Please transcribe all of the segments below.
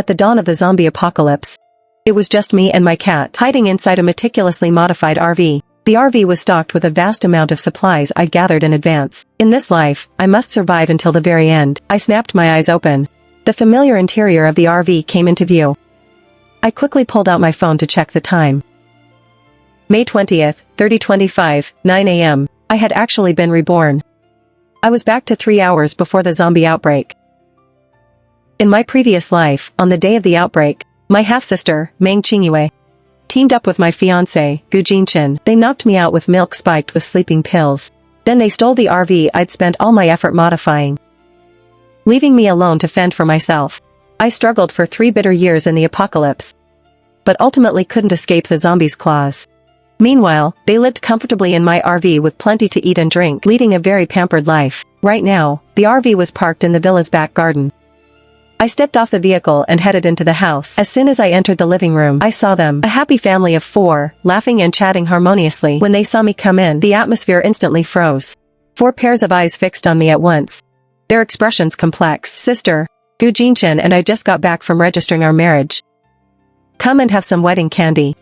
at the dawn of the zombie apocalypse. It was just me and my cat hiding inside a meticulously modified RV. The RV was stocked with a vast amount of supplies I'd gathered in advance. In this life, I must survive until the very end. I snapped my eyes open. The familiar interior of the RV came into view. I quickly pulled out my phone to check the time. May 20th, 30:25, 9 a.m. I had actually been reborn. I was back to 3 hours before the zombie outbreak. In my previous life, on the day of the outbreak, my half-sister, Meng Qingyue, teamed up with my fiancé, Gu Jinchen. They knocked me out with milk spiked with sleeping pills. Then they stole the RV I'd spent all my effort modifying, leaving me alone to fend for myself. I struggled for 3 bitter years in the apocalypse, but ultimately couldn't escape the zombies' claws. Meanwhile, they lived comfortably in my RV with plenty to eat and drink, leading a very pampered life. Right now, the RV was parked in the villa's back garden. I stepped off the vehicle and headed into the house. As soon as I entered the living room, I saw them, a happy family of 4, laughing and chatting harmoniously. When they saw me come in, the atmosphere instantly froze. 4 pairs of eyes fixed on me at once, their expressions complex. Sister, Gu Jinchen and I just got back from registering our marriage. Come and have some wedding candy.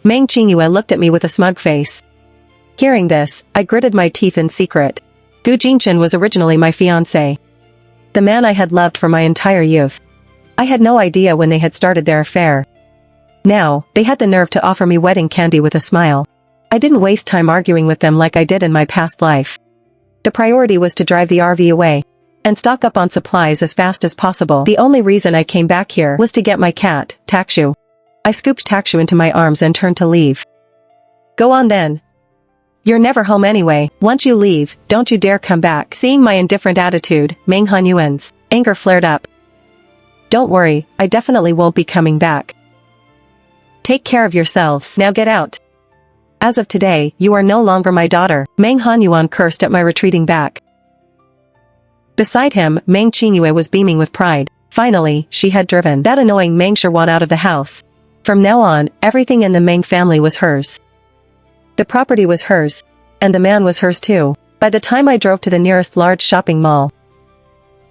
Meng Qingyue looked at me with a smug face. Hearing this, I gritted my teeth in secret. Gu Jinchen was originally my fiancé, the man I had loved for my entire youth. I had no idea when they had started their affair. Now, they had the nerve to offer me wedding candy with a smile. I didn't waste time arguing with them like I did in my past life. The priority was to drive the RV away and stock up on supplies as fast as possible. The only reason I came back here was to get my cat, Takshu. I scooped Takshu into my arms and turned to leave. Go on then. You're never home anyway. Once you leave, don't you dare come back. Seeing my indifferent attitude, Meng Hanyuan's anger flared up. Don't worry, I definitely won't be coming back. Take care of yourselves. Now get out. As of today, you are no longer my daughter. Meng Hanyuan cursed at my retreating back. Beside him, Meng Qingyue was beaming with pride. Finally, she had driven that annoying Meng Shirwan out of the house. From now on, everything in the Meng family was hers. The property was hers, and the man was hers too. By the time I drove to the nearest large shopping mall,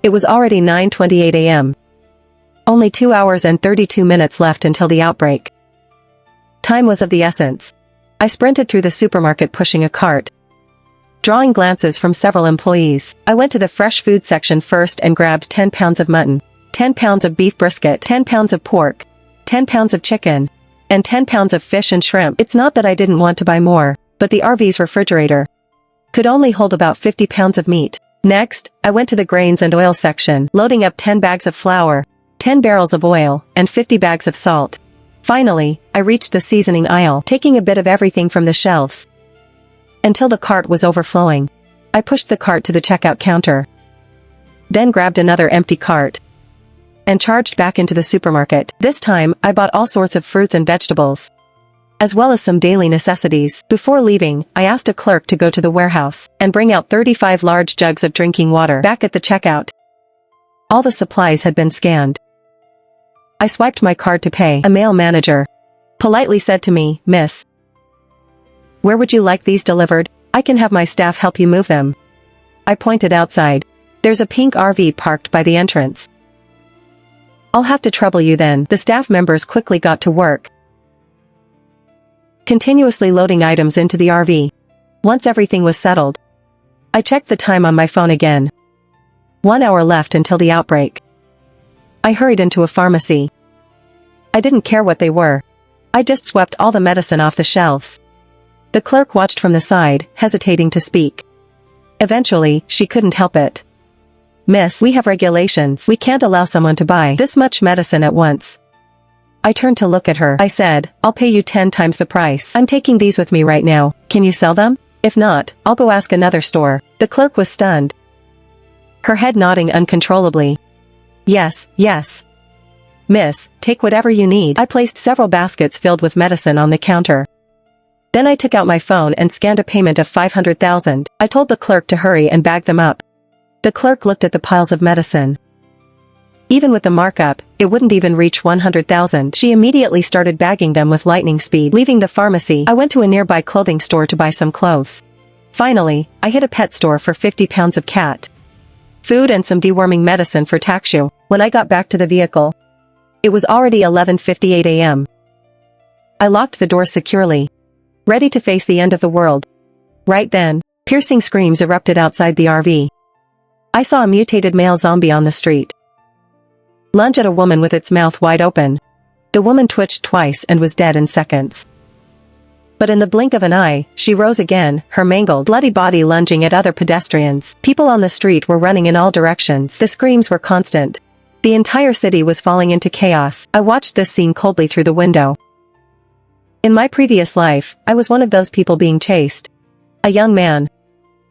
it was already 9:28 a.m. Only 2 hours and 32 minutes left until the outbreak. Time was of the essence. I sprinted through the supermarket pushing a cart, drawing glances from several employees. I went to the fresh food section first and grabbed 10 pounds of mutton, 10 pounds of beef brisket, 10 pounds of pork, 10 pounds of chicken, and 10 pounds of fish and shrimp. It's not that I didn't want to buy more, but the RV's refrigerator could only hold about 50 pounds of meat. Next, I went to the grains and oil section, loading up 10 bags of flour, 10 barrels of oil, and 50 bags of salt. Finally, I reached the seasoning aisle, taking a bit of everything from the shelves, until the cart was overflowing. I pushed the cart to the checkout counter, then grabbed another empty cart, and charged back into the supermarket. This time, I bought all sorts of fruits and vegetables, as well as some daily necessities. Before leaving, I asked a clerk to go to the warehouse and bring out 35 large jugs of drinking water. Back at the checkout, all the supplies had been scanned. I swiped my card to pay. A male manager politely said to me, "Miss, where would you like these delivered? I can have my staff help you move them." I pointed outside. There's a pink RV parked by the entrance. I'll have to trouble you then. The staff members quickly got to work, continuously loading items into the RV. Once everything was settled, I checked the time on my phone again. 1 hour left until the outbreak. I hurried into a pharmacy. I didn't care what they were. I just swept all the medicine off the shelves. The clerk watched from the side, hesitating to speak. Eventually, she couldn't help it. "Miss, we have regulations. We can't allow someone to buy this much medicine at once." I turned to look at her. I said, "I'll pay you 10 times the price. I'm taking these with me right now. Can you sell them? If not, I'll go ask another store." The clerk was stunned, her head nodding uncontrollably. "Yes, yes. Miss, take whatever you need." I placed several baskets filled with medicine on the counter. Then I took out my phone and scanned a payment of 500,000. I told the clerk to hurry and bag them up. The clerk looked at the piles of medicine. Even with the markup, it wouldn't even reach 100,000. She immediately started bagging them with lightning speed. Leaving the pharmacy, I went to a nearby clothing store to buy some clothes. Finally, I hit a pet store for 50 pounds of cat food and some deworming medicine for Takshu. When I got back to the vehicle, It was already 11:58 a.m. I locked the doors securely, ready to face the end of the world. Right then, piercing screams erupted outside the RV. I saw a mutated male zombie on the street lunge at a woman with its mouth wide open. The woman twitched twice and was dead in seconds. But in the blink of an eye, she rose again, her mangled, bloody body lunging at other pedestrians. People on the street were running in all directions. The screams were constant. The entire city was falling into chaos. I watched this scene coldly through the window. In my previous life, I was one of those people being chased. A young man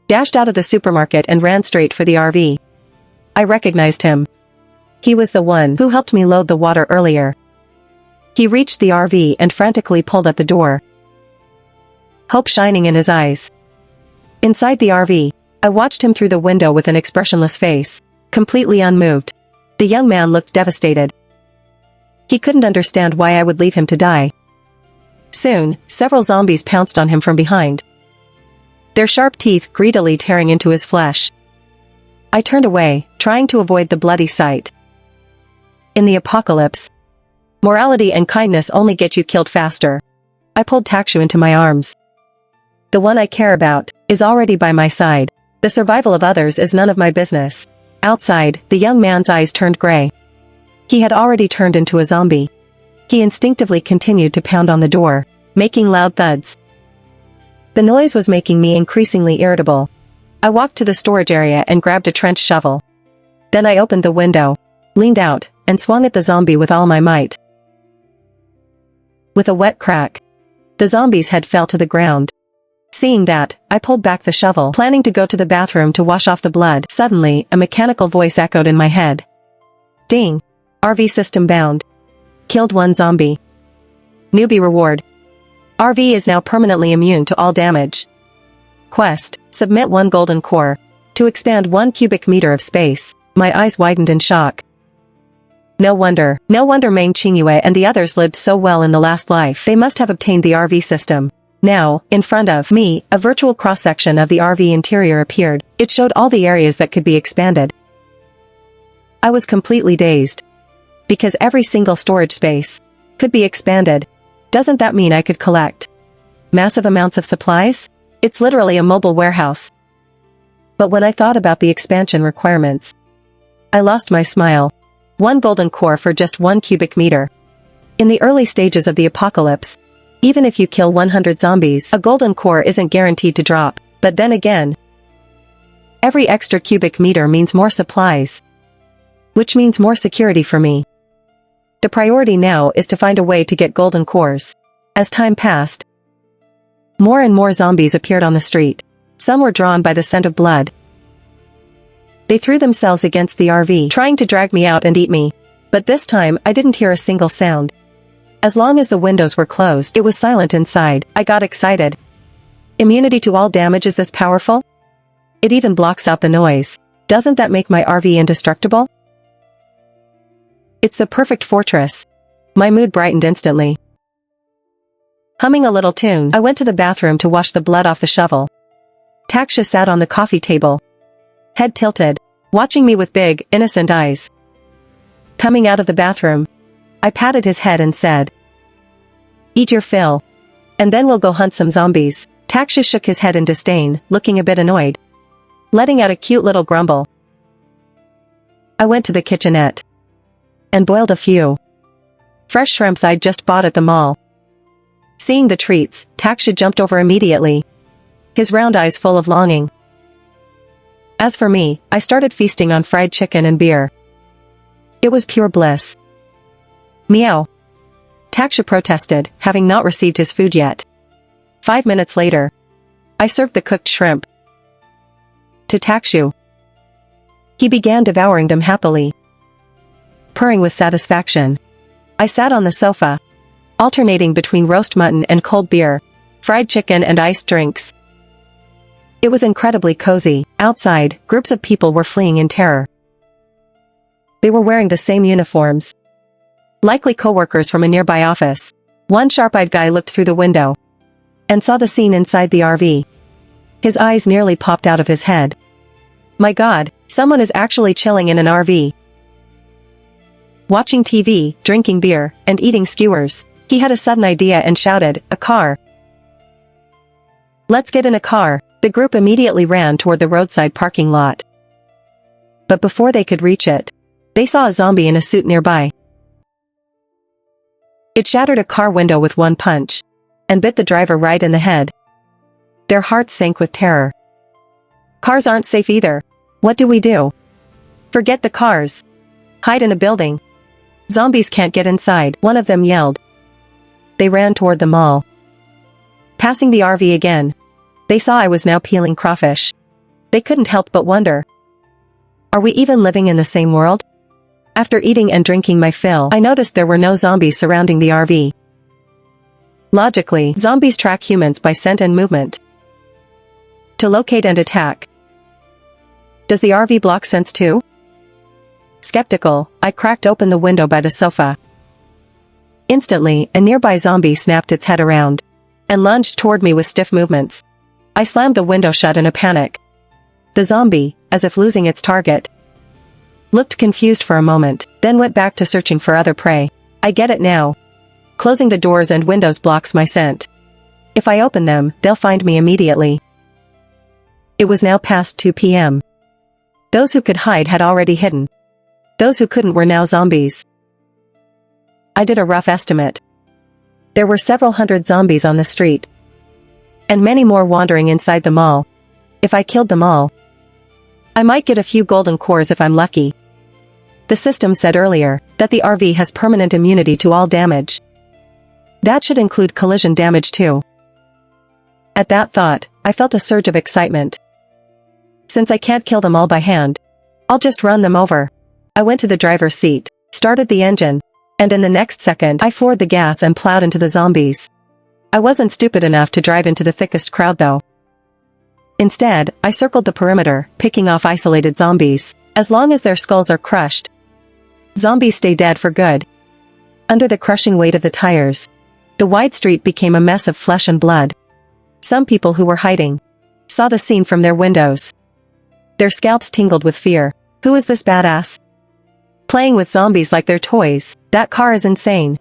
dashed out of the supermarket and ran straight for the RV. I recognized him. He was the one who helped me load the water earlier. He reached the RV and frantically pulled at the door, hope shining in his eyes. Inside the RV, I watched him through the window with an expressionless face, completely unmoved. The young man looked devastated. He couldn't understand why I would leave him to die. Soon, several zombies pounced on him from behind, their sharp teeth greedily tearing into his flesh. I turned away, trying to avoid the bloody sight. In the apocalypse, morality and kindness only get you killed faster. I pulled Takshu into my arms. The one I care about is already by my side. The survival of others is none of my business. Outside, the young man's eyes turned gray. He had already turned into a zombie. He instinctively continued to pound on the door, making loud thuds. The noise was making me increasingly irritable. I walked to the storage area and grabbed a trench shovel. Then I opened the window, leaned out, and swung at the zombie with all my might. With a wet crack, the zombie's head fell to the ground. Seeing that, I pulled back the shovel, planning to go to the bathroom to wash off the blood. Suddenly, a mechanical voice echoed in my head. Ding! RV system bound. Killed one zombie. Newbie reward. RV is now permanently immune to all damage. Quest: submit 1 golden core to expand 1 cubic meter of space. My eyes widened in shock. No wonder Meng Qingyue and the others lived so well in the last life. They must have obtained the RV system. Now, in front of me, a virtual cross-section of the RV interior appeared. It showed all the areas that could be expanded. I was completely dazed. Because every single storage space could be expanded. Doesn't that mean I could collect massive amounts of supplies? It's literally a mobile warehouse. But when I thought about the expansion requirements, I lost my smile. 1 golden core for just 1 cubic meter. In the early stages of the apocalypse, even if you kill 100 zombies, a golden core isn't guaranteed to drop. But then again, every extra cubic meter means more supplies, which means more security for me. The priority now is to find a way to get golden cores. As time passed, more and more zombies appeared on the street. Some were drawn by the scent of blood. They threw themselves against the RV, trying to drag me out and eat me. But this time, I didn't hear a single sound. As long as the windows were closed, it was silent inside. I got excited. Immunity to all damage is this powerful? It even blocks out the noise. Doesn't that make my RV indestructible? It's the perfect fortress. My mood brightened instantly. Humming a little tune, I went to the bathroom to wash the blood off the shovel. Taksha sat on the coffee table, head tilted, watching me with big, innocent eyes. Coming out of the bathroom, I patted his head and said, "Eat your fill, and then we'll go hunt some zombies." Taksha shook his head in disdain, looking a bit annoyed, letting out a cute little grumble. I went to the kitchenette and boiled a few fresh shrimps I'd just bought at the mall. Seeing the treats, Taksha jumped over immediately, his round eyes full of longing. As for me, I started feasting on fried chicken and beer. It was pure bliss. Meow. Taksha protested, having not received his food yet. 5 minutes later, I served the cooked shrimp to Takshu. He began devouring them happily, purring with satisfaction. I sat on the sofa, alternating between roast mutton and cold beer, fried chicken and iced drinks. It was incredibly cozy. Outside, groups of people were fleeing in terror. They were wearing the same uniforms, likely co-workers from a nearby office. One sharp-eyed guy looked through the window and saw the scene inside the RV. His eyes nearly popped out of his head. My God, someone is actually chilling in an RV. watching TV, drinking beer, and eating skewers. He had a sudden idea and shouted, "A car! Let's get in a car." The group immediately ran toward the roadside parking lot. But before they could reach it, they saw a zombie in a suit nearby. It shattered a car window with one punch, and bit the driver right in the head. Their hearts sank with terror. Cars aren't safe either. What do we do? Forget the cars. Hide in a building. Zombies can't get inside, one of them yelled. They ran toward the mall. Passing the RV again, they saw I was now peeling crawfish. They couldn't help but wonder. Are we even living in the same world? After eating and drinking my fill, I noticed there were no zombies surrounding the RV. Logically, zombies track humans by scent and movement to locate and attack. Does the RV block sense too? Skeptical, I cracked open the window by the sofa. Instantly, a nearby zombie snapped its head around and lunged toward me with stiff movements. I slammed the window shut in a panic. The zombie, as if losing its target, looked confused for a moment, then went back to searching for other prey. I get it now. Closing the doors and windows blocks my scent. If I open them, they'll find me immediately. It was now past 2 p.m. Those who could hide had already hidden. Those who couldn't were now zombies. I did a rough estimate. There were several hundred zombies on the street, and many more wandering inside the mall. If I killed them all, I might get a few golden cores if I'm lucky. The system said earlier that the RV has permanent immunity to all damage. That should include collision damage too. At that thought, I felt a surge of excitement. Since I can't kill them all by hand, I'll just run them over. I went to the driver's seat, started the engine, and in the next second I floored the gas and plowed into the zombies. I wasn't stupid enough to drive into the thickest crowd though. Instead, I circled the perimeter, picking off isolated zombies. As long as their skulls are crushed, zombies stay dead for good. Under the crushing weight of the tires, the wide street became a mess of flesh and blood. Some people who were hiding saw the scene from their windows. Their scalps tingled with fear. Who is this badass? Playing with zombies like they're toys. That car is insane.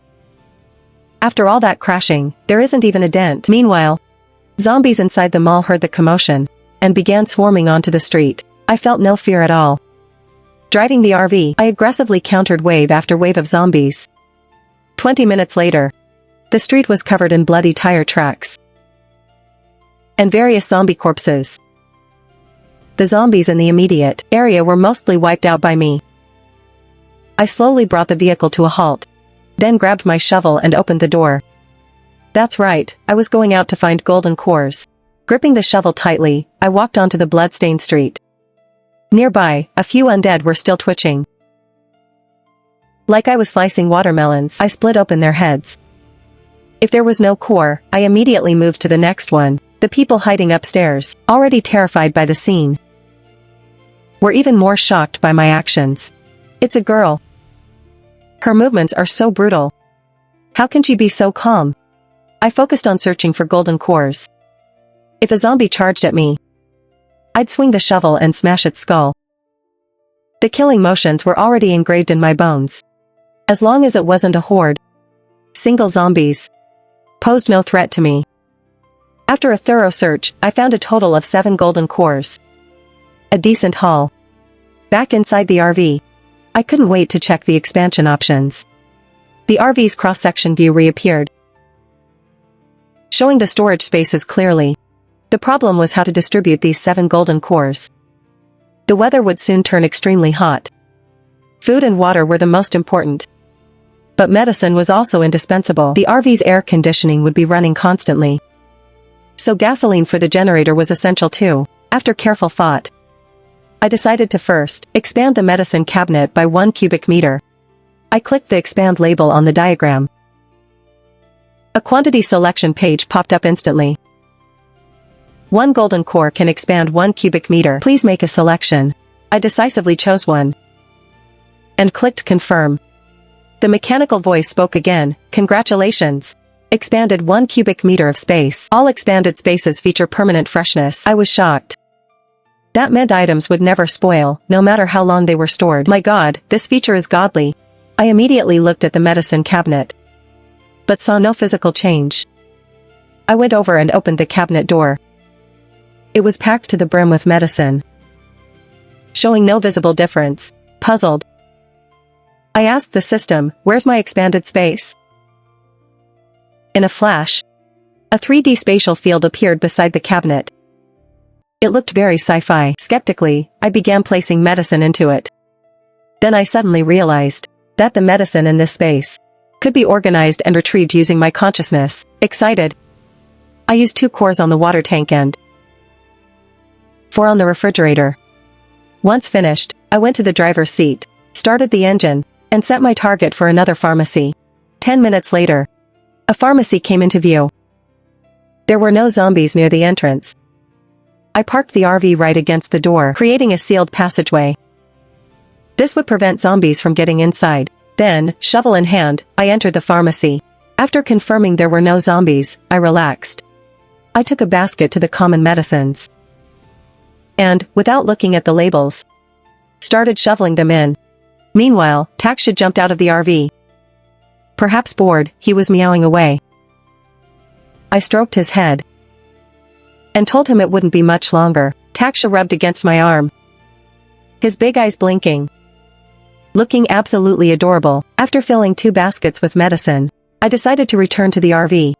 After all that crashing, there isn't even a dent. Meanwhile, zombies inside the mall heard the commotion and began swarming onto the street. I felt no fear at all. Driving the RV, I aggressively countered wave after wave of zombies. 20 minutes later, the street was covered in bloody tire tracks and various zombie corpses. The zombies in the immediate area were mostly wiped out by me. I slowly brought the vehicle to a halt, then grabbed my shovel and opened the door. That's right, I was going out to find golden cores. Gripping the shovel tightly, I walked onto the blood-stained street. Nearby, a few undead were still twitching. Like I was slicing watermelons, I split open their heads. If there was no core, I immediately moved to the next one. The people hiding upstairs, already terrified by the scene, were even more shocked by my actions. It's a girl. Her movements are so brutal. How can she be so calm? I focused on searching for golden cores. If a zombie charged at me, I'd swing the shovel and smash its skull. The killing motions were already engraved in my bones. As long as it wasn't a horde, single zombies posed no threat to me. After a thorough search, I found a total of 7 golden cores. A decent haul. Back inside the RV, I couldn't wait to check the expansion options. The RV's cross-section view reappeared, showing the storage spaces clearly. The problem was how to distribute these 7 golden cores. The weather would soon turn extremely hot. Food and water were the most important, but medicine was also indispensable. The RV's air conditioning would be running constantly, so gasoline for the generator was essential too. After careful thought, I decided to first expand the medicine cabinet by 1 cubic meter. I clicked the expand label on the diagram. A quantity selection page popped up instantly. 1 golden core can expand 1 cubic meter. Please make a selection. I decisively chose one and clicked confirm. The mechanical voice spoke again. Congratulations. Expanded 1 cubic meter of space. All expanded spaces feature permanent freshness. I was shocked. That meant items would never spoil, no matter how long they were stored. My God, this feature is godly. I immediately looked at the medicine cabinet, but saw no physical change. I went over and opened the cabinet door. It was packed to the brim with medicine, showing no visible difference. Puzzled, I asked the system, "Where's my expanded space?" In a flash, a 3D spatial field appeared beside the cabinet. It looked very sci-fi. Skeptically, I began placing medicine into it. Then I suddenly realized that the medicine in this space could be organized and retrieved using my consciousness. Excited, I used 2 cores on the water tank and 4 on the refrigerator. Once finished, I went to the driver's seat, started the engine, and set my target for another pharmacy. 10 minutes later, a pharmacy came into view. There were no zombies near the entrance. I parked the RV right against the door, creating a sealed passageway. This would prevent zombies from getting inside. Then, shovel in hand, I entered the pharmacy. After confirming there were no zombies, I relaxed. I took a basket to the common medicines and, without looking at the labels, started shoveling them in. Meanwhile, Taksha jumped out of the RV. Perhaps bored, he was meowing away. I stroked his head and told him it wouldn't be much longer. Taksha rubbed against my arm, his big eyes blinking, looking absolutely adorable. After filling 2 baskets with medicine, I decided to return to the RV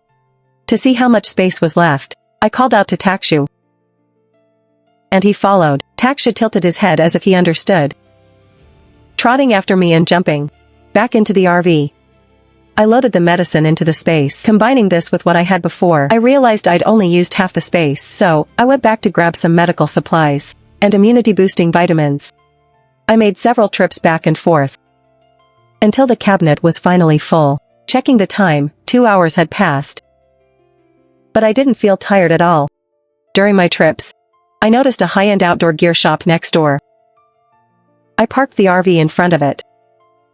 to see how much space was left. I called out to Takshu, and he followed. Taksha tilted his head as if he understood, trotting after me and jumping back into the RV. I loaded the medicine into the space. Combining this with what I had before, I realized I'd only used half the space, so I went back to grab some medical supplies and immunity-boosting vitamins. I made several trips back and forth until the cabinet was finally full. Checking the time, 2 hours had passed, but I didn't feel tired at all. During my trips, I noticed a high-end outdoor gear shop next door. I parked the RV in front of it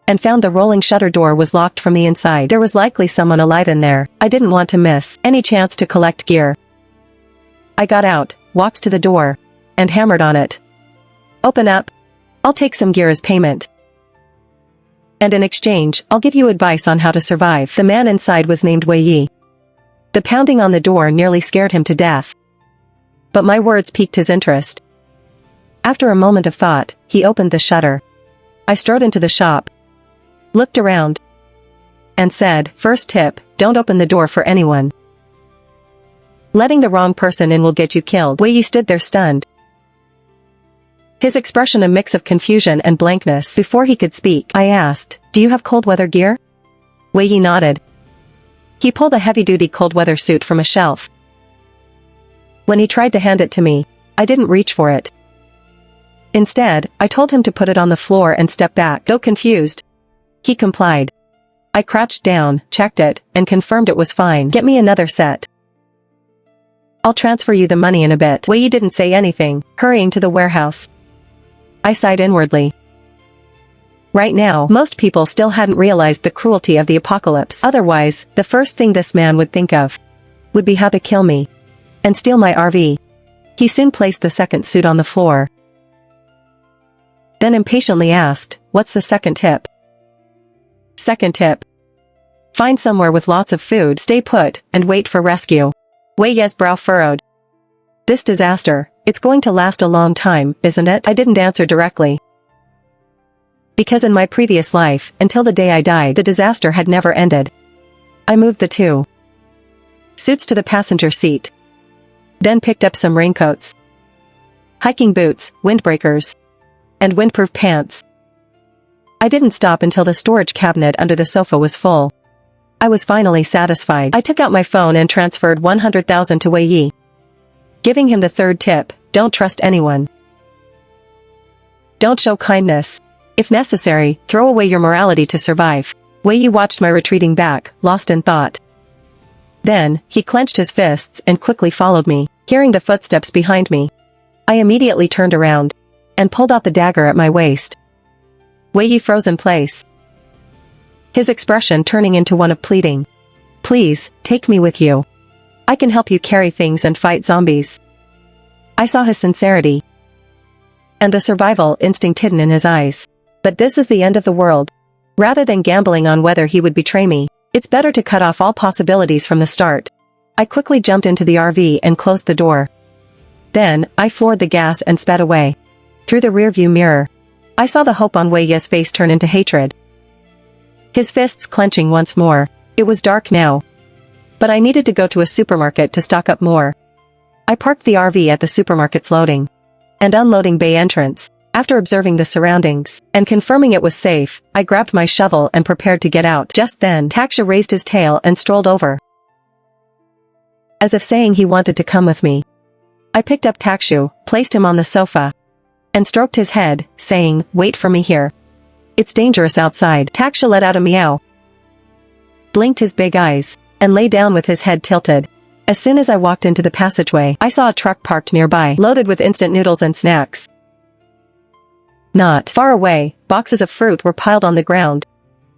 and found the rolling shutter door was locked from the inside. There was likely someone alive in there. I didn't want to miss any chance to collect gear. I got out, walked to the door, and hammered on it. "Open up. I'll take some gear as payment. And in exchange, I'll give you advice on how to survive." The man inside was named Wei Yi. The pounding on the door nearly scared him to death, but my words piqued his interest. After a moment of thought, he opened the shutter. I strode into the shop, looked around, and said, "First tip, don't open the door for anyone. Letting the wrong person in will get you killed." Wei Yi stood there stunned, his expression a mix of confusion and blankness. Before he could speak, I asked, "Do you have cold weather gear?" Wei Yi nodded. He pulled a heavy-duty cold weather suit from a shelf. When he tried to hand it to me, I didn't reach for it. Instead, I told him to put it on the floor and step back. Though confused, he complied. I crouched down, checked it, and confirmed it was fine. "Get me another set. I'll transfer you the money in a bit." Wei Yi didn't say anything, hurrying to the warehouse. I sighed inwardly. Right now, most people still hadn't realized the cruelty of the apocalypse. Otherwise, the first thing this man would think of would be how to kill me and steal my RV. He soon placed the second suit on the floor, then impatiently asked, "What's the second tip?" "Second tip. Find somewhere with lots of food, stay put, and wait for rescue." Wei Yi's brow furrowed. "This disaster, it's going to last a long time, isn't it?" I didn't answer directly, because in my previous life, until the day I died, the disaster had never ended. I moved the 2 suits to the passenger seat, then picked up some raincoats, hiking boots, windbreakers, and windproof pants. I didn't stop until the storage cabinet under the sofa was full. I was finally satisfied. I took out my phone and transferred 100,000 to Wei Yi, giving him the third tip: don't trust anyone. Don't show kindness. If necessary, throw away your morality to survive. Wei Yi watched my retreating back, lost in thought. Then, he clenched his fists and quickly followed me. Hearing the footsteps behind me, I immediately turned around and pulled out the dagger at my waist. Wei Yi froze in place, his expression turning into one of pleading. "Please, take me with you. I can help you carry things and fight zombies." I saw his sincerity and the survival instinct hidden in his eyes. "But this is the end of the world. Rather than gambling on whether he would betray me, it's better to cut off all possibilities from the start. I quickly jumped into the RV and closed the door. Then, I floored the gas and sped away. Through the rearview mirror, I saw the hope on Wei Ye's face turn into hatred. His fists clenching once more. It was dark now. But I needed to go to a supermarket to stock up more. I parked the RV at the supermarket's loading and unloading bay entrance. After observing the surroundings and confirming it was safe, I grabbed my shovel and prepared to get out. Just then, Taksha raised his tail and strolled over, as if saying he wanted to come with me. I picked up Takshu, placed him on the sofa, and stroked his head, saying, "Wait for me here. It's dangerous outside." Taksha let out a meow, blinked his big eyes, and lay down with his head tilted. As soon as I walked into the passageway, I saw a truck parked nearby, loaded with instant noodles and snacks. Not far away, boxes of fruit were piled on the ground,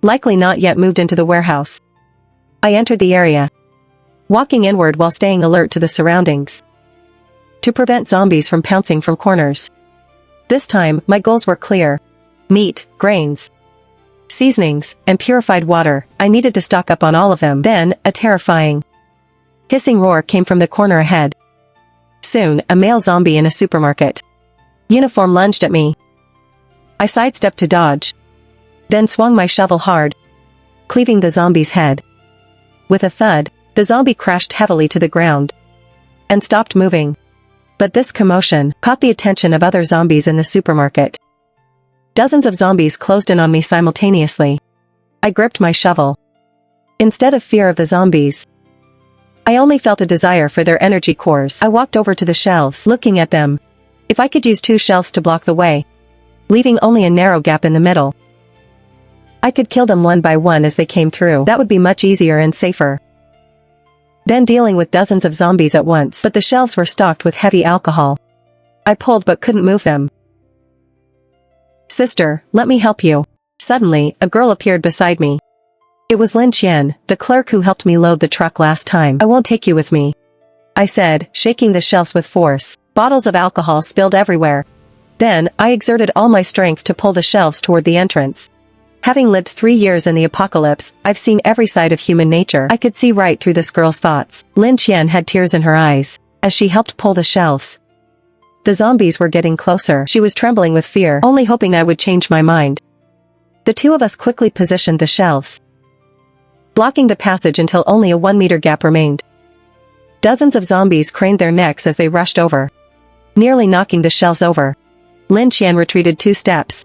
likely not yet moved into the warehouse. I entered the area, walking inward while staying alert to the surroundings, to prevent zombies from pouncing from corners. This time, my goals were clear. Meat, grains, seasonings, and purified water. I needed to stock up on all of them. Then, a terrifying hissing roar came from the corner ahead. Soon, a male zombie in a supermarket uniform lunged at me. I sidestepped to dodge, then swung my shovel hard, cleaving the zombie's head. With a thud, the zombie crashed heavily to the ground and stopped moving. But this commotion caught the attention of other zombies in the supermarket. Dozens of zombies closed in on me simultaneously. I gripped my shovel. Instead of fear of the zombies, I only felt a desire for their energy cores. I walked over to the shelves, looking at them. If I could use 2 shelves to block the way, leaving only a narrow gap in the middle, I could kill them one by one as they came through. That would be much easier and safer than dealing with dozens of zombies at once. But the shelves were stocked with heavy alcohol. I pulled but couldn't move them. "Sister, let me help you." Suddenly, a girl appeared beside me. It was Lin Qian, the clerk who helped me load the truck last time. "I won't take you with me," I said, shaking the shelves with force. Bottles of alcohol spilled everywhere. Then, I exerted all my strength to pull the shelves toward the entrance. Having lived 3 years in the apocalypse, I've seen every side of human nature. I could see right through this girl's thoughts. Lin Qian had tears in her eyes as she helped pull the shelves. The zombies were getting closer. She was trembling with fear, only hoping I would change my mind. The two of us quickly positioned the shelves, blocking the passage until only a 1-meter gap remained. Dozens of zombies craned their necks as they rushed over, nearly knocking the shelves over. Lin Qian retreated 2 steps,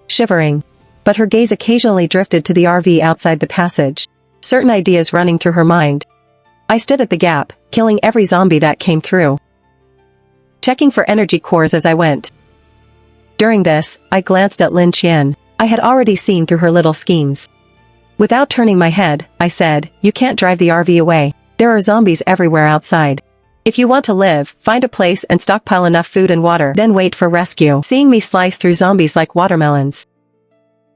shivering, but her gaze occasionally drifted to the RV outside the passage, certain ideas running through her mind. I stood at the gap, killing every zombie that came through, checking for energy cores as I went. During this, I glanced at Lin Qian. I had already seen through her little schemes. Without turning my head, I said, "You can't drive the RV away. There are zombies everywhere outside. If you want to live, find a place and stockpile enough food and water, then wait for rescue." Seeing me slice through zombies like watermelons,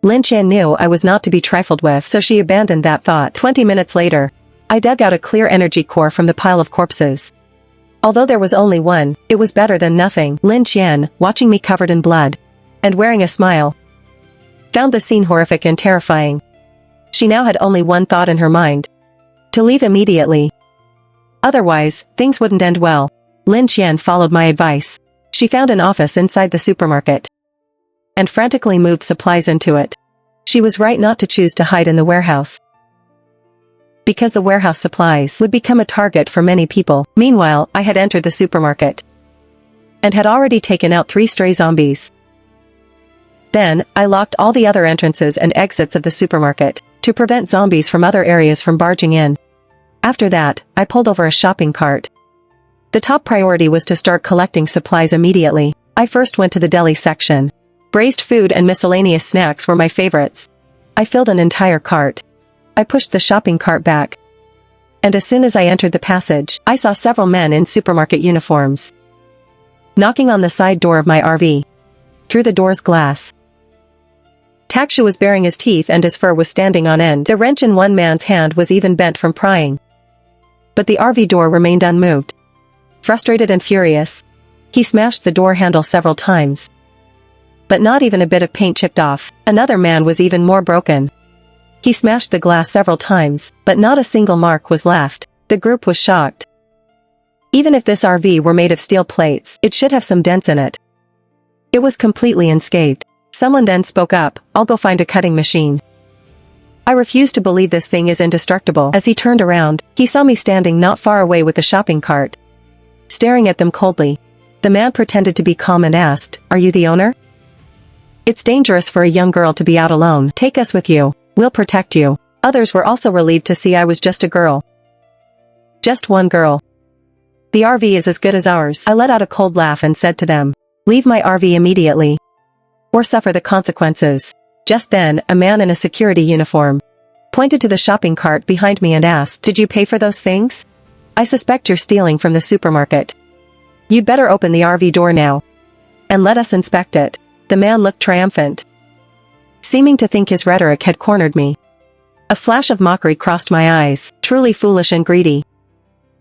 Lin Qian knew I was not to be trifled with, so she abandoned that thought. 20 minutes later, I dug out a clear energy core from the pile of corpses. Although there was only one, it was better than nothing. Lin Qian, watching me covered in blood and wearing a smile, found the scene horrific and terrifying. She now had only one thought in her mind: to leave immediately. Otherwise, things wouldn't end well. Lin Qian followed my advice. She found an office inside the supermarket and frantically moved supplies into it. She was right not to choose to hide in the warehouse, because the warehouse supplies would become a target for many people. Meanwhile, I had entered the supermarket and had already taken out 3 stray zombies. Then, I locked all the other entrances and exits of the supermarket to prevent zombies from other areas from barging in. After that, I pulled over a shopping cart. The top priority was to start collecting supplies immediately. I first went to the deli section. Braised food and miscellaneous snacks were my favorites. I filled an entire cart. I pushed the shopping cart back, and as soon as I entered the passage, I saw several men in supermarket uniforms knocking on the side door of my RV. Through the door's glass, Takshu was baring his teeth and his fur was standing on end. The wrench in one man's hand was even bent from prying. But the RV door remained unmoved. Frustrated and furious, he smashed the door handle several times. but not even a bit of paint chipped off. Another man was even more broken. He smashed the glass several times, but not a single mark was left. The group was shocked. Even if this RV were made of steel plates, it should have some dents in it. It was completely unscathed. Someone then spoke up, "I'll go find a cutting machine." I refused to believe this thing is indestructible. As he turned around, he saw me standing not far away with the shopping cart, staring at them coldly. The man pretended to be calm and asked, "Are you the owner? It's dangerous for a young girl to be out alone. Take us with you. We'll protect you." Others were also relieved to see I was just a girl. Just one girl. "The RV is as good as ours." I let out a cold laugh and said to them, "Leave my RV immediately, or suffer the consequences." Just then, a man in a security uniform pointed to the shopping cart behind me and asked, "Did you pay for those things? I suspect you're stealing from the supermarket. You'd better open the RV door now and let us inspect it." The man looked triumphant, seeming to think his rhetoric had cornered me. A flash of mockery crossed my eyes, truly foolish and greedy.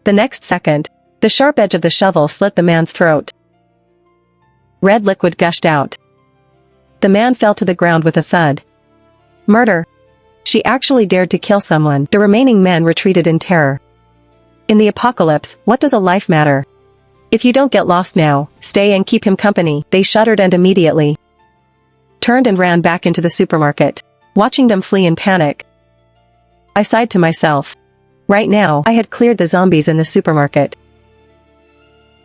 The next second, the sharp edge of the shovel slit the man's throat. Red liquid gushed out. The man fell to the ground with a thud. Murder. She actually dared to kill someone. The remaining men retreated in terror. In the apocalypse, what does a life matter? If you don't get lost now, stay and keep him company. They shuddered and immediately turned and ran back into the supermarket. Watching them flee in panic, I sighed to myself. Right now, I had cleared the zombies in the supermarket,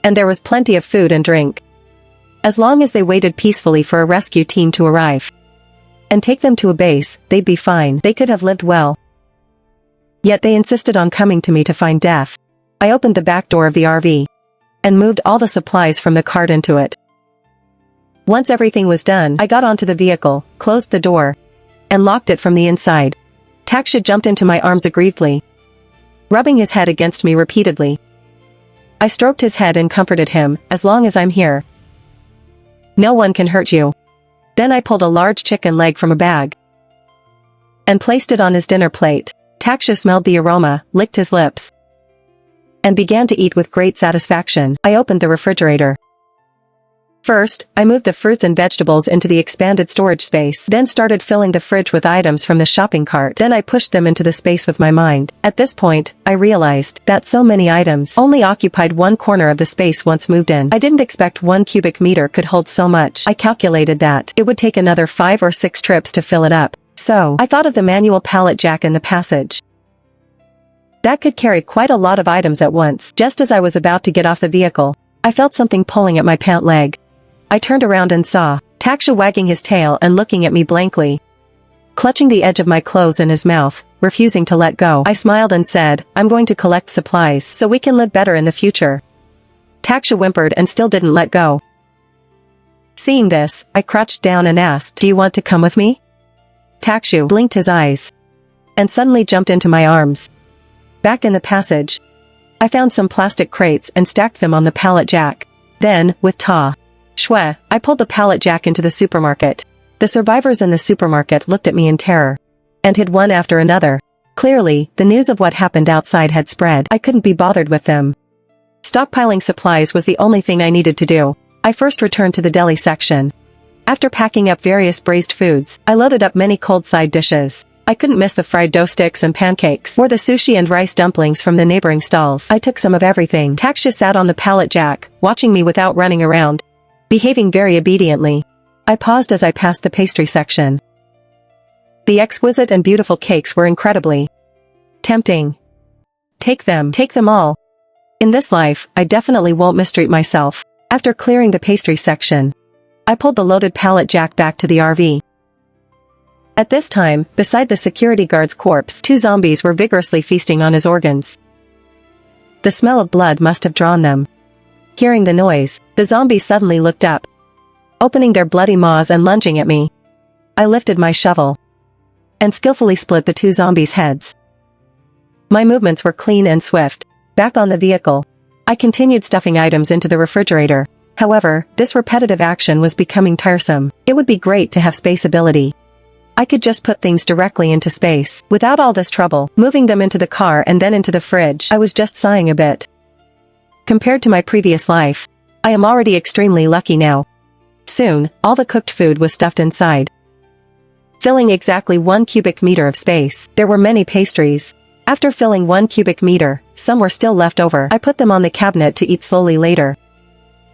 and there was plenty of food and drink. As long as they waited peacefully for a rescue team to arrive and take them to a base, they'd be fine. They could have lived well. Yet they insisted on coming to me to find death. I opened the back door of the RV and moved all the supplies from the cart into it. Once everything was done, I got onto the vehicle, closed the door, and locked it from the inside. Taksha jumped into my arms aggrievedly, rubbing his head against me repeatedly. I stroked his head and comforted him, "As long as I'm here, no one can hurt you." Then I pulled a large chicken leg from a bag and placed it on his dinner plate. Taksha smelled the aroma, licked his lips, and began to eat with great satisfaction. I opened the refrigerator. First, I moved the fruits and vegetables into the expanded storage space, then started filling the fridge with items from the shopping cart. Then I pushed them into the space with my mind. At this point, I realized that so many items only occupied one corner of the space once moved in. I didn't expect 1 cubic meter could hold so much. I calculated that it would take another 5 or 6 trips to fill it up. So, I thought of the manual pallet jack in the passage. That could carry quite a lot of items at once. Just as I was about to get off the vehicle, I felt something pulling at my pant leg. I turned around and saw Taksha wagging his tail and looking at me blankly, clutching the edge of my clothes in his mouth, refusing to let go. I smiled and said, "I'm going to collect supplies so we can live better in the future." Taksha whimpered and still didn't let go. Seeing this, I crouched down and asked, "Do you want to come with me?" Taksha blinked his eyes and suddenly jumped into my arms. Back in the passage, I found some plastic crates and stacked them on the pallet jack. Then, with Shwe, I pulled the pallet jack into the supermarket. The survivors in the supermarket looked at me in terror and hid one after another. Clearly, the news of what happened outside had spread. I couldn't be bothered with them. Stockpiling supplies was the only thing I needed to do. I first returned to the deli section. After packing up various braised foods, I loaded up many cold side dishes. I couldn't miss the fried dough sticks and pancakes, or the sushi and rice dumplings from the neighboring stalls. I took some of everything. Taksha sat on the pallet jack, watching me without running around, behaving very obediently. I paused as I passed the pastry section. The exquisite and beautiful cakes were incredibly tempting. Take them all. In this life, I definitely won't mistreat myself. After clearing the pastry section, I pulled the loaded pallet jack back to the RV. At this time, beside the security guard's corpse, 2 zombies were vigorously feasting on his organs. The smell of blood must have drawn them. Hearing the noise, the zombies suddenly looked up, opening their bloody maws and lunging at me. I lifted my shovel and skillfully split the 2 zombies' heads. My movements were clean and swift. Back on the vehicle, I continued stuffing items into the refrigerator. However, this repetitive action was becoming tiresome. It would be great to have space ability. I could just put things directly into space, without all this trouble, moving them into the car and then into the fridge. I was just sighing a bit. Compared to my previous life, I am already extremely lucky now. Soon, all the cooked food was stuffed inside, filling exactly 1 cubic meter of space. There were many pastries. After filling 1 cubic meter, some were still left over. I put them on the cabinet to eat slowly later.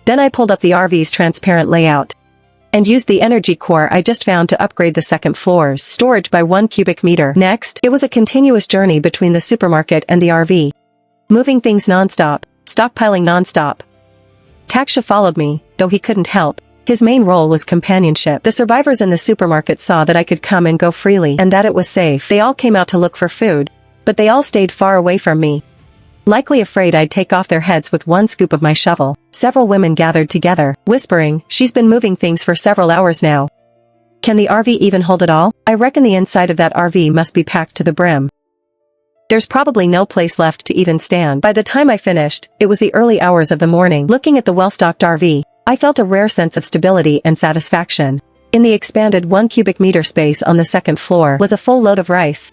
Then I pulled up the RV's transparent layout and used the energy core I just found to upgrade the second floor's storage by 1 cubic meter. Next, it was a continuous journey between the supermarket and the RV. Moving things non-stop, stockpiling non-stop. Taksha followed me, though he couldn't help. His main role was companionship. The survivors in the supermarket saw that I could come and go freely and that it was safe. They all came out to look for food, but they all stayed far away from me, likely afraid I'd take off their heads with one scoop of my shovel. Several women gathered together, whispering, "She's been moving things for several hours now. Can the RV even hold it all? I reckon the inside of that RV must be packed to the brim. There's probably no place left to even stand." By the time I finished, it was the early hours of the morning. Looking at the well-stocked RV, I felt a rare sense of stability and satisfaction. In the expanded 1 cubic meter space on the second floor was a full load of rice,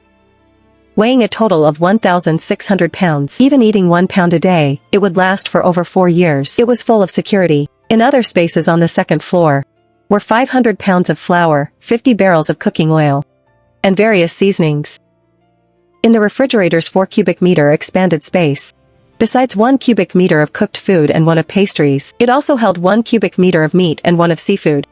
weighing a total of 1,600 pounds. Even eating 1 pound a day, it would last for over 4 years. It was full of security. In other spaces on the second floor were 500 pounds of flour, 50 barrels of cooking oil, and various seasonings. In the refrigerator's 4 cubic meter expanded space, besides 1 cubic meter of cooked food and 1 of pastries, it also held 1 cubic meter of meat and 1 of seafood.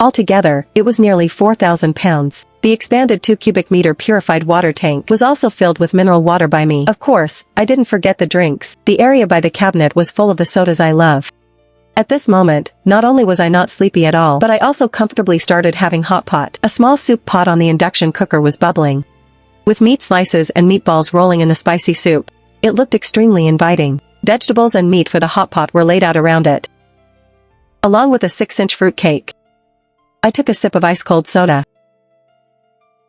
Altogether, it was nearly 4,000 pounds. The expanded 2 cubic meter purified water tank was also filled with mineral water by me. Of course, I didn't forget the drinks. The area by the cabinet was full of the sodas I love. At this moment, not only was I not sleepy at all, but I also comfortably started having hot pot. A small soup pot on the induction cooker was bubbling, with meat slices and meatballs rolling in the spicy soup. It looked extremely inviting. Vegetables and meat for the hot pot were laid out around it, along with a 6-inch fruit cake. I took a sip of ice-cold soda,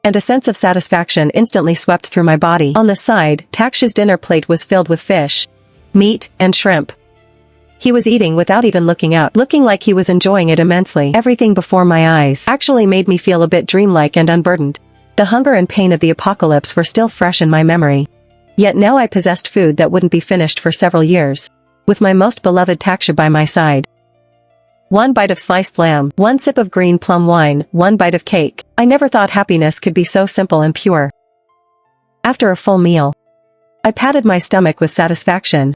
and a sense of satisfaction instantly swept through my body. On the side, Taksha's dinner plate was filled with fish, meat, and shrimp. He was eating without even looking up, looking like he was enjoying it immensely. Everything before my eyes actually made me feel a bit dreamlike and unburdened. The hunger and pain of the apocalypse were still fresh in my memory. Yet now I possessed food that wouldn't be finished for several years, with my most beloved Taksha by my side. 1 bite of sliced lamb, 1 sip of green plum wine, 1 bite of cake. I never thought happiness could be so simple and pure. After a full meal, I patted my stomach with satisfaction,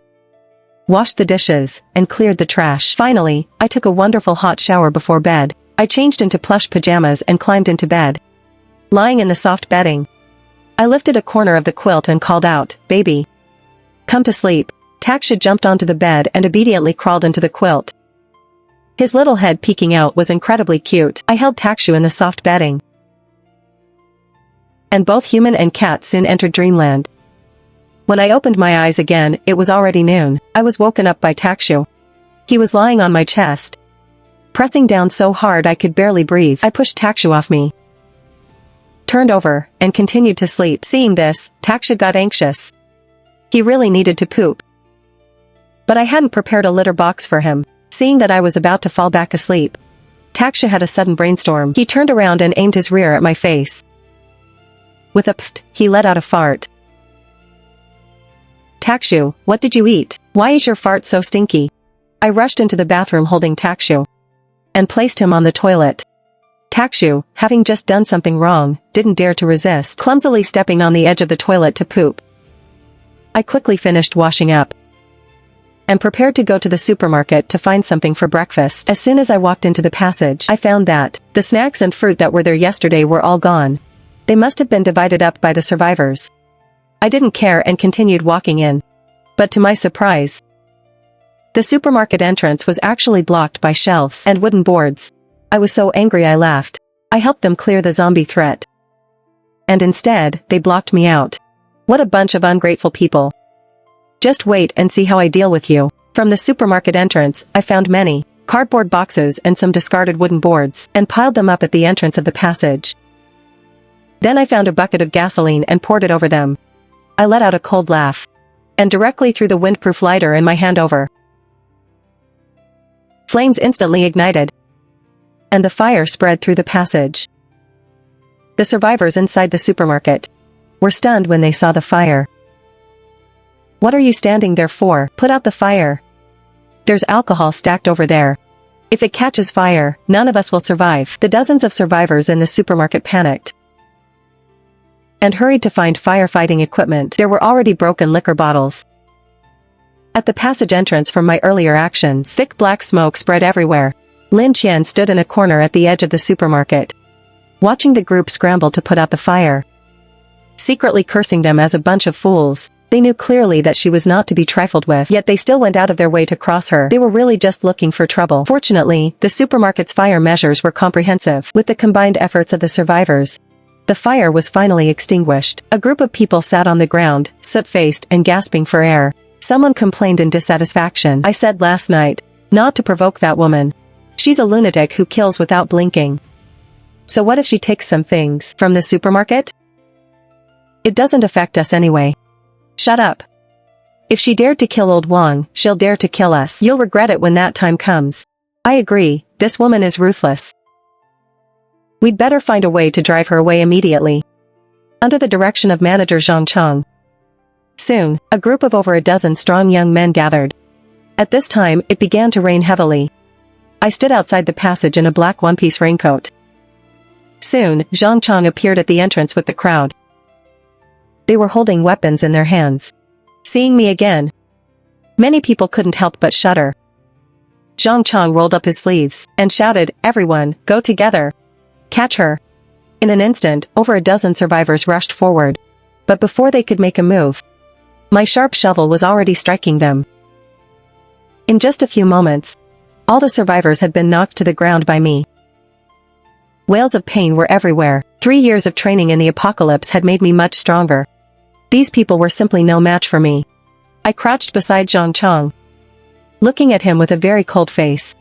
washed the dishes, and cleared the trash. Finally, I took a wonderful hot shower before bed. I changed into plush pajamas and climbed into bed. Lying in the soft bedding, I lifted a corner of the quilt and called out, "Baby, come to sleep." Taksha jumped onto the bed and obediently crawled into the quilt. His little head peeking out was incredibly cute. I held Taksha in the soft bedding, and both human and cat soon entered dreamland. When I opened my eyes again, it was already noon. I was woken up by Taksha. He was lying on my chest, pressing down so hard I could barely breathe. I pushed Taksha off me, turned over, and continued to sleep. Seeing this, Taksha got anxious. He really needed to poop, but I hadn't prepared a litter box for him. Seeing that I was about to fall back asleep, Taksha had a sudden brainstorm. He turned around and aimed his rear at my face. With a pft, he let out a fart. "Taksha, what did you eat? Why is your fart so stinky?" I rushed into the bathroom holding Taksha and placed him on the toilet. Taksha, having just done something wrong, didn't dare to resist, clumsily stepping on the edge of the toilet to poop. I quickly finished washing up and prepared to go to the supermarket to find something for breakfast. As soon as I walked into the passage, I found that the snacks and fruit that were there yesterday were all gone. They must have been divided up by the survivors. I didn't care and continued walking in. But to my surprise, the supermarket entrance was actually blocked by shelves and wooden boards. I was so angry I laughed. I helped them clear the zombie threat, and instead, they blocked me out. What a bunch of ungrateful people. Just wait and see how I deal with you. From the supermarket entrance, I found many cardboard boxes and some discarded wooden boards, and piled them up at the entrance of the passage. Then I found a bucket of gasoline and poured it over them. I let out a cold laugh, and directly threw the windproof lighter in my hand over. Flames instantly ignited, and the fire spread through the passage. The survivors inside the supermarket were stunned when they saw the fire. "What are you standing there for? Put out the fire. There's alcohol stacked over there." If it catches fire, none of us will survive. The dozens of survivors in the supermarket panicked and hurried to find firefighting equipment. There were already broken liquor bottles at the passage entrance from my earlier actions. Thick black smoke spread everywhere. Lin Qian stood in a corner at the edge of the supermarket, watching the group scramble to put out the fire, secretly cursing them as a bunch of fools. They knew clearly that she was not to be trifled with, yet they still went out of their way to cross her. They were really just looking for trouble. Fortunately, the supermarket's fire measures were comprehensive. With the combined efforts of the survivors, the fire was finally extinguished. A group of people sat on the ground, soot-faced and gasping for air. Someone complained in dissatisfaction. "I said last night not to provoke that woman. She's a lunatic who kills without blinking. So what if she takes some things from the supermarket? It doesn't affect us anyway." "Shut up. If she dared to kill old Wang, she'll dare to kill us. You'll regret it when that time comes." "I agree, this woman is ruthless. We'd better find a way to drive her away immediately." Under the direction of manager Zhang Cheng. Soon, a group of over a dozen strong young men gathered. At this time, it began to rain heavily. I stood outside the passage in a black one-piece raincoat. Soon, Zhang Cheng appeared at the entrance with the crowd. They were holding weapons in their hands. Seeing me again, many people couldn't help but shudder. Zhang Cheng rolled up his sleeves and shouted, "Everyone, go together. Catch her." In an instant, over a dozen survivors rushed forward. But before they could make a move, my sharp shovel was already striking them. In just a few moments, all the survivors had been knocked to the ground by me. Wails of pain were everywhere. 3 years of training in the apocalypse had made me much stronger. These people were simply no match for me. I crouched beside Zhang Cheng, looking at him with a very cold face.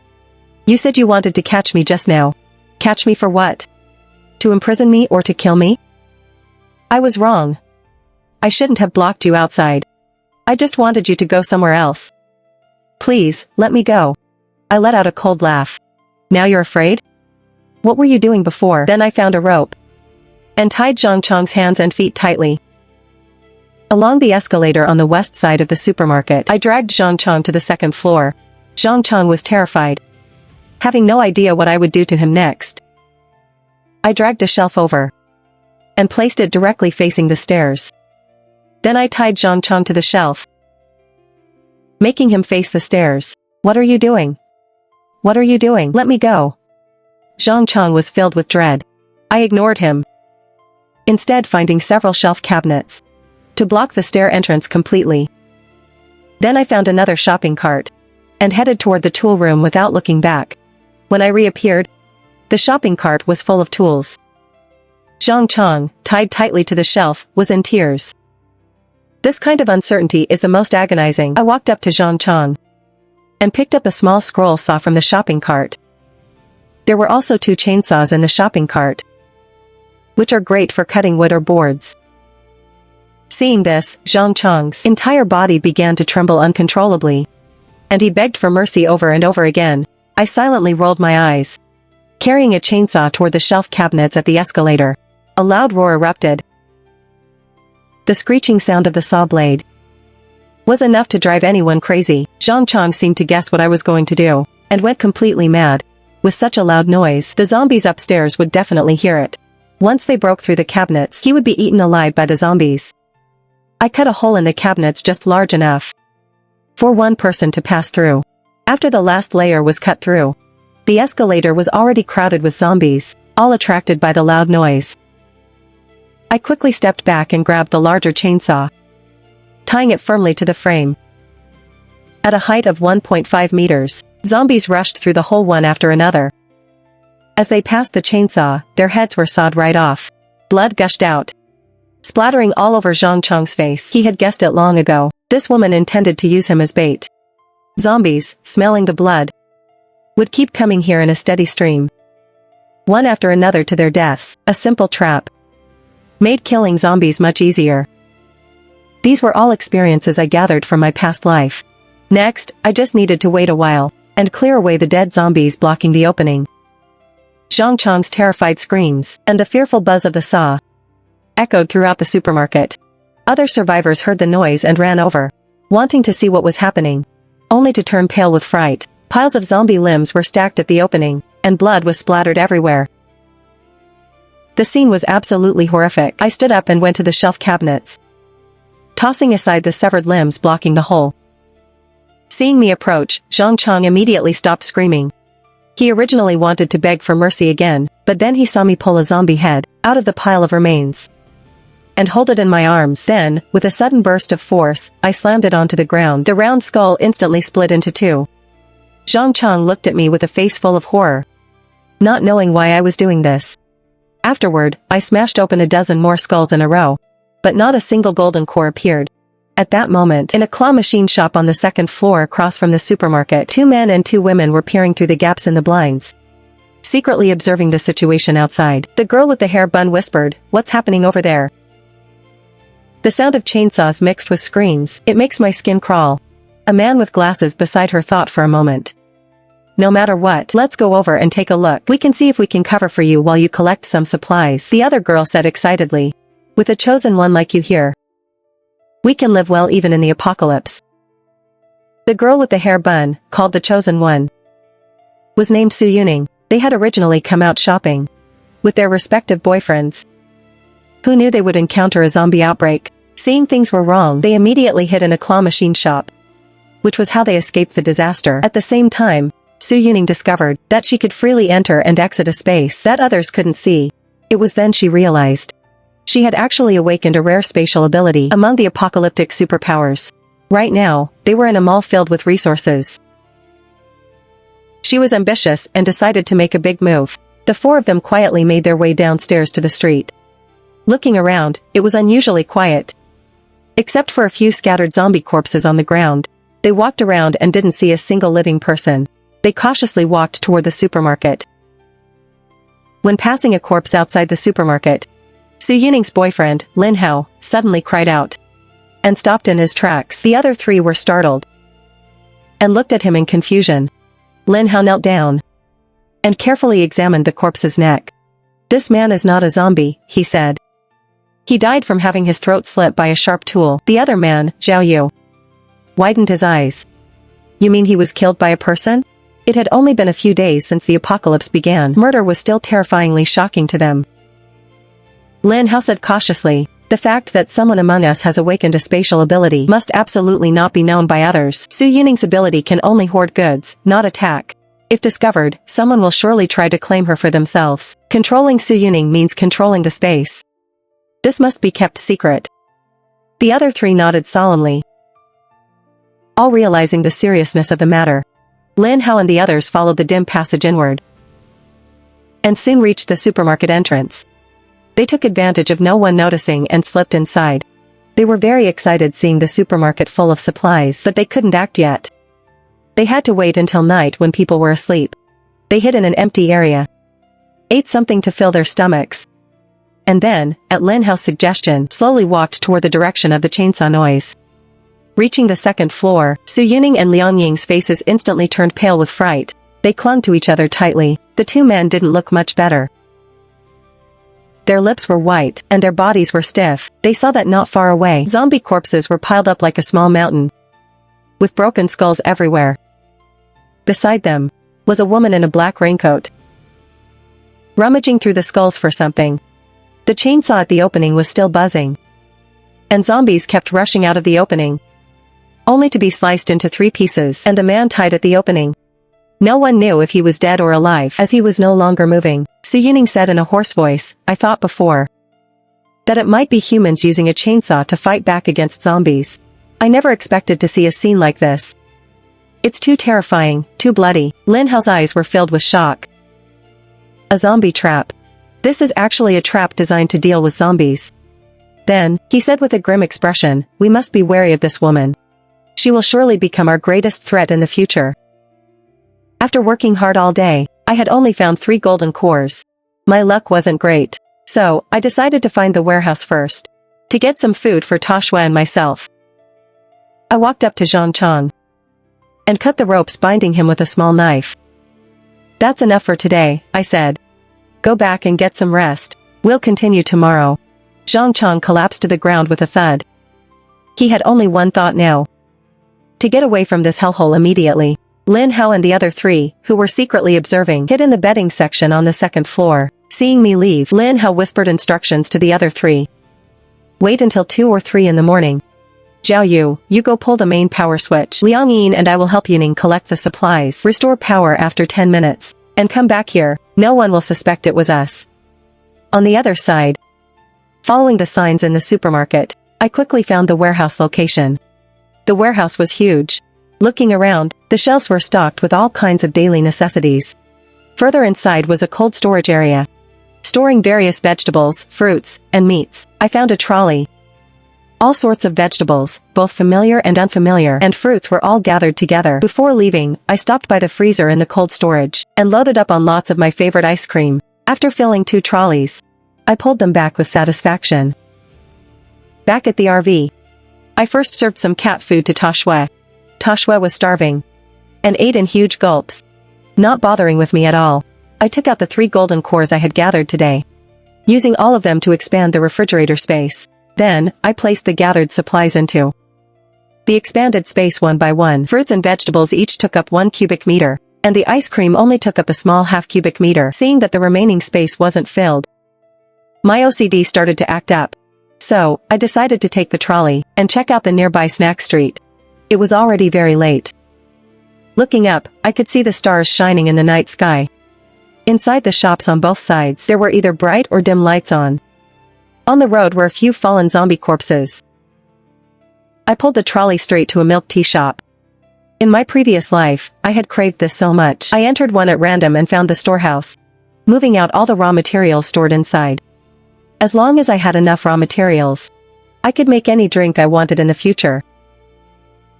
"You said you wanted to catch me just now. Catch me for what? To imprison me or to kill me?" "I was wrong. I shouldn't have blocked you outside. I just wanted you to go somewhere else. Please, let me go." I let out a cold laugh. "Now you're afraid? What were you doing before?" Then I found a rope and tied Zhang Cheng's hands and feet tightly. Along the escalator on the west side of the supermarket, I dragged Zhang Cheng to the second floor. Zhang Cheng was terrified, having no idea what I would do to him next. I dragged a shelf over and placed it directly facing the stairs. Then I tied Zhang Cheng to the shelf, making him face the stairs. "What are you doing? What are you doing? Let me go." Zhang Cheng was filled with dread. I ignored him, instead finding several shelf cabinets to block the stair entrance completely. Then I found another shopping cart and headed toward the tool room without looking back. When I reappeared, the shopping cart was full of tools. Zhang Cheng, tied tightly to the shelf, was in tears. This kind of uncertainty is the most agonizing. I walked up to Zhang Cheng and picked up a small scroll saw from the shopping cart. There were also 2 chainsaws in the shopping cart, which are great for cutting wood or boards. Seeing this, Zhang Cheng's entire body began to tremble uncontrollably, and he begged for mercy over and over again. I silently rolled my eyes, carrying a chainsaw toward the shelf cabinets at the escalator. A loud roar erupted. The screeching sound of the saw blade was enough to drive anyone crazy. Zhang Cheng seemed to guess what I was going to do, and went completely mad. With such a loud noise, the zombies upstairs would definitely hear it. Once they broke through the cabinets, he would be eaten alive by the zombies. I cut a hole in the cabinets just large enough for one person to pass through. After the last layer was cut through, the escalator was already crowded with zombies, all attracted by the loud noise. I quickly stepped back and grabbed the larger chainsaw, tying it firmly to the frame. At a height of 1.5 meters, zombies rushed through the hole one after another. As they passed the chainsaw, their heads were sawed right off. Blood gushed out, splattering all over Zhang Cheng's face. He had guessed it long ago. This woman intended to use him as bait. Zombies, smelling the blood, would keep coming here in a steady stream, one after another to their deaths. A simple trap made killing zombies much easier. These were all experiences I gathered from my past life. Next, I just needed to wait a while and clear away the dead zombies blocking the opening. Zhang Cheng's terrified screams and the fearful buzz of the saw echoed throughout the supermarket. Other survivors heard the noise and ran over, wanting to see what was happening, only to turn pale with fright. Piles of zombie limbs were stacked at the opening, and blood was splattered everywhere. The scene was absolutely horrific. I stood up and went to the shelf cabinets, tossing aside the severed limbs blocking the hole. Seeing me approach, Zhang Chang immediately stopped screaming. He originally wanted to beg for mercy again, but then he saw me pull a zombie head out of the pile of remains and hold it in my arms. Then, with a sudden burst of force, I slammed it onto the ground. The round skull instantly split into two. Zhang Chang looked at me with a face full of horror, not knowing why I was doing this. Afterward, I smashed open a dozen more skulls in a row, but not a single golden core appeared. At that moment, in a claw machine shop on the second floor across from the supermarket, 2 men and 2 women were peering through the gaps in the blinds, secretly observing the situation outside. The girl with the hair bun whispered, "What's happening over there?" The sound of chainsaws mixed with screams. "It makes my skin crawl." A man with glasses beside her thought for a moment. "No matter what, let's go over and take a look. We can see if we can cover for you while you collect some supplies," the other girl said excitedly. "With a chosen one like you here, we can live well even in the apocalypse." The girl with the hair bun, called the chosen one, was named Su Yuning. They had originally come out shopping with their respective boyfriends. Who knew they would encounter a zombie outbreak? Seeing things were wrong, they immediately hid in a claw machine shop, which was how they escaped the disaster. At the same time, Su Yuning discovered that she could freely enter and exit a space that others couldn't see. It was then she realized she had actually awakened a rare spatial ability among the apocalyptic superpowers. Right now, they were in a mall filled with resources. She was ambitious and decided to make a big move. The 4 of them quietly made their way downstairs to the street. Looking around, it was unusually quiet. Except for a few scattered zombie corpses on the ground. They walked around and didn't see a single living person. They cautiously walked toward the supermarket. When passing a corpse outside the supermarket, Su Yuning's boyfriend, Lin Hao, suddenly cried out and stopped in his tracks. The other 3 were startled and looked at him in confusion. Lin Hao knelt down and carefully examined the corpse's neck. "This man is not a zombie," he said. "He died from having his throat slit by a sharp tool." The other man, Zhao Yu, widened his eyes. "You mean he was killed by a person?" It had only been a few days since the apocalypse began. Murder was still terrifyingly shocking to them. Lin Hao said cautiously, "The fact that someone among us has awakened a spatial ability must absolutely not be known by others. Su Yuning's ability can only hoard goods, not attack. If discovered, someone will surely try to claim her for themselves. Controlling Su Yuning means controlling the space. This must be kept secret." The other 3 nodded solemnly, all realizing the seriousness of the matter. Lin Hao and the others followed the dim passage inward, and soon reached the supermarket entrance. They took advantage of no one noticing and slipped inside. They were very excited seeing the supermarket full of supplies, but they couldn't act yet. They had to wait until night when people were asleep. They hid in an empty area, ate something to fill their stomachs, and then, at Lin Hao's suggestion, slowly walked toward the direction of the chainsaw noise. Reaching the second floor, Su Yuning and Liang Ying's faces instantly turned pale with fright. They clung to each other tightly. The 2 men didn't look much better. Their lips were white, and their bodies were stiff. They saw that not far away, zombie corpses were piled up like a small mountain, with broken skulls everywhere. Beside them was a woman in a black raincoat, rummaging through the skulls for something. The chainsaw at the opening was still buzzing, and zombies kept rushing out of the opening, only to be sliced into 3 pieces, and the man tied at the opening. No one knew if he was dead or alive, as he was no longer moving. Su Yuning said in a hoarse voice, "I thought before that it might be humans using a chainsaw to fight back against zombies. I never expected to see a scene like this. It's too terrifying, too bloody." Lin Hao's eyes were filled with shock. "A zombie trap. This is actually a trap designed to deal with zombies." Then, he said with a grim expression, "We must be wary of this woman. She will surely become our greatest threat in the future." After working hard all day, I had only found 3 golden cores. My luck wasn't great. So, I decided to find the warehouse first, to get some food for Toshua and myself. I walked up to Zhang Chang and cut the ropes binding him with a small knife. "That's enough for today," I said. "Go back and get some rest. We'll continue tomorrow." Zhang Chang collapsed to the ground with a thud. He had only one thought now: to get away from this hellhole immediately. Lin Hao and the other three, who were secretly observing, hid in the bedding section on the second floor. Seeing me leave, Lin Hao whispered instructions to the other three. Wait until 2 or 3 in the morning. Zhao Yu, you go pull the main power switch. Liang Yin and I will help Yuning collect the supplies. Restore power after 10 minutes. And come back here. No one will suspect it was us. On the other side, following the signs in the supermarket, I quickly found the warehouse location. The warehouse was huge. Looking around, the shelves were stocked with all kinds of daily necessities. Further inside was a cold storage area, storing various vegetables, fruits, and meats. I found a trolley. All sorts of vegetables, both familiar and unfamiliar, and fruits were all gathered together. Before leaving, I stopped by the freezer in the cold storage, and loaded up on lots of my favorite ice cream. After filling 2 trolleys, I pulled them back with satisfaction. Back at the RV, I first served some cat food to Toshue. Toshue was starving, and ate in huge gulps, not bothering with me at all. I took out the 3 golden cores I had gathered today, using all of them to expand the refrigerator space. Then, I placed the gathered supplies into the expanded space one by one. Fruits and vegetables each took up 1 cubic meter, and the ice cream only took up a small half cubic meter. Seeing that the remaining space wasn't filled, my OCD started to act up. So, I decided to take the trolley and check out the nearby snack street. It was already very late. Looking up, I could see the stars shining in the night sky. Inside the shops on both sides, there were either bright or dim lights on. On the road were a few fallen zombie corpses. I pulled the trolley straight to a milk tea shop. In my previous life, I had craved this so much. I entered one at random and found the storehouse, moving out all the raw materials stored inside. As long as I had enough raw materials, I could make any drink I wanted in the future.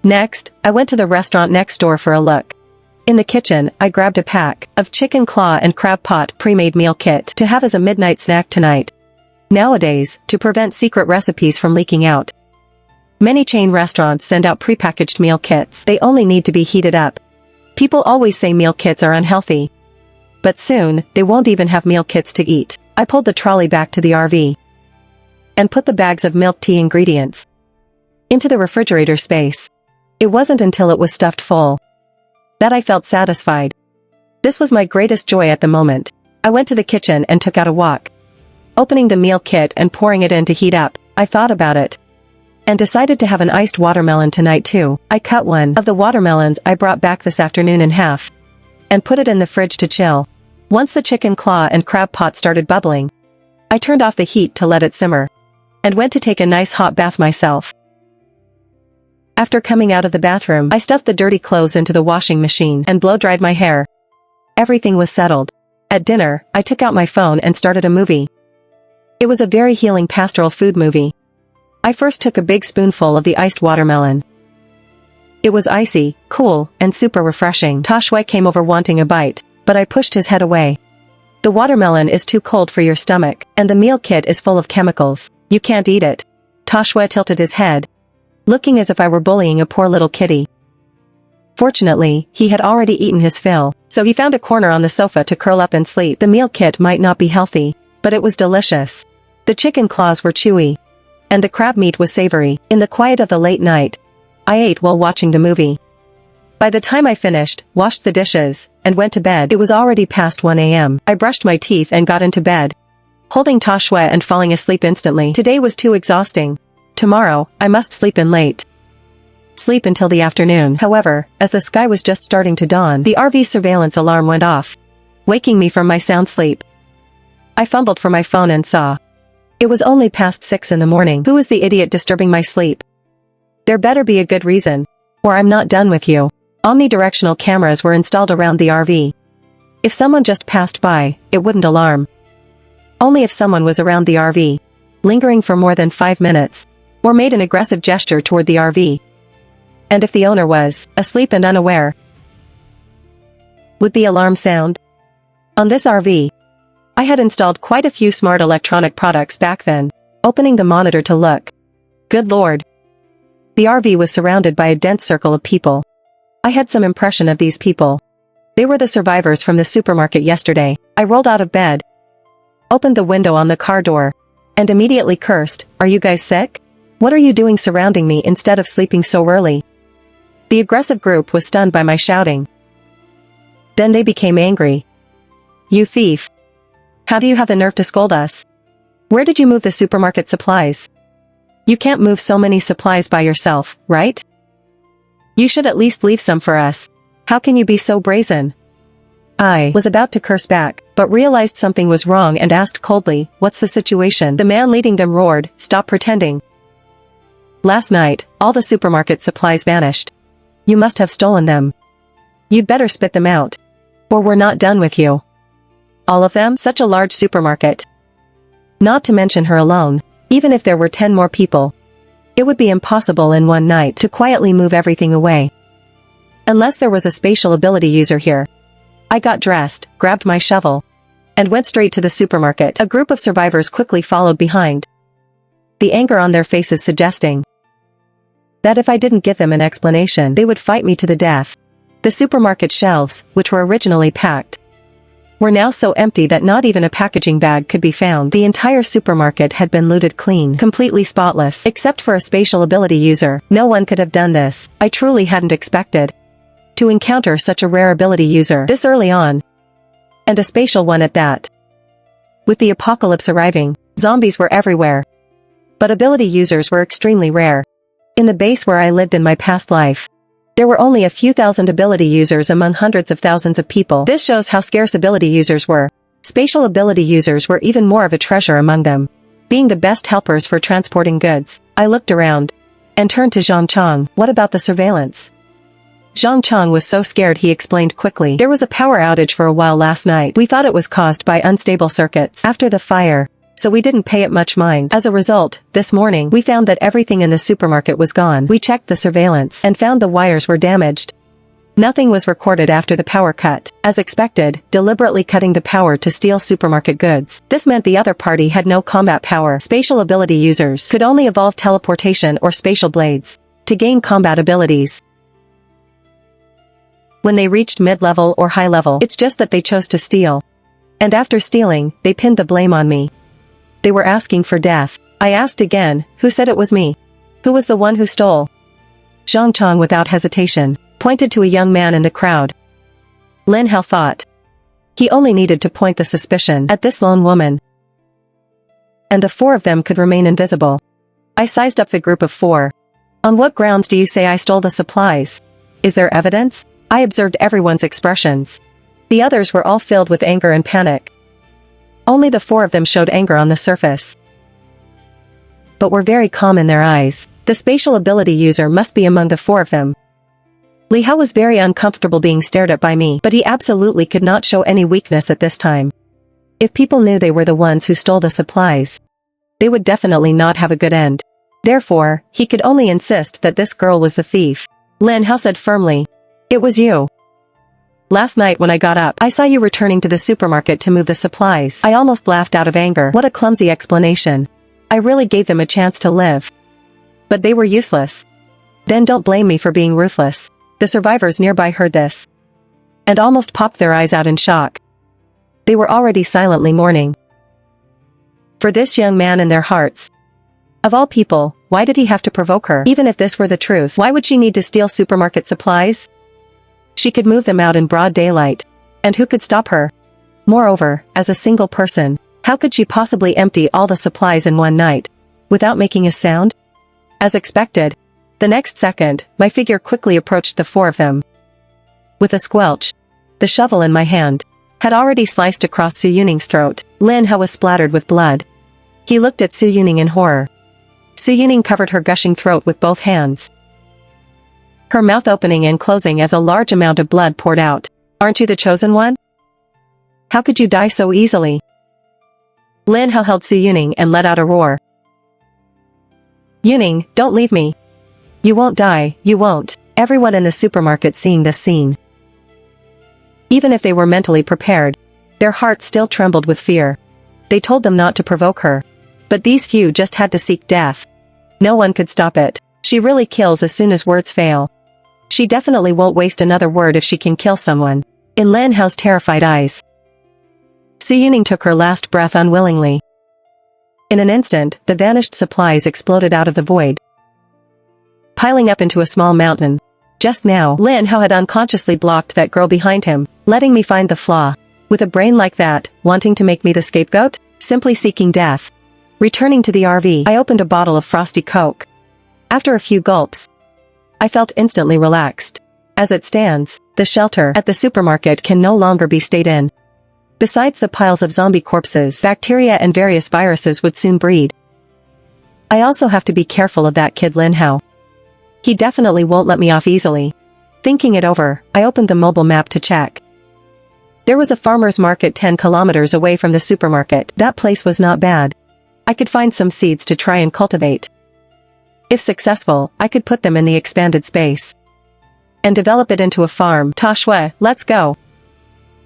Next, I went to the restaurant next door for a look. In the kitchen, I grabbed a pack of chicken claw and crab pot pre-made meal kit to have as a midnight snack tonight. Nowadays, to prevent secret recipes from leaking out, many chain restaurants send out prepackaged meal kits. They only need to be heated up. People always say meal kits are unhealthy, but soon, they won't even have meal kits to eat. I pulled the trolley back to the RV and put the bags of milk tea ingredients into the refrigerator space. It wasn't until it was stuffed full that I felt satisfied. This was my greatest joy at the moment. I went to the kitchen and took out a wok. Opening the meal kit and pouring it in to heat up, I thought about it and decided to have an iced watermelon tonight too. I cut one of the watermelons I brought back this afternoon in half and put it in the fridge to chill. Once the chicken claw and crab pot started bubbling, I turned off the heat to let it simmer and went to take a nice hot bath myself. After coming out of the bathroom, I stuffed the dirty clothes into the washing machine and blow-dried my hair. Everything was settled. At dinner, I took out my phone and started a movie. It was a very healing pastoral food movie. I first took a big spoonful of the iced watermelon. It was icy, cool, and super refreshing. Toshue came over wanting a bite, but I pushed his head away. The watermelon is too cold for your stomach, and the meal kit is full of chemicals. You can't eat it. Toshue tilted his head, looking as if I were bullying a poor little kitty. Fortunately, he had already eaten his fill, so he found a corner on the sofa to curl up and sleep. The meal kit might not be healthy, but it was delicious. The chicken claws were chewy, and the crab meat was savory. In the quiet of the late night, I ate while watching the movie. By the time I finished, washed the dishes, and went to bed, it was already past 1 a.m. I brushed my teeth and got into bed, holding Toshue and falling asleep instantly. Today was too exhausting. Tomorrow, I must sleep in late. Sleep until the afternoon. However, as the sky was just starting to dawn, the RV surveillance alarm went off, waking me from my sound sleep. I fumbled for my phone and saw it was only past 6 in the morning. Who is the idiot disturbing my sleep? There better be a good reason, or I'm not done with you. Omnidirectional cameras were installed around the RV. If someone just passed by, it wouldn't alarm. Only if someone was around the RV, lingering for more than 5 minutes, or made an aggressive gesture toward the RV. And if the owner was asleep and unaware, would the alarm sound? On this RV, I had installed quite a few smart electronic products back then. Opening the monitor to look. Good lord. The RV was surrounded by a dense circle of people. I had some impression of these people. They were the survivors from the supermarket yesterday. I rolled out of bed, opened the window on the car door, and immediately cursed, "Are you guys sick? What are you doing surrounding me instead of sleeping so early?" The aggressive group was stunned by my shouting. Then they became angry. "You thief! How do you have the nerve to scold us? Where did you move the supermarket supplies? You can't move so many supplies by yourself, right? You should at least leave some for us. How can you be so brazen?" I was about to curse back, but realized something was wrong and asked coldly, "What's the situation?" The man leading them roared, "Stop pretending. Last night, all the supermarket supplies vanished. You must have stolen them. You'd better spit them out, or we're not done with you." All of them? Such a large supermarket. Not to mention her alone. Even if there were 10 more people, it would be impossible in one night to quietly move everything away. Unless there was a spatial ability user here. I got dressed, grabbed my shovel, and went straight to the supermarket. A group of survivors quickly followed behind, the anger on their faces suggesting that if I didn't give them an explanation, they would fight me to the death. The supermarket shelves, which were originally packed, were now so empty that not even a packaging bag could be found. The entire supermarket had been looted clean, completely spotless, except for a spatial ability user. No one could have done this. I truly hadn't expected to encounter such a rare ability user this early on, and a spatial one at that. With the apocalypse arriving, zombies were everywhere, but ability users were extremely rare. In the base where I lived in my past life, there were only a few thousand ability users among hundreds of thousands of people. This shows how scarce ability users were. Spatial ability users were even more of a treasure among them, being the best helpers for transporting goods. I looked around and turned to Zhang Chang. "What about the surveillance?" Zhang Chang was so scared he explained quickly. "There was a power outage for a while last night. We thought it was caused by unstable circuits after the fire, so we didn't pay it much mind. As a result, this morning we found that everything in the supermarket was gone. We checked the surveillance and found the wires were damaged. Nothing was recorded after the power cut. As expected, deliberately cutting the power to steal supermarket goods. This meant the other party had no combat power. Spatial ability users could only evolve teleportation or spatial blades to gain combat abilities. When they reached mid-level or high-level, it's just that they chose to steal. And after stealing, they pinned the blame on me. They were asking for death. I asked again, who said it was me? Who was the one who stole? Zhang Chang without hesitation pointed to a young man in the crowd. Lin Hao thought he only needed to point the suspicion at this lone woman, and the four of them could remain invisible. I sized up the group of four. "On what grounds do you say I stole the supplies? Is there evidence?" I observed everyone's expressions. The others were all filled with anger and panic. Only the four of them showed anger on the surface, but were very calm in their eyes. The spatial ability user must be among the four of them. Li Hao was very uncomfortable being stared at by me, but he absolutely could not show any weakness at this time. If people knew they were the ones who stole the supplies, they would definitely not have a good end. Therefore, he could only insist that this girl was the thief. Lin Hao said firmly, "It was you. Last night when I got up, I saw you returning to the supermarket to move the supplies." I almost laughed out of anger. What a clumsy explanation. I really gave them a chance to live, but they were useless. Then don't blame me for being ruthless. The survivors nearby heard this and almost popped their eyes out in shock. They were already silently mourning for this young man in their hearts. Of all people, why did he have to provoke her? Even if this were the truth, why would she need to steal supermarket supplies? She could move them out in broad daylight, and who could stop her? Moreover, as a single person, how could she possibly empty all the supplies in one night, without making a sound? As expected, the next second, my figure quickly approached the four of them. With a squelch, the shovel in my hand had already sliced across Su Yuning's throat. Lin Hao was splattered with blood. He looked at Su Yuning in horror. Su Yuning covered her gushing throat with both hands, her mouth opening and closing as a large amount of blood poured out. "Aren't you the chosen one? How could you die so easily?" Lin Hao held Su Yuning and let out a roar. "Yuning, don't leave me. You won't die, you won't." Everyone in the supermarket seeing this scene, even if they were mentally prepared, their hearts still trembled with fear. They told them not to provoke her, but these few just had to seek death. No one could stop it. She really kills as soon as words fail. She definitely won't waste another word if she can kill someone. In Lin Hao's terrified eyes, Su Yuning took her last breath unwillingly. In an instant, the vanished supplies exploded out of the void, piling up into a small mountain. Just now, Lin Hao had unconsciously blocked that girl behind him, letting me find the flaw. With a brain like that, wanting to make me the scapegoat? Simply seeking death. Returning to the RV, I opened a bottle of frosty Coke. After a few gulps, I felt instantly relaxed. As it stands, the shelter at the supermarket can no longer be stayed in. Besides the piles of zombie corpses, bacteria and various viruses would soon breed. I also have to be careful of that kid Lin Hao. He definitely won't let me off easily. Thinking it over, I opened the mobile map to check. There was a farmer's market 10 kilometers away from the supermarket. That place was not bad. I could find some seeds to try and cultivate. If successful, I could put them in the expanded space and develop it into a farm. Ta Shui, let's go.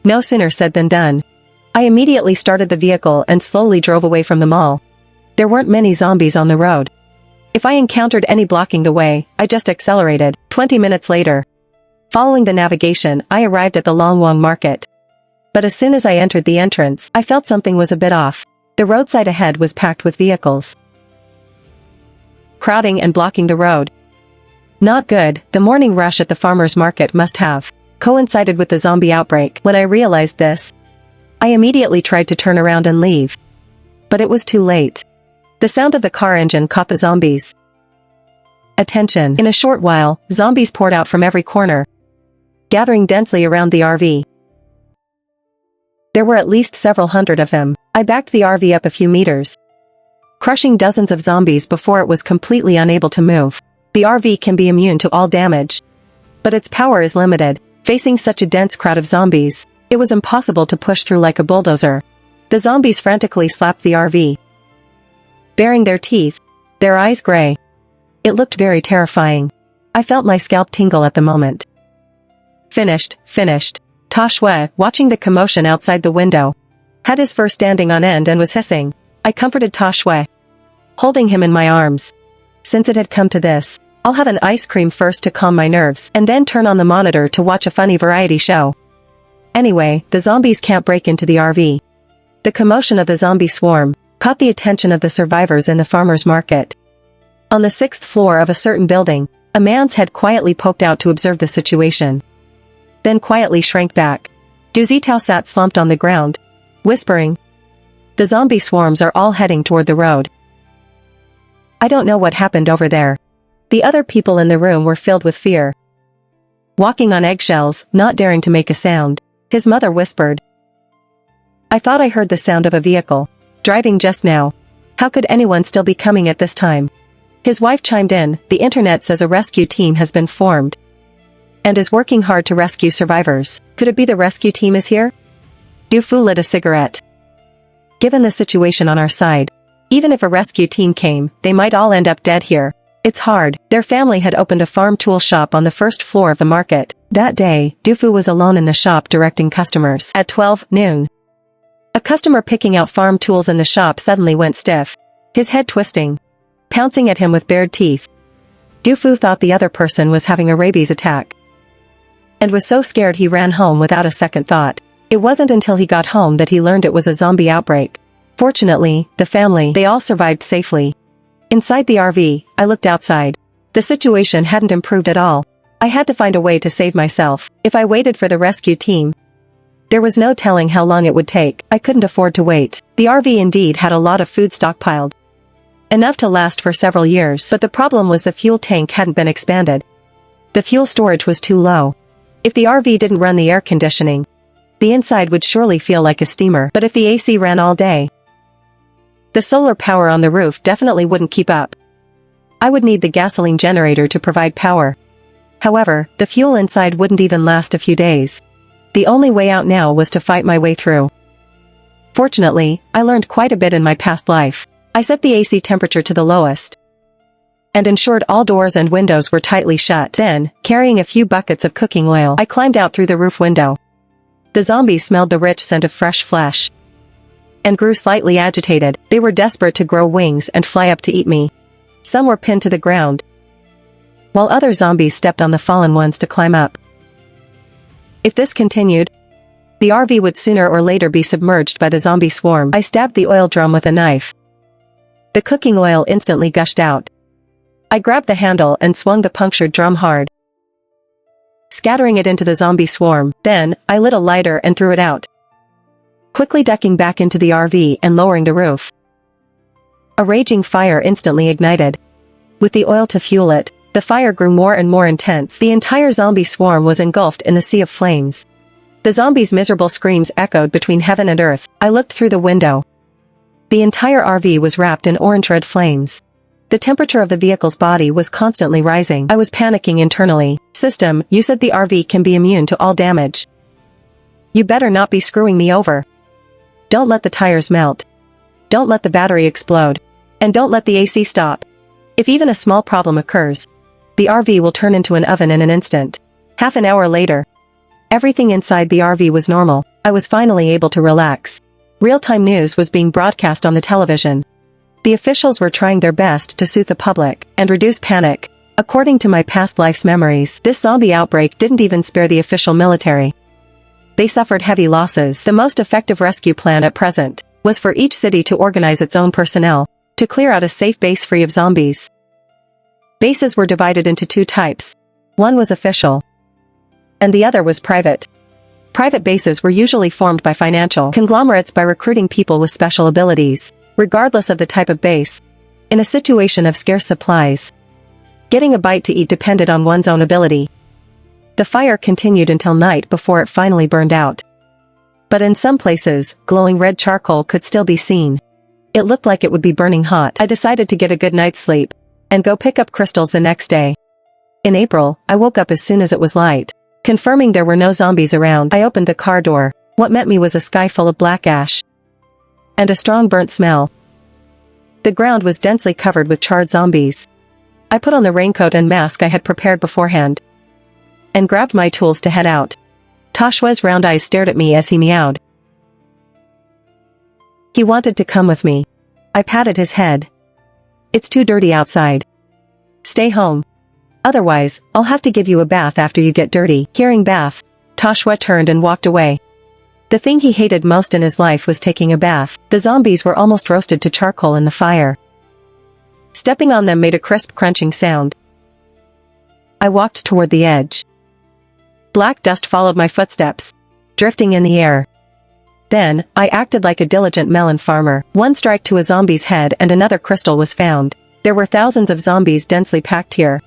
No sooner said than done. I immediately started the vehicle and slowly drove away from the mall. There weren't many zombies on the road. If I encountered any blocking the way, I just accelerated. 20 minutes later, following the navigation, I arrived at the Longwang market. But as soon as I entered the entrance, I felt something was a bit off. The roadside ahead was packed with vehicles, crowding and blocking the road. Not good. The morning rush at the farmer's market must have coincided with the zombie outbreak. When I realized this, I immediately tried to turn around and leave. But it was too late. The sound of the car engine caught the zombies' attention. In a short while, zombies poured out from every corner, gathering densely around the RV. There were at least several hundred of them. I backed the RV up a few meters, crushing dozens of zombies before it was completely unable to move. The RV can be immune to all damage, but its power is limited. Facing such a dense crowd of zombies, it was impossible to push through like a bulldozer. The zombies frantically slapped the RV, baring their teeth, their eyes gray. It looked very terrifying. I felt my scalp tingle at the moment. Finished. Ta Shui, watching the commotion outside the window, had his fur standing on end and was hissing. I comforted Ta Shui, holding him in my arms. Since it had come to this, I'll have an ice cream first to calm my nerves and then turn on the monitor to watch a funny variety show. Anyway, the zombies can't break into the RV. The commotion of the zombie swarm caught the attention of the survivors in the farmer's market. On the 6th floor of a certain building, a man's head quietly poked out to observe the situation, then quietly shrank back. Du Zitao sat slumped on the ground, whispering. The zombie swarms are all heading toward the road. I don't know what happened over there. The other people in the room were filled with fear, walking on eggshells, not daring to make a sound. His mother whispered. I thought I heard the sound of a vehicle driving just now. How could anyone still be coming at this time? His wife chimed in. The internet says a rescue team has been formed and is working hard to rescue survivors. Could it be the rescue team is here? Du Fu lit a cigarette. Given the situation on our side, even if a rescue team came, they might all end up dead here. It's hard. Their family had opened a farm tool shop on the 1st floor of the market. That day, Du Fu was alone in the shop directing customers. At 12 noon, a customer picking out farm tools in the shop suddenly went stiff, his head twisting, pouncing at him with bared teeth. Du Fu thought the other person was having a rabies attack, and was so scared he ran home without a second thought. It wasn't until he got home that he learned it was a zombie outbreak. Fortunately, the family, they all survived safely. Inside the RV, I looked outside. The situation hadn't improved at all. I had to find a way to save myself. If I waited for the rescue team, there was no telling how long it would take. I couldn't afford to wait. The RV indeed had a lot of food stockpiled, enough to last for several years, but the problem was the fuel tank hadn't been expanded. The fuel storage was too low. If the RV didn't run the air conditioning, the inside would surely feel like a steamer. But if the AC ran all day, the solar power on the roof definitely wouldn't keep up. I would need the gasoline generator to provide power. However, the fuel inside wouldn't even last a few days. The only way out now was to fight my way through. Fortunately, I learned quite a bit in my past life. I set the AC temperature to the lowest and ensured all doors and windows were tightly shut. Then, carrying a few buckets of cooking oil, I climbed out through the roof window. The zombies smelled the rich scent of fresh flesh and grew slightly agitated. They were desperate to grow wings and fly up to eat me. Some were pinned to the ground, while other zombies stepped on the fallen ones to climb up. If this continued, the RV would sooner or later be submerged by the zombie swarm. I stabbed the oil drum with a knife. The cooking oil instantly gushed out. I grabbed the handle and swung the punctured drum hard. scattering it into the zombie swarm. Then, I lit a lighter and threw it out, quickly ducking back into the RV and lowering the roof. A raging fire instantly ignited. With the oil to fuel it, the fire grew more and more intense. The entire zombie swarm was engulfed in the sea of flames. The zombies' miserable screams echoed between heaven and earth. I looked through the window. The entire RV was wrapped in orange-red flames. The temperature of the vehicle's body was constantly rising. I was panicking internally. System, you said the RV can be immune to all damage. You better not be screwing me over. Don't let the tires melt. Don't let the battery explode. And don't let the AC stop. If even a small problem occurs, the RV will turn into an oven in an instant. Half an hour later, everything inside the RV was normal. I was finally able to relax. Real-time news was being broadcast on the television. The officials were trying their best to soothe the public and reduce panic. According to my past life's memories, this zombie outbreak didn't even spare the official military. They suffered heavy losses. The most effective rescue plan at present was for each city to organize its own personnel to clear out a safe base free of zombies. Bases were divided into two types. One was official, and the other was private. Private bases were usually formed by financial conglomerates by recruiting people with special abilities, regardless of the type of base. In a situation of scarce supplies, getting a bite to eat depended on one's own ability. The fire continued until night before it finally burned out. But in some places, glowing red charcoal could still be seen. It looked like it would be burning hot. I decided to get a good night's sleep and go pick up crystals the next day. In April, I woke up as soon as it was light. Confirming there were no zombies around, I opened the car door. What met me was a sky full of black ash and a strong burnt smell. The ground was densely covered with charred zombies. I put on the raincoat and mask I had prepared beforehand and grabbed my tools to head out. Toshua's round eyes stared at me as he meowed. He wanted to come with me. I patted his head. It's too dirty outside. Stay home. Otherwise, I'll have to give you a bath after you get dirty. Hearing bath, Toshua turned and walked away. The thing he hated most in his life was taking a bath. The zombies were almost roasted to charcoal in the fire. Stepping on them made a crisp crunching sound. I walked toward the edge. Black dust followed my footsteps, drifting in the air. Then, I acted like a diligent melon farmer. One strike to a zombie's head and another crystal was found. There were thousands of zombies densely packed here.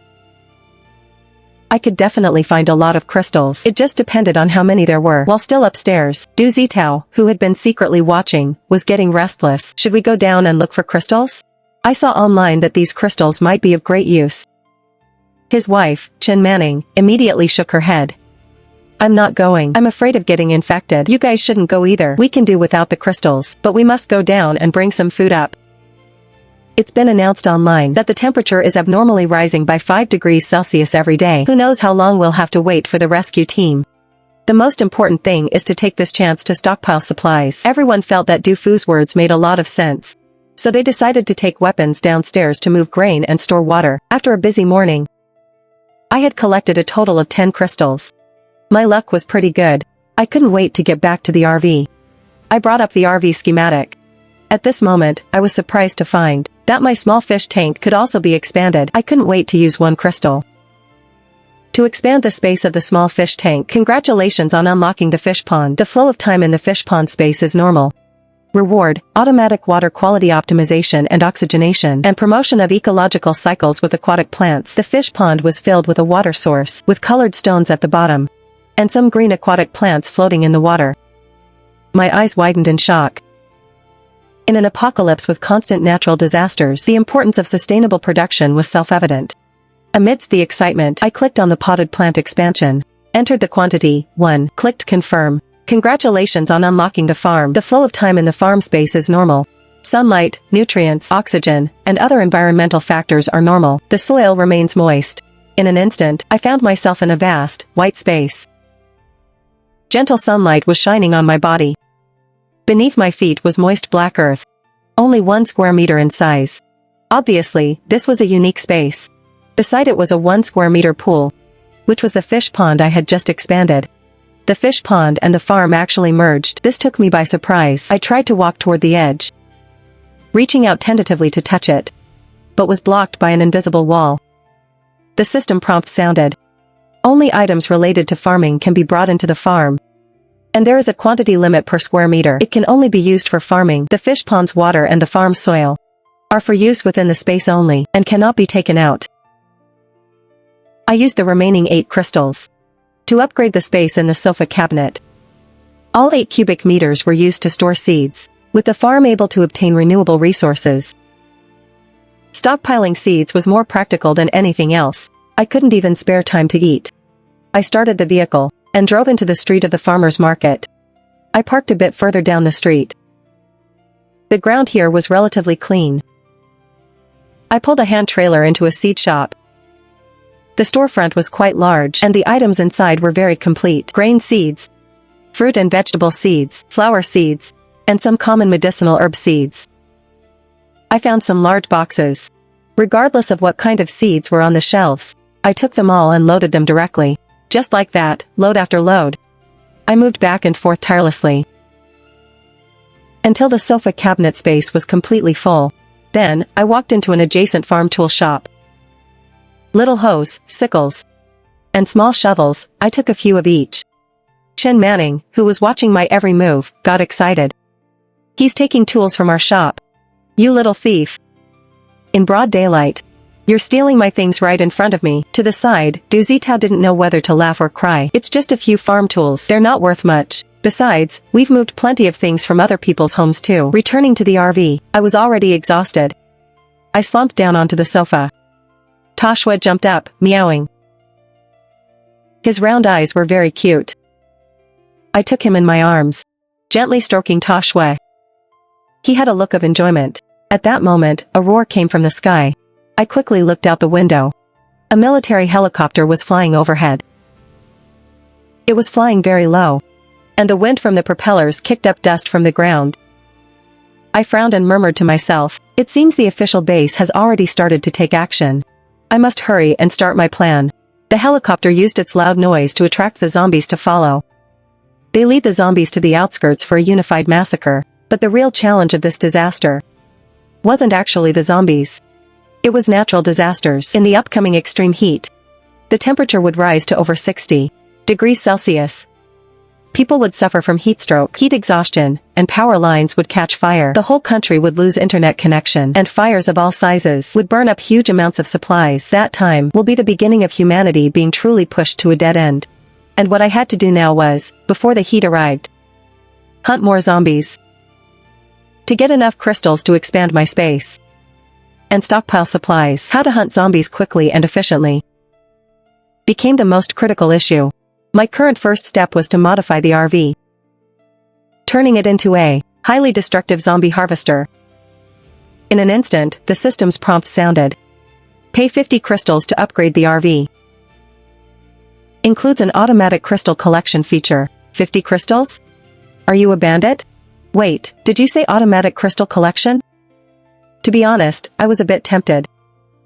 I could definitely find a lot of crystals. It just depended on how many there were. While still upstairs, Du Zitao, who had been secretly watching, was getting restless. Should we go down and look for crystals? I saw online that these crystals might be of great use. His wife, Chen Manning, immediately shook her head. I'm not going. I'm afraid of getting infected. You guys shouldn't go either. We can do without the crystals, but we must go down and bring some food up. It's been announced online that the temperature is abnormally rising by 5 degrees Celsius every day. Who knows how long we'll have to wait for the rescue team. The most important thing is to take this chance to stockpile supplies. Everyone felt that Du Fu's words made a lot of sense. So they decided to take weapons downstairs to move grain and store water. After a busy morning, I had collected a total of 10 crystals. My luck was pretty good. I couldn't wait to get back to the RV. I brought up the RV schematic. At this moment, I was surprised to find that my small fish tank could also be expanded. I couldn't wait to use one crystal to expand the space of the small fish tank. Congratulations on unlocking the fish pond. The flow of time in the fish pond space is normal. Reward, automatic water quality optimization and oxygenation, and promotion of ecological cycles with aquatic plants. The fish pond was filled with a water source, with colored stones at the bottom, and some green aquatic plants floating in the water. My eyes widened in shock. In an apocalypse with constant natural disasters, the importance of sustainable production was self-evident. Amidst the excitement, I clicked on the potted plant expansion, entered the quantity, 1, clicked confirm. Congratulations on unlocking the farm. The flow of time in the farm space is normal. Sunlight, nutrients, oxygen, and other environmental factors are normal. The soil remains moist. In an instant, I found myself in a vast, white space. Gentle sunlight was shining on my body. Beneath my feet was moist black earth. Only 1 square meter in size. Obviously, this was a unique space. Beside it was a 1 square meter pool, which was the fish pond I had just expanded. The fish pond and the farm actually merged. This took me by surprise. I tried to walk toward the edge, reaching out tentatively to touch it, but was blocked by an invisible wall. The system prompt sounded. Only items related to farming can be brought into the farm. And there is a quantity limit per square meter. It can only be used for farming. The fish pond's water and the farm's soil are for use within the space only, and cannot be taken out. I used the remaining 8 crystals to upgrade the space in the sofa cabinet. All 8 cubic meters were used to store seeds, with the farm able to obtain renewable resources. Stockpiling seeds was more practical than anything else. I couldn't even spare time to eat. I started the vehicle and drove into the street of the farmer's market. I parked a bit further down the street. The ground here was relatively clean. I pulled a hand trailer into a seed shop. The storefront was quite large, and the items inside were very complete. Grain seeds, fruit and vegetable seeds, flower seeds, and some common medicinal herb seeds. I found some large boxes. Regardless of what kind of seeds were on the shelves, I took them all and loaded them directly. Just like that, load after load. I moved back and forth tirelessly until the sofa cabinet space was completely full. Then, I walked into an adjacent farm tool shop. Little hoes, sickles, and small shovels. I took a few of each. Chen Manning, who was watching my every move, got excited. "He's taking tools from our shop. You little thief." In broad daylight. "You're stealing my things right in front of me." To the side, Du Zitao didn't know whether to laugh or cry. "It's just a few farm tools. They're not worth much. Besides, we've moved plenty of things from other people's homes too." Returning to the RV, I was already exhausted. I slumped down onto the sofa. Toshua jumped up, meowing. His round eyes were very cute. I took him in my arms, gently stroking Toshua. He had a look of enjoyment. At that moment, a roar came from the sky. I quickly looked out the window. A military helicopter was flying overhead. It was flying very low, and the wind from the propellers kicked up dust from the ground. I frowned and murmured to myself, "It seems the official base has already started to take action. I must hurry and start my plan." The helicopter used its loud noise to attract the zombies to follow. They lead the zombies to the outskirts for a unified massacre, but the real challenge of this disaster wasn't actually the zombies. It was natural disasters. In the upcoming extreme heat, the temperature would rise to over 60 degrees Celsius. People would suffer from heat stroke, heat exhaustion, and power lines would catch fire. The whole country would lose internet connection, and fires of all sizes would burn up huge amounts of supplies. That time will be the beginning of humanity being truly pushed to a dead end. And what I had to do now was, before the heat arrived, hunt more zombies to get enough crystals to expand my space and stockpile supplies. How to hunt zombies quickly and efficiently became the most critical issue. My current first step was to modify the RV, turning it into a highly destructive zombie harvester. In an instant, the system's prompt sounded. Pay 50 crystals to upgrade the RV. Includes an automatic crystal collection feature. 50 crystals? Are you a bandit? Wait, did you say automatic crystal collection? To be honest, I was a bit tempted.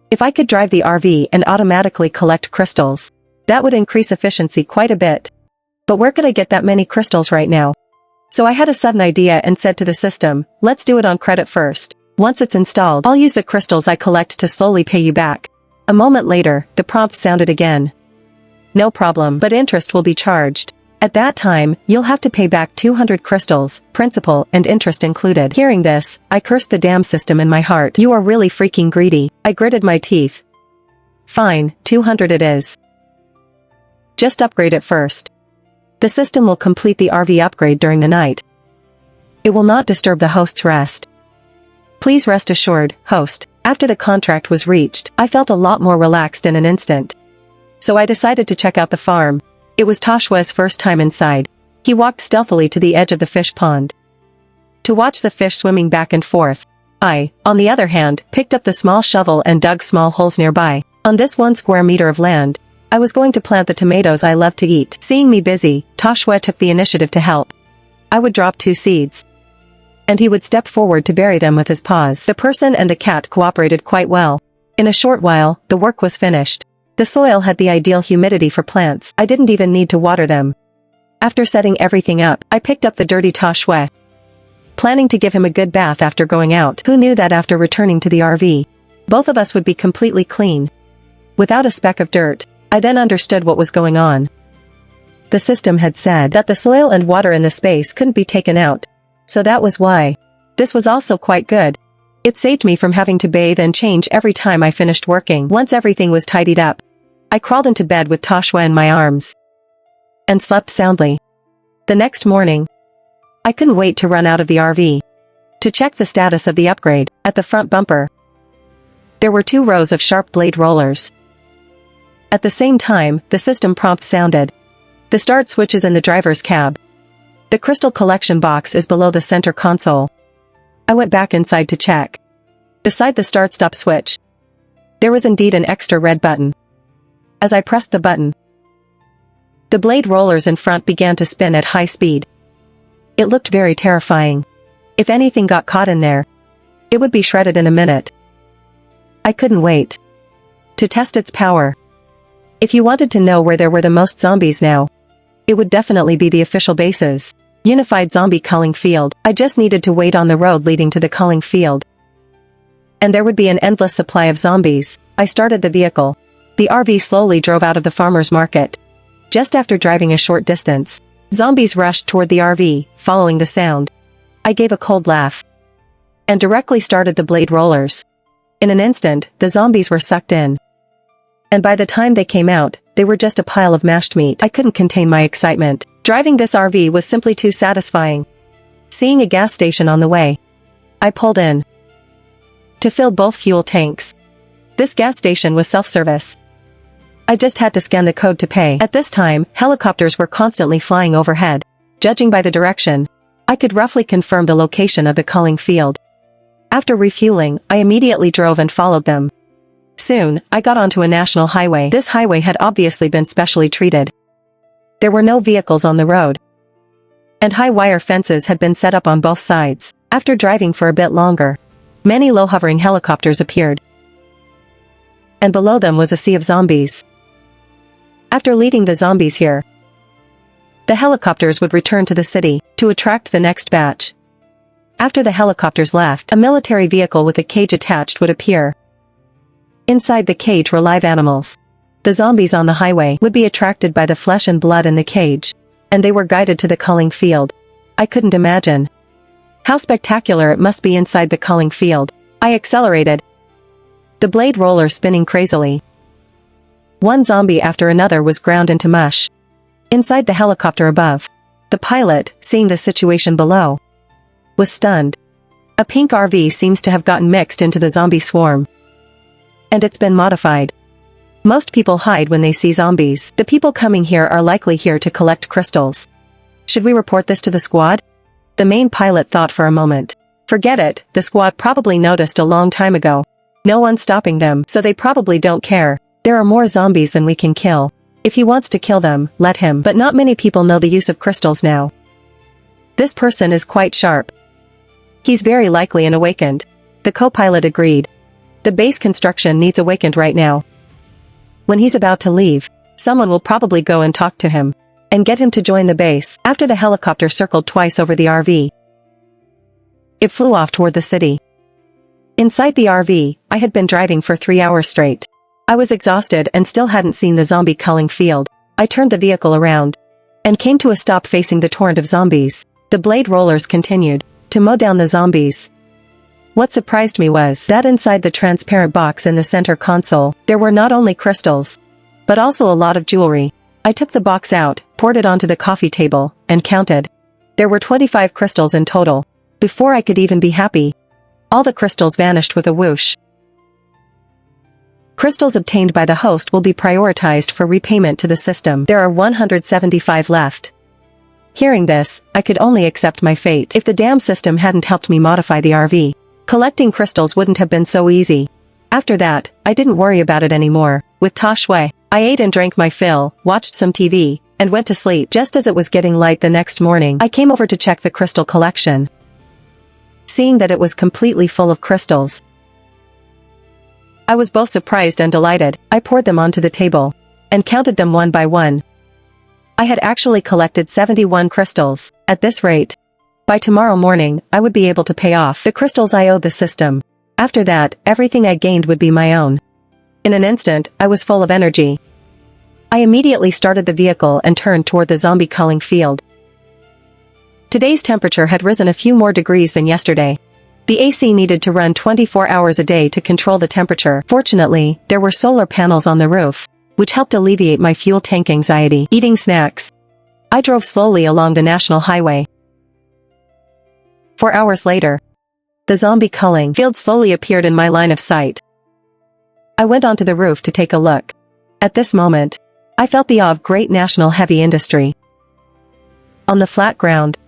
If I could drive the RV and automatically collect crystals, that would increase efficiency quite a bit. But where could I get that many crystals right now? So I had a sudden idea and said to the system, "Let's do it on credit first. Once it's installed, I'll use the crystals I collect to slowly pay you back." A moment later, the prompt sounded again. "No problem, but interest will be charged. At that time, you'll have to pay back 200 crystals, principal and interest included." Hearing this, I cursed the damn system in my heart. "You are really freaking greedy." I gritted my teeth. "Fine, 200 it is. Just upgrade it first. The system will complete the RV upgrade during the night. It will not disturb the host's rest. Please rest assured, host." After the contract was reached, I felt a lot more relaxed in an instant. So I decided to check out the farm. It was Toshua's first time inside. He walked stealthily to the edge of the fish pond to watch the fish swimming back and forth. I, on the other hand, picked up the small shovel and dug small holes nearby. On this 1 square meter of land, I was going to plant the tomatoes I love to eat. Seeing me busy, Toshua took the initiative to help. I would drop 2 seeds, and he would step forward to bury them with his paws. The person and the cat cooperated quite well. In a short while, the work was finished. The soil had the ideal humidity for plants. I didn't even need to water them. After setting everything up, I picked up the dirty Toshua, planning to give him a good bath after going out. Who knew that after returning to the RV, both of us would be completely clean, without a speck of dirt. I then understood what was going on. The system had said that the soil and water in the space couldn't be taken out. So that was why. This was also quite good. It saved me from having to bathe and change every time I finished working. Once everything was tidied up, I crawled into bed with Toshua in my arms and slept soundly. The next morning, I couldn't wait to run out of the RV to check the status of the upgrade. At the front bumper, there were 2 rows of sharp blade rollers. At the same time, the system prompt sounded. The start switch is in the driver's cab. The crystal collection box is below the center console. I went back inside to check. Beside the start-stop switch, there was indeed an extra red button. As I pressed the button, the blade rollers in front began to spin at high speed. It looked very terrifying. If anything got caught in there, it would be shredded in a minute. I couldn't wait to test its power. If you wanted to know where there were the most zombies now, it would definitely be the official base's unified zombie culling field. I just needed to wait on the road leading to the culling field, and there would be an endless supply of zombies. I started the vehicle. The RV slowly drove out of the farmer's market. Just after driving a short distance, zombies rushed toward the RV, following the sound. I gave a cold laugh and directly started the blade rollers. In an instant, the zombies were sucked in, and by the time they came out, they were just a pile of mashed meat. I couldn't contain my excitement. Driving this RV was simply too satisfying. Seeing a gas station on the way, I pulled in to fill both fuel tanks. This gas station was self-service. I just had to scan the code to pay. At this time, helicopters were constantly flying overhead. Judging by the direction, I could roughly confirm the location of the culling field. After refueling, I immediately drove and followed them. Soon, I got onto a national highway. This highway had obviously been specially treated. There were no vehicles on the road, and high wire fences had been set up on both sides. After driving for a bit longer, many low-hovering helicopters appeared, and below them was a sea of zombies. After leading the zombies here, the helicopters would return to the city to attract the next batch. After the helicopters left, a military vehicle with a cage attached would appear. Inside the cage were live animals. The zombies on the highway would be attracted by the flesh and blood in the cage, and they were guided to the culling field. I couldn't imagine how spectacular it must be inside the culling field. I accelerated, the blade roller spinning crazily. One zombie after another was ground into mush. Inside the helicopter above, the pilot, seeing the situation below, was stunned. A pink RV seems to have gotten mixed into the zombie swarm, and it's been modified. Most people hide when they see zombies. The people coming here are likely here to collect crystals. Should we report this to the squad? The main pilot thought for a moment. Forget it, the squad probably noticed a long time ago. No one's stopping them, so they probably don't care. There are more zombies than we can kill. If he wants to kill them, let him. But not many people know the use of crystals now. This person is quite sharp. He's very likely an awakened. The co-pilot agreed. The base construction needs awakened right now. When he's about to leave, someone will probably go and talk to him and get him to join the base. After the helicopter circled twice over the RV, it flew off toward the city. Inside the RV, I had been driving for 3 hours straight. I was exhausted and still hadn't seen the zombie culling field. I turned the vehicle around and came to a stop facing the torrent of zombies. The blade rollers continued to mow down the zombies. What surprised me was that inside the transparent box in the center console, there were not only crystals, but also a lot of jewelry. I took the box out, poured it onto the coffee table, and counted. There were 25 crystals in total. Before I could even be happy, all the crystals vanished with a whoosh. Crystals obtained by the host will be prioritized for repayment to the system. There are 175 left. Hearing this, I could only accept my fate. If the damn system hadn't helped me modify the RV, collecting crystals wouldn't have been so easy. After that, I didn't worry about it anymore. With Toshua, I ate and drank my fill, watched some TV, and went to sleep. Just as it was getting light the next morning, I came over to check the crystal collection. Seeing that it was completely full of crystals, I was both surprised and delighted. I poured them onto the table and counted them one by one. I had actually collected 71 crystals. At this rate, by tomorrow morning, I would be able to pay off the crystals I owed the system. After that, everything I gained would be my own. In an instant, I was full of energy. I immediately started the vehicle and turned toward the zombie culling field. Today's temperature had risen a few more degrees than yesterday. The AC needed to run 24 hours a day to control the temperature. Fortunately, there were solar panels on the roof, which helped alleviate my fuel tank anxiety. Eating snacks. I drove slowly along the national highway. 4 hours later, the zombie culling field slowly appeared in my line of sight. I went onto the roof to take a look. At this moment, I felt the awe of great national heavy industry. On the flat ground,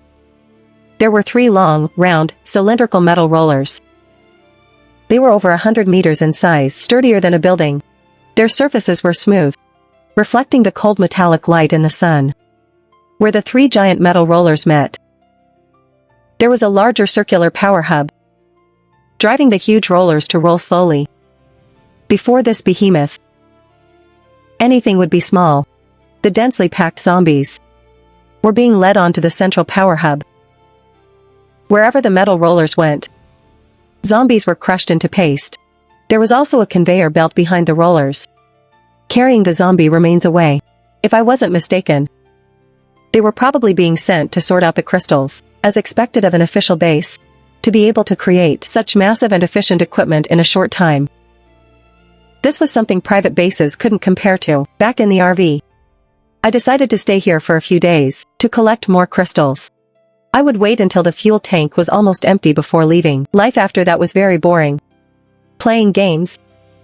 there were 3 long, round, cylindrical metal rollers. They were over 100 meters in size, sturdier than a building. Their surfaces were smooth, reflecting the cold metallic light in the sun. Where the 3 giant metal rollers met, there was a larger circular power hub, driving the huge rollers to roll slowly. Before this behemoth, anything would be small. The densely packed zombies were being led onto the central power hub. Wherever the metal rollers went, zombies were crushed into paste. There was also a conveyor belt behind the rollers, carrying the zombie remains away. If I wasn't mistaken, they were probably being sent to sort out the crystals, as expected of an official base, to be able to create such massive and efficient equipment in a short time. This was something private bases couldn't compare to. Back in the RV, I decided to stay here for a few days, to collect more crystals. I would wait until the fuel tank was almost empty before leaving. Life after that was very boring. Playing games,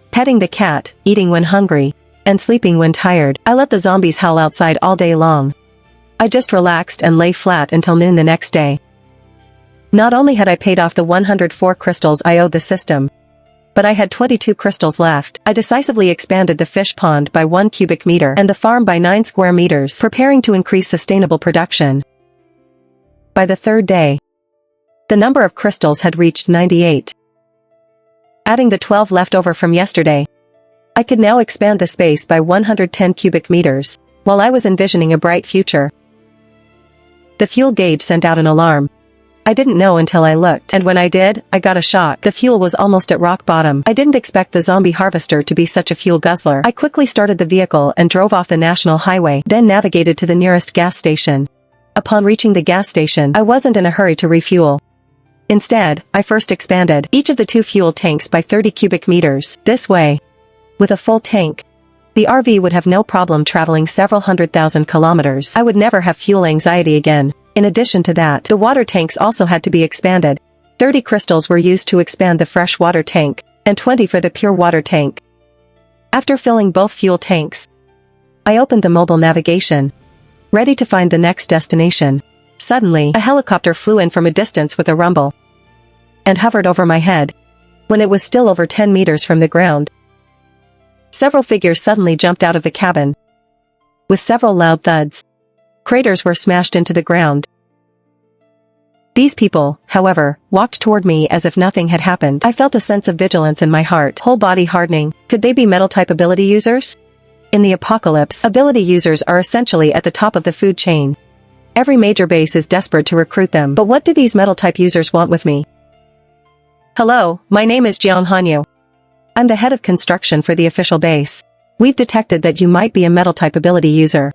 petting the cat, eating when hungry, and sleeping when tired. I let the zombies howl outside all day long. I just relaxed and lay flat until noon the next day. Not only had I paid off the 104 crystals I owed the system, but I had 22 crystals left. I decisively expanded the fish pond by 1 cubic meter and the farm by 9 square meters, preparing to increase sustainable production. By the 3rd day, the number of crystals had reached 98. Adding the 12 left over from yesterday, I could now expand the space by 110 cubic meters, while I was envisioning a bright future. The fuel gauge sent out an alarm. I didn't know until I looked, and when I did, I got a shock. The fuel was almost at rock bottom. I didn't expect the zombie harvester to be such a fuel guzzler. I quickly started the vehicle and drove off the national highway, then navigated to the nearest gas station. Upon reaching the gas station, I wasn't in a hurry to refuel. Instead, I first expanded each of the 2 fuel tanks by 30 cubic meters. This way, with a full tank, the RV would have no problem traveling several 100,000 kilometers. I would never have fuel anxiety again. In addition to that, the water tanks also had to be expanded. 30 crystals were used to expand the fresh water tank, and 20 for the pure water tank. After filling both fuel tanks, I opened the mobile navigation, ready to find the next destination. Suddenly, a helicopter flew in from a distance with a rumble, and hovered over my head, when it was still over 10 meters from the ground. Several figures suddenly jumped out of the cabin. With several loud thuds, craters were smashed into the ground. These people, however, walked toward me as if nothing had happened. I felt a sense of vigilance in my heart, whole body hardening. Could they be metal-type ability users? In the apocalypse, ability users are essentially at the top of the food chain. Every major base is desperate to recruit them. But what do these metal-type users want with me? Hello, my name is Jiang Hanyu. I'm the head of construction for the official base. We've detected that you might be a metal-type ability user.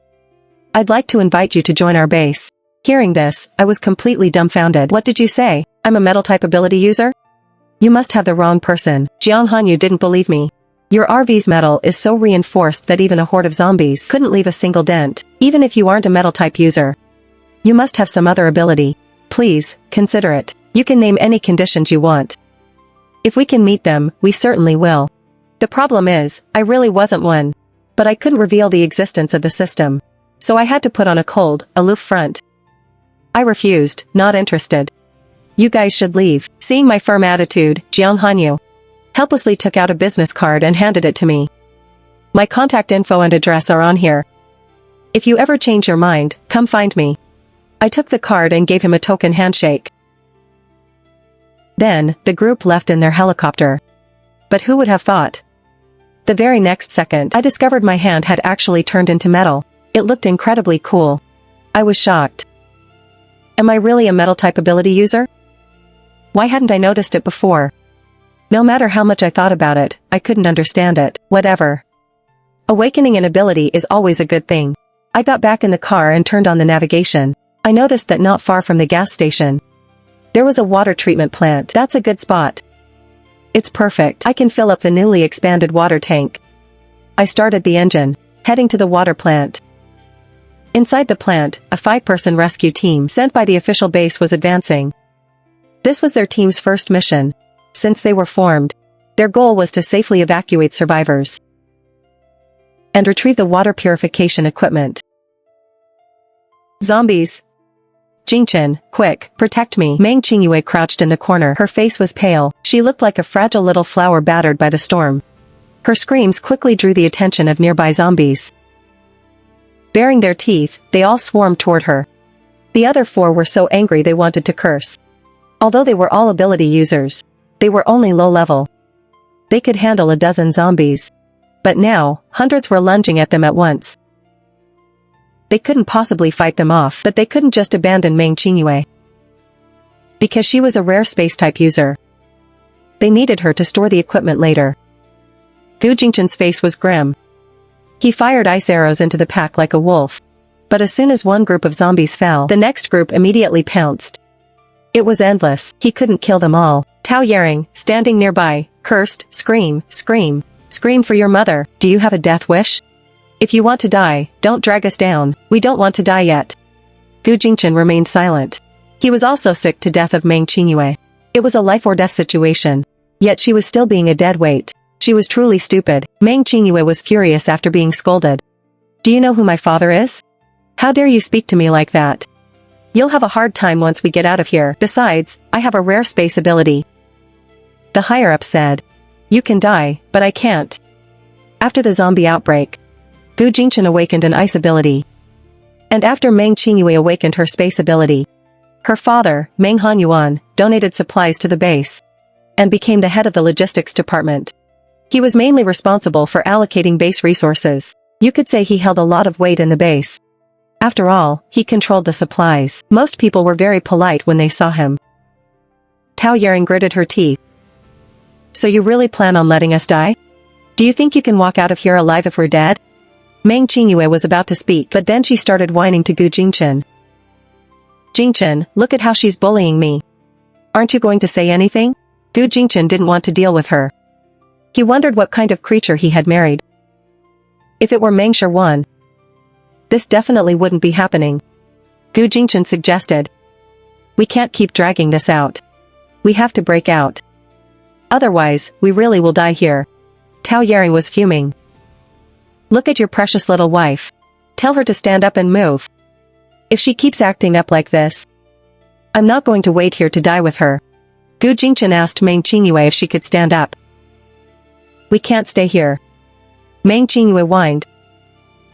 I'd like to invite you to join our base. Hearing this, I was completely dumbfounded. What did you say? I'm a metal-type ability user? You must have the wrong person. Jiang Hanyu didn't believe me. Your RV's metal is so reinforced that even a horde of zombies couldn't leave a single dent, even if you aren't a metal-type user. You must have some other ability. Please, consider it. You can name any conditions you want. If we can meet them, we certainly will. The problem is, I really wasn't one. But I couldn't reveal the existence of the system. So I had to put on a cold, aloof front. I refused, not interested. You guys should leave. Seeing my firm attitude, Jiang Hanyu helplessly took out a business card and handed it to me. My contact info and address are on here. If you ever change your mind, come find me. I took the card and gave him a token handshake. Then, the group left in their helicopter. But who would have thought? The very next second, I discovered my hand had actually turned into metal. It looked incredibly cool. I was shocked. Am I really a metal-type ability user? Why hadn't I noticed it before? No matter how much I thought about it, I couldn't understand it. Whatever. Awakening an ability is always a good thing. I got back in the car and turned on the navigation. I noticed that not far from the gas station, there was a water treatment plant. That's a good spot. It's perfect. I can fill up the newly expanded water tank. I started the engine, heading to the water plant. Inside the plant, a 5-person rescue team sent by the official base was advancing. This was their team's first mission. Since they were formed, their goal was to safely evacuate survivors and retrieve the water purification equipment. Zombies. Jingchen, quick, protect me. Meng Qingyue crouched in the corner. Her face was pale. She looked like a fragile little flower battered by the storm. Her screams quickly drew the attention of nearby zombies. Baring their teeth, they all swarmed toward her. The other 4 were so angry they wanted to curse. Although they were all ability users, they were only low level. They could handle a dozen zombies. But now, hundreds were lunging at them at once. They couldn't possibly fight them off, but they couldn't just abandon Meng Qingyue, because she was a rare space-type user. They needed her to store the equipment later. Gu Jingchen's face was grim. He fired ice arrows into the pack like a wolf. But as soon as one group of zombies fell, the next group immediately pounced. It was endless. He couldn't kill them all. Tao Yaring, standing nearby, cursed, "Scream, scream, scream for your mother. Do you have a death wish? If you want to die, don't drag us down. We don't want to die yet." Gu Jingchen remained silent. He was also sick to death of Meng Qingyue. It was a life-or-death situation. Yet she was still being a dead weight. She was truly stupid. Meng Qingyue was furious after being scolded. "Do you know who my father is? How dare you speak to me like that? You'll have a hard time once we get out of here. Besides, I have a rare space ability." The higher-up said, "You can die, but I can't." After the zombie outbreak, Gu Jingchen awakened an ice ability. And after Meng Qingyue awakened her space ability, her father, Meng Hanyuan, donated supplies to the base and became the head of the logistics department. He was mainly responsible for allocating base resources. You could say he held a lot of weight in the base. After all, he controlled the supplies. Most people were very polite when they saw him. Tao Yaring gritted her teeth. "So you really plan on letting us die? Do you think you can walk out of here alive if we're dead?" Meng Qingyue was about to speak, but then she started whining to Gu Jingchen. "Jingchen, look at how she's bullying me. Aren't you going to say anything?" Gu Jingchen didn't want to deal with her. He wondered what kind of creature he had married. If it were Meng Sherwan, this definitely wouldn't be happening. Gu Jingchen suggested, "We can't keep dragging this out. We have to break out. Otherwise, we really will die here." Tao Yaring was fuming. "Look at your precious little wife. Tell her to stand up and move. If she keeps acting up like this, I'm not going to wait here to die with her." Gu Jingchen asked Meng Qingyue if she could stand up. "We can't stay here." Meng Qingyue whined.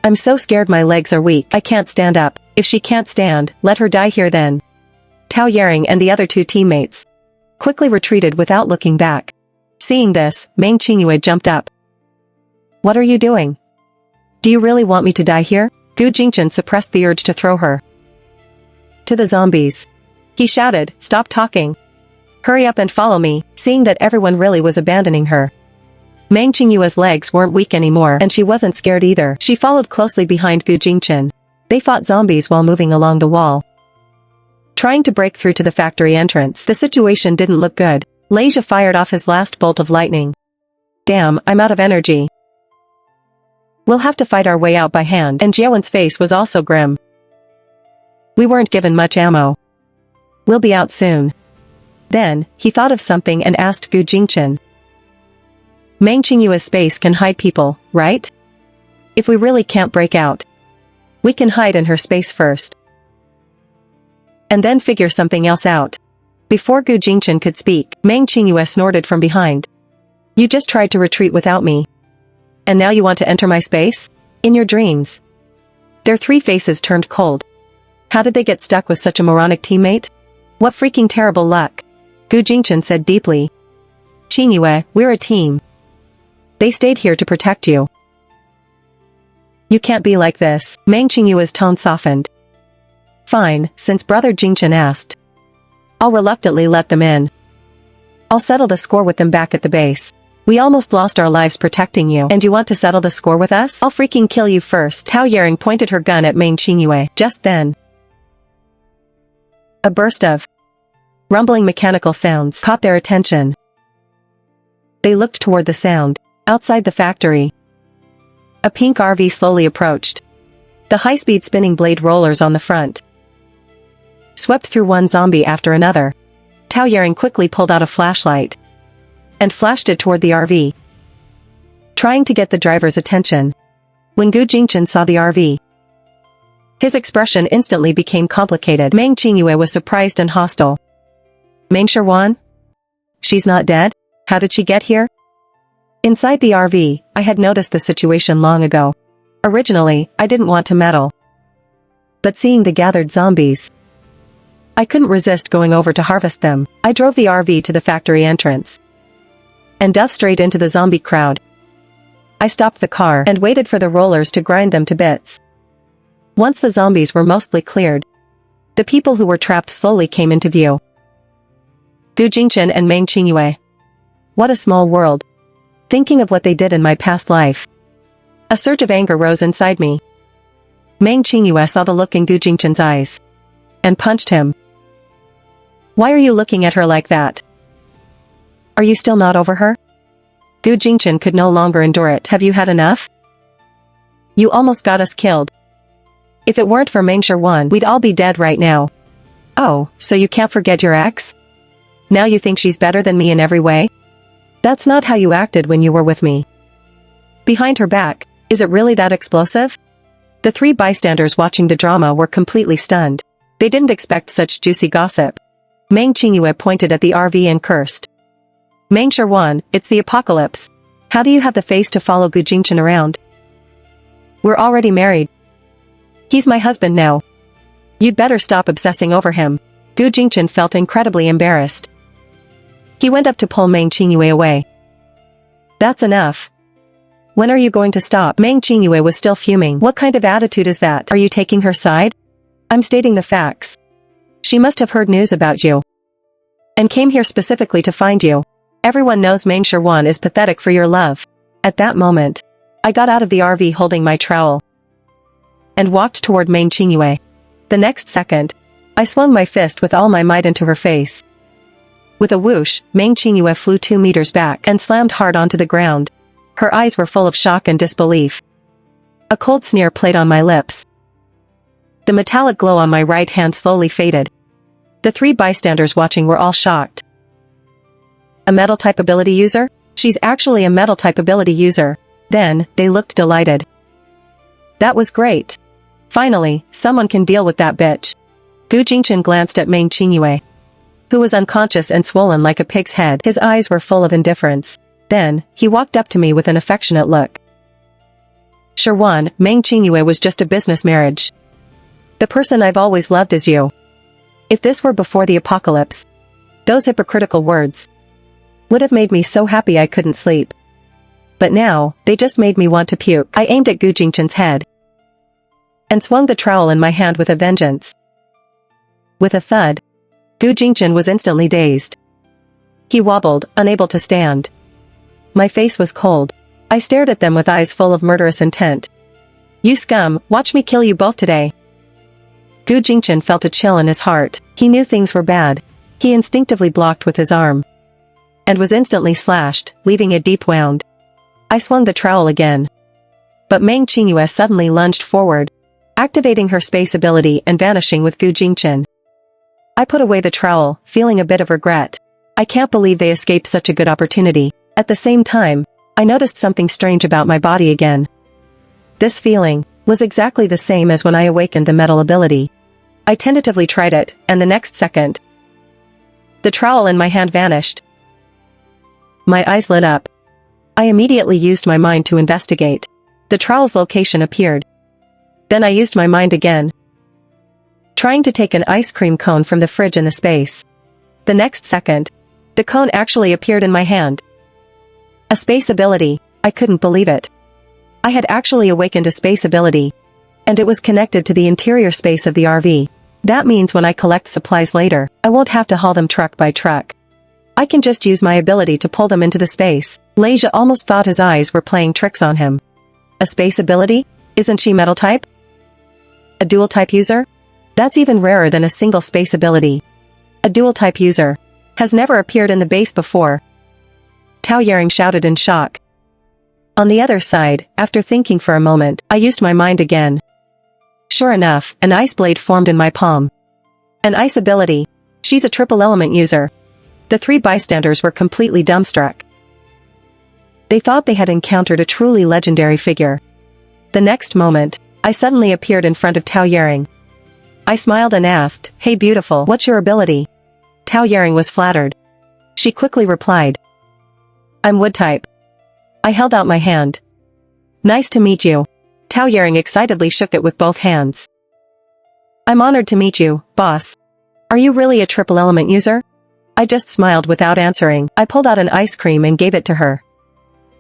"I'm so scared my legs are weak. I can't stand up. If she can't stand, let her die here then." Tao Yaring and the other 2 teammates quickly retreated without looking back. Seeing this, Meng Qingyue jumped up. "What are you doing? Do you really want me to die here?" Gu Jingchen suppressed the urge to throw her. To the zombies, he shouted, "Stop talking. Hurry up and follow me." Seeing that everyone really was abandoning her, Meng Qingyue's legs weren't weak anymore, and she wasn't scared either. She followed closely behind Gu Jingchen. They fought zombies while moving along the wall, trying to break through to the factory entrance. The situation didn't look good. Leisha fired off his last bolt of lightning. "Damn, I'm out of energy. We'll have to fight our way out by hand." And Jiawen's face was also grim. "We weren't given much ammo. We'll be out soon." Then, he thought of something and asked Gu Jingchen. "Meng Qingyue's space can hide people, right? If we really can't break out, we can hide in her space first, and then figure something else out." Before Gu Jingchen could speak, Meng Qingyue snorted from behind. "You just tried to retreat without me. And now you want to enter my space? In your dreams." Their 3 faces turned cold. How did they get stuck with such a moronic teammate? What freaking terrible luck. Gu Jingchen said deeply. "Qingyue, we're a team. They stayed here to protect you. You can't be like this." Meng Qingyue's tone softened. "Fine, since Brother Jingchen asked, I'll reluctantly let them in. I'll settle the score with them back at the base." We almost lost our lives protecting you, and you want to settle the score with us? I'll freaking kill you first. Tao Yaring pointed her gun at Meng Qingyue. Just then, a burst of rumbling mechanical sounds caught their attention. They looked toward the sound. Outside the factory, a pink RV slowly approached. The high-speed spinning blade rollers on the front swept through one zombie after another. Tao Yaring quickly pulled out a flashlight and flashed it toward the RV, trying to get the driver's attention. When Gu Jingchen saw the RV, his expression instantly became complicated. Meng Qingyue was surprised and hostile. Meng Sherwan? She's not dead? How did she get here? Inside the RV, I had noticed the situation long ago. Originally, I didn't want to meddle. But seeing the gathered zombies, I couldn't resist going over to harvest them. I drove the RV to the factory entrance and dove straight into the zombie crowd. I stopped the car and waited for the rollers to grind them to bits. Once the zombies were mostly cleared, the people who were trapped slowly came into view. Gu Jingchen and Meng Qingyue. What a small world. Thinking of what they did in my past life, a surge of anger rose inside me. Meng Qingyue saw the look in Gu Jingchen's eyes and punched him. Why are you looking at her like that? Are you still not over her? Gu Jingchen could no longer endure it. Have you had enough? You almost got us killed. If it weren't for Meng Sherwan, we'd all be dead right now. Oh, so you can't forget your ex? Now you think she's better than me in every way? That's not how you acted when you were with me. Behind her back, is it really that explosive? The three bystanders watching the drama were completely stunned. They didn't expect such juicy gossip. Meng Qingyue pointed at the RV and cursed. Meng Sherwan, it's the apocalypse. How do you have the face to follow Gu Jingchen around? We're already married. He's my husband now. You'd better stop obsessing over him. Gu Jingchen felt incredibly embarrassed. He went up to pull Meng Qingyue away. That's enough. When are you going to stop? Meng Qingyue was still fuming. What kind of attitude is that? Are you taking her side? I'm stating the facts. She must have heard news about you and came here specifically to find you. Everyone knows Meng Sherwan is pathetic for your love. At that moment, I got out of the RV holding my trowel and walked toward Meng Qingyue. The next second, I swung my fist with all my might into her face. With a whoosh, Meng Qingyue flew 2 meters back and slammed hard onto the ground. Her eyes were full of shock and disbelief. A cold sneer played on my lips. The metallic glow on my right hand slowly faded. The three bystanders watching were all shocked. A metal type ability user? She's actually a metal type ability user. Then, they looked delighted. That was great. Finally, someone can deal with that bitch. Gu Jingchen glanced at Meng Qingyue, who was unconscious and swollen like a pig's head. His eyes were full of indifference. Then, he walked up to me with an affectionate look. Sherwan, Meng Qingyue was just a business marriage. The person I've always loved is you. If this were before the apocalypse, those hypocritical words would have made me so happy I couldn't sleep. But now, they just made me want to puke. I aimed at Gu Jingchen's head and swung the trowel in my hand with a vengeance. With a thud, Gu Jingchen was instantly dazed. He wobbled, unable to stand. My face was cold. I stared at them with eyes full of murderous intent. You scum, watch me kill you both today. Gu Jingchen felt a chill in his heart. He knew things were bad. He instinctively blocked with his arm and was instantly slashed, leaving a deep wound. I swung the trowel again. But Meng Qingyue suddenly lunged forward, activating her space ability and vanishing with Gu Jingchen. I put away the trowel, feeling a bit of regret. I can't believe they escaped such a good opportunity. At the same time, I noticed something strange about my body again. This feeling was exactly the same as when I awakened the metal ability. I tentatively tried it, and the next second, the trowel in my hand vanished. My eyes lit up. I immediately used my mind to investigate. The trowel's location appeared. Then I used my mind again, trying to take an ice cream cone from the fridge in the space. The next second, the cone actually appeared in my hand. A space ability, I couldn't believe it. I had actually awakened a space ability, and it was connected to the interior space of the RV. That means when I collect supplies later, I won't have to haul them truck by truck. I can just use my ability to pull them into the space. Leisha almost thought his eyes were playing tricks on him. A space ability? Isn't she metal type? A dual type user? That's even rarer than a single space ability. A dual type user. Has never appeared in the base before. Tao Yaring shouted in shock. On the other side, after thinking for a moment, I used my mind again. Sure enough, an ice blade formed in my palm. An ice ability. She's a triple element user. The three bystanders were completely dumbstruck. They thought they had encountered a truly legendary figure. The next moment, I suddenly appeared in front of Tao Yaring. I smiled and asked, "Hey beautiful, what's your ability?" Tao Yaring was flattered. She quickly replied, "I'm wood type." I held out my hand. "Nice to meet you." Tao Yaring excitedly shook it with both hands. "I'm honored to meet you, boss. Are you really a triple element user?" I just smiled without answering. I pulled out an ice cream and gave it to her.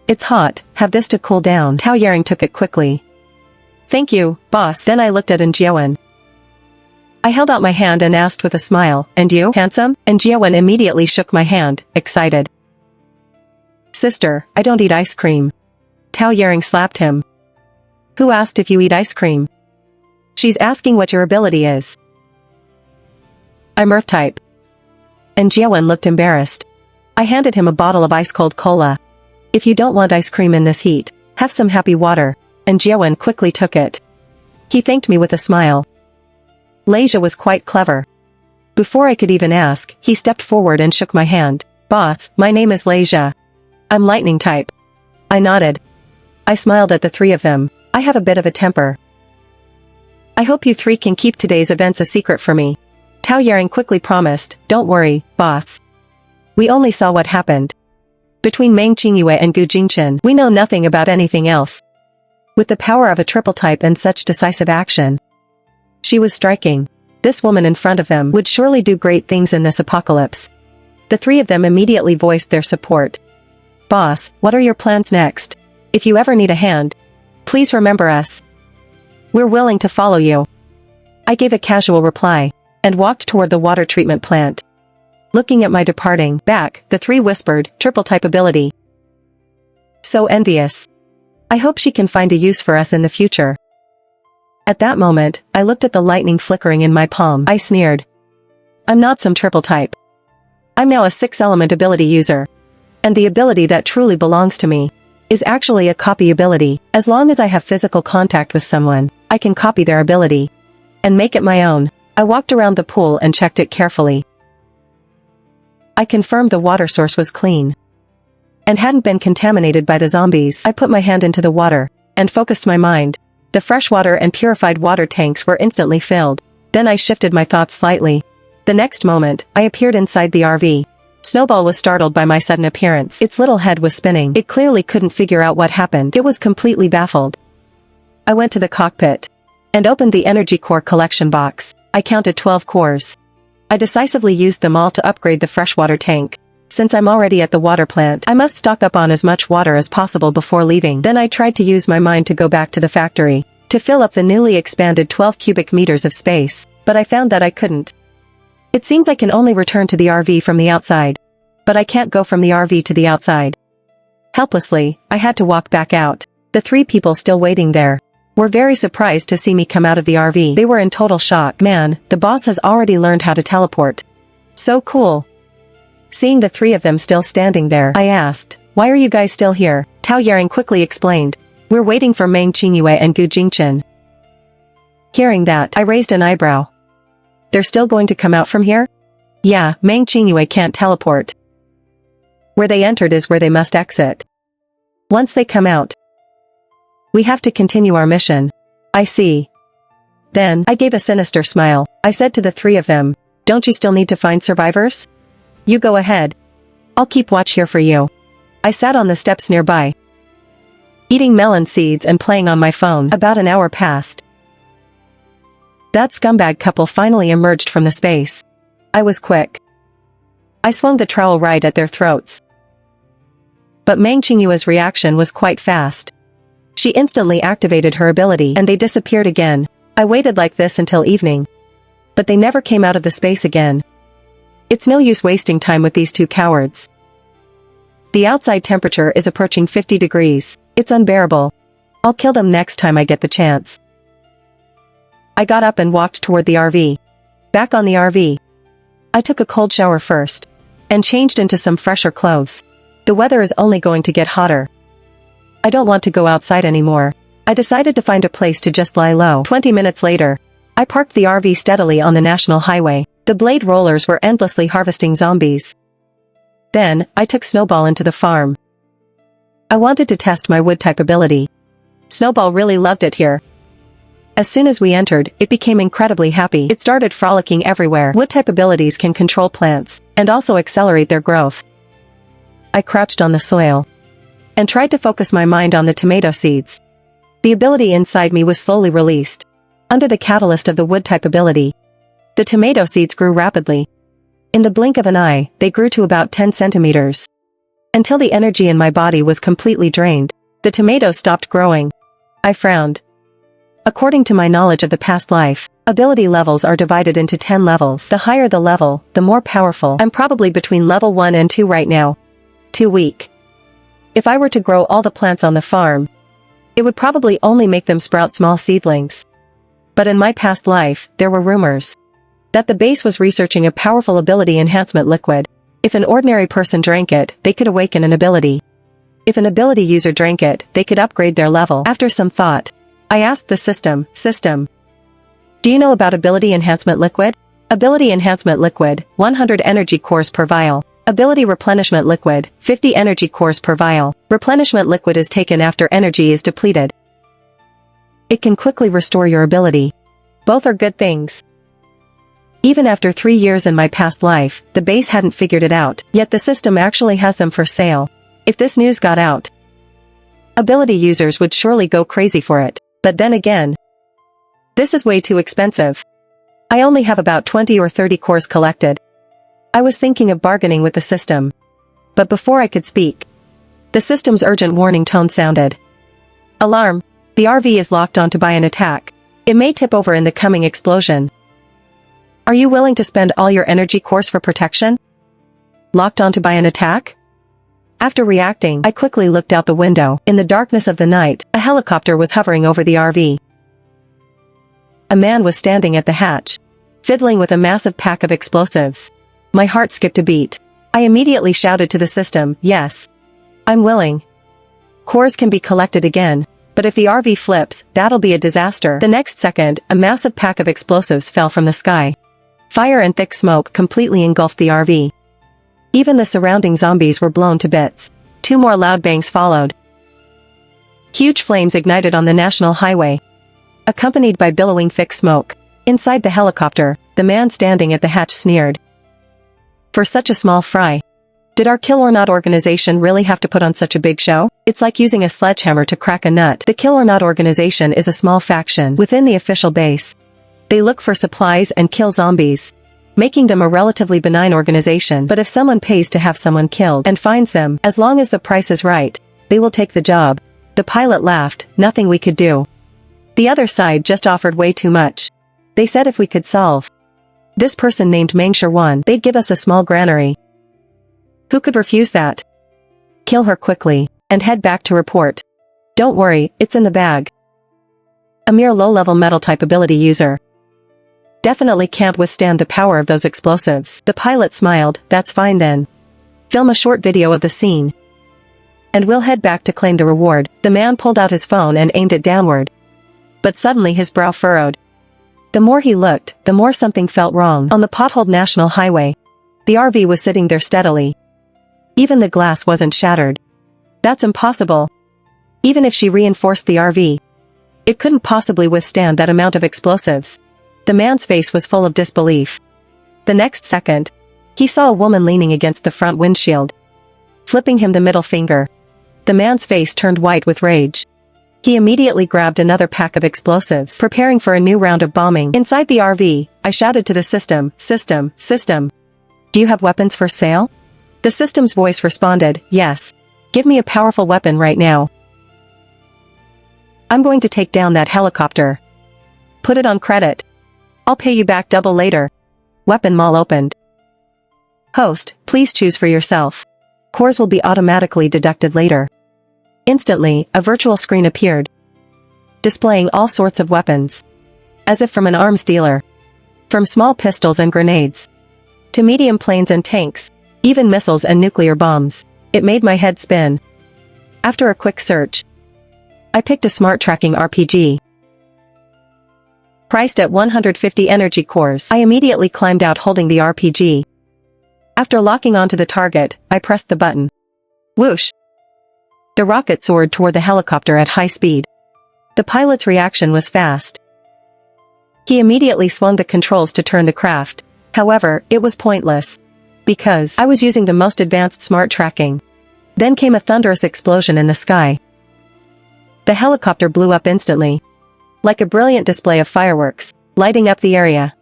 "It's hot, have this to cool down." Tao Yaring took it quickly. "Thank you, boss." Then I looked at Jiawen. I held out my hand and asked with a smile, "And you, handsome?" And Jiawen immediately shook my hand, excited. "Sister, I don't eat ice cream." Tao Yaring slapped him. "Who asked if you eat ice cream?" "She's asking what your ability is." "I'm Earth type." And Jiawen looked embarrassed. I handed him a bottle of ice-cold cola. "If you don't want ice cream in this heat, have some happy water." And Jiawen quickly took it. He thanked me with a smile. Leisha was quite clever. Before I could even ask, he stepped forward and shook my hand. "Boss, my name is Leisha. I'm lightning type." I nodded. I smiled at the three of them. I have a bit of a temper. "I hope you three can keep today's events a secret for me." Tao Yaring quickly promised, "Don't worry, boss. We only saw what happened. Between Meng Qingyue and Gu Jingchen, we know nothing about anything else." With the power of a triple type and such decisive action, she was striking. This woman in front of them would surely do great things in this apocalypse. The three of them immediately voiced their support. "Boss, what are your plans next? If you ever need a hand, please remember us. We're willing to follow you." I gave a casual reply, and walked toward the water treatment plant. Looking at my departing back, the three whispered, "Triple type ability. So envious. I hope she can find a use for us in the future." At that moment, I looked at the lightning flickering in my palm. I sneered. "I'm not some triple type. I'm now a 6-element ability user. And the ability that truly belongs to me is actually a copy ability. As long as I have physical contact with someone, I can copy their ability and make it my own." I walked around the pool and checked it carefully. I confirmed the water source was clean and hadn't been contaminated by the zombies. I put my hand into the water and focused my mind. The freshwater and purified water tanks were instantly filled. Then I shifted my thoughts slightly. The next moment, I appeared inside the RV. Snowball was startled by my sudden appearance. Its little head was spinning. It clearly couldn't figure out what happened. It was completely baffled. I went to the cockpit and opened the energy core collection box. I counted 12 cores. I decisively used them all to upgrade the freshwater tank. Since I'm already at the water plant, I must stock up on as much water as possible before leaving. Then I tried to use my mind to go back to the factory to fill up the newly expanded 12 cubic meters of space, but I found that I couldn't. It seems I can only return to the RV from the outside. But I can't go from the RV to the outside. Helplessly, I had to walk back out. The three people still waiting there were very surprised to see me come out of the RV. They were in total shock. "Man, the boss has already learned how to teleport. So cool." Seeing the three of them still standing there, I asked, "Why are you guys still here?" Tao Yaring quickly explained, "We're waiting for Meng Qingyue and Gu Jingchen." Hearing that, I raised an eyebrow. "They're still going to come out from here?" "Yeah, Meng Qingyue can't teleport. Where they entered is where they must exit. Once they come out, we have to continue our mission." "I see." Then, I gave a sinister smile. I said to the three of them, "Don't you still need to find survivors? You go ahead. I'll keep watch here for you." I sat on the steps nearby, eating melon seeds and playing on my phone. About an hour passed. That scumbag couple finally emerged from the space. I was quick. I swung the trowel right at their throats. But Meng Qingyue's reaction was quite fast. She instantly activated her ability and they disappeared again. I waited like this until evening. But they never came out of the space again. It's no use wasting time with these two cowards. The outside temperature is approaching 50 degrees. It's unbearable. I'll kill them next time I get the chance. I got up and walked toward the RV. Back on the RV. I took a cold shower first. And changed into some fresher clothes. The weather is only going to get hotter. I don't want to go outside anymore. I decided to find a place to just lie low. 20 minutes later, I parked the RV steadily on the national highway. The blade rollers were endlessly harvesting zombies. Then, I took Snowball into the farm. I wanted to test my wood-type ability. Snowball really loved it here. As soon as we entered, it became incredibly happy. It started frolicking everywhere. Wood-type abilities can control plants, and also accelerate their growth. I crouched on the soil. And tried to focus my mind on the tomato seeds. The ability inside me was slowly released. Under the catalyst of the wood-type ability, the tomato seeds grew rapidly. In the blink of an eye, they grew to about 10 centimeters. Until the energy in my body was completely drained, the tomatoes stopped growing. I frowned. According to my knowledge of the past life, ability levels are divided into 10 levels. The higher the level, the more powerful. I'm probably between level 1 and 2 right now. Too weak. If I were to grow all the plants on the farm, it would probably only make them sprout small seedlings. But in my past life, there were rumors that the base was researching a powerful ability enhancement liquid. If an ordinary person drank it, they could awaken an ability. If an ability user drank it, they could upgrade their level. After some thought, I asked the system, do you know about ability enhancement liquid? Ability enhancement liquid, 100 energy cores per vial. Ability replenishment liquid, 50 energy cores per vial. Replenishment liquid is taken after energy is depleted. It can quickly restore your ability. Both are good things. Even after 3 years in my past life, the base hadn't figured it out, yet the system actually has them for sale. If this news got out, ability users would surely go crazy for it. But then again, this is way too expensive. I only have about 20 or 30 cores collected. I was thinking of bargaining with the system. But before I could speak, the system's urgent warning tone sounded. Alarm! The RV is locked onto by an attack. It may tip over in the coming explosion. Are you willing to spend all your energy cores for protection? Locked onto by an attack? After reacting, I quickly looked out the window. In the darkness of the night, a helicopter was hovering over the RV. A man was standing at the hatch, fiddling with a massive pack of explosives. My heart skipped a beat. I immediately shouted to the system, yes. I'm willing. Cores can be collected again, but if the RV flips, that'll be a disaster. The next second, a massive pack of explosives fell from the sky. Fire and thick smoke completely engulfed the RV. Even the surrounding zombies were blown to bits. 2 more loud bangs followed. Huge flames ignited on the national highway, accompanied by billowing thick smoke. Inside the helicopter, the man standing at the hatch sneered. For such a small fry. Did our Kill or Not organization really have to put on such a big show? It's like using a sledgehammer to crack a nut. The Kill or Not organization is a small faction within the official base. They look for supplies and kill zombies, making them a relatively benign organization. But if someone pays to have someone killed and finds them, as long as the price is right, they will take the job. The pilot laughed, nothing we could do. The other side just offered way too much. They said if we could solve this person named Mangshur one, they'd give us a small granary. Who could refuse that? Kill her quickly, and head back to report. Don't worry, it's in the bag. A mere low-level metal-type ability user. Definitely can't withstand the power of those explosives. The pilot smiled, that's fine then. Film a short video of the scene. And we'll head back to claim the reward. The man pulled out his phone and aimed it downward. But suddenly his brow furrowed. The more he looked, the more something felt wrong. On the potholed national highway, the RV was sitting there steadily. Even the glass wasn't shattered. That's impossible. Even if she reinforced the RV, it couldn't possibly withstand that amount of explosives. The man's face was full of disbelief. The next second, he saw a woman leaning against the front windshield, flipping him the middle finger. The man's face turned white with rage. He immediately grabbed another pack of explosives, preparing for a new round of bombing. Inside the RV, I shouted to the system, do you have weapons for sale? The system's voice responded, yes. Give me a powerful weapon right now. I'm going to take down that helicopter. Put it on credit. I'll pay you back double later. Weapon mall opened. Host, please choose for yourself. Cores will be automatically deducted later. Instantly, a virtual screen appeared, displaying all sorts of weapons. As if from an arms dealer. From small pistols and grenades, to medium planes and tanks, even missiles and nuclear bombs. It made my head spin. After a quick search, I picked a smart tracking RPG. Priced at 150 energy cores, I immediately climbed out holding the RPG. After locking onto the target, I pressed the button. Whoosh! The rocket soared toward the helicopter at high speed. The pilot's reaction was fast. He immediately swung the controls to turn the craft. However, it was pointless. Because I was using the most advanced smart tracking. Then came a thunderous explosion in the sky. The helicopter blew up instantly. Like a brilliant display of fireworks, lighting up the area.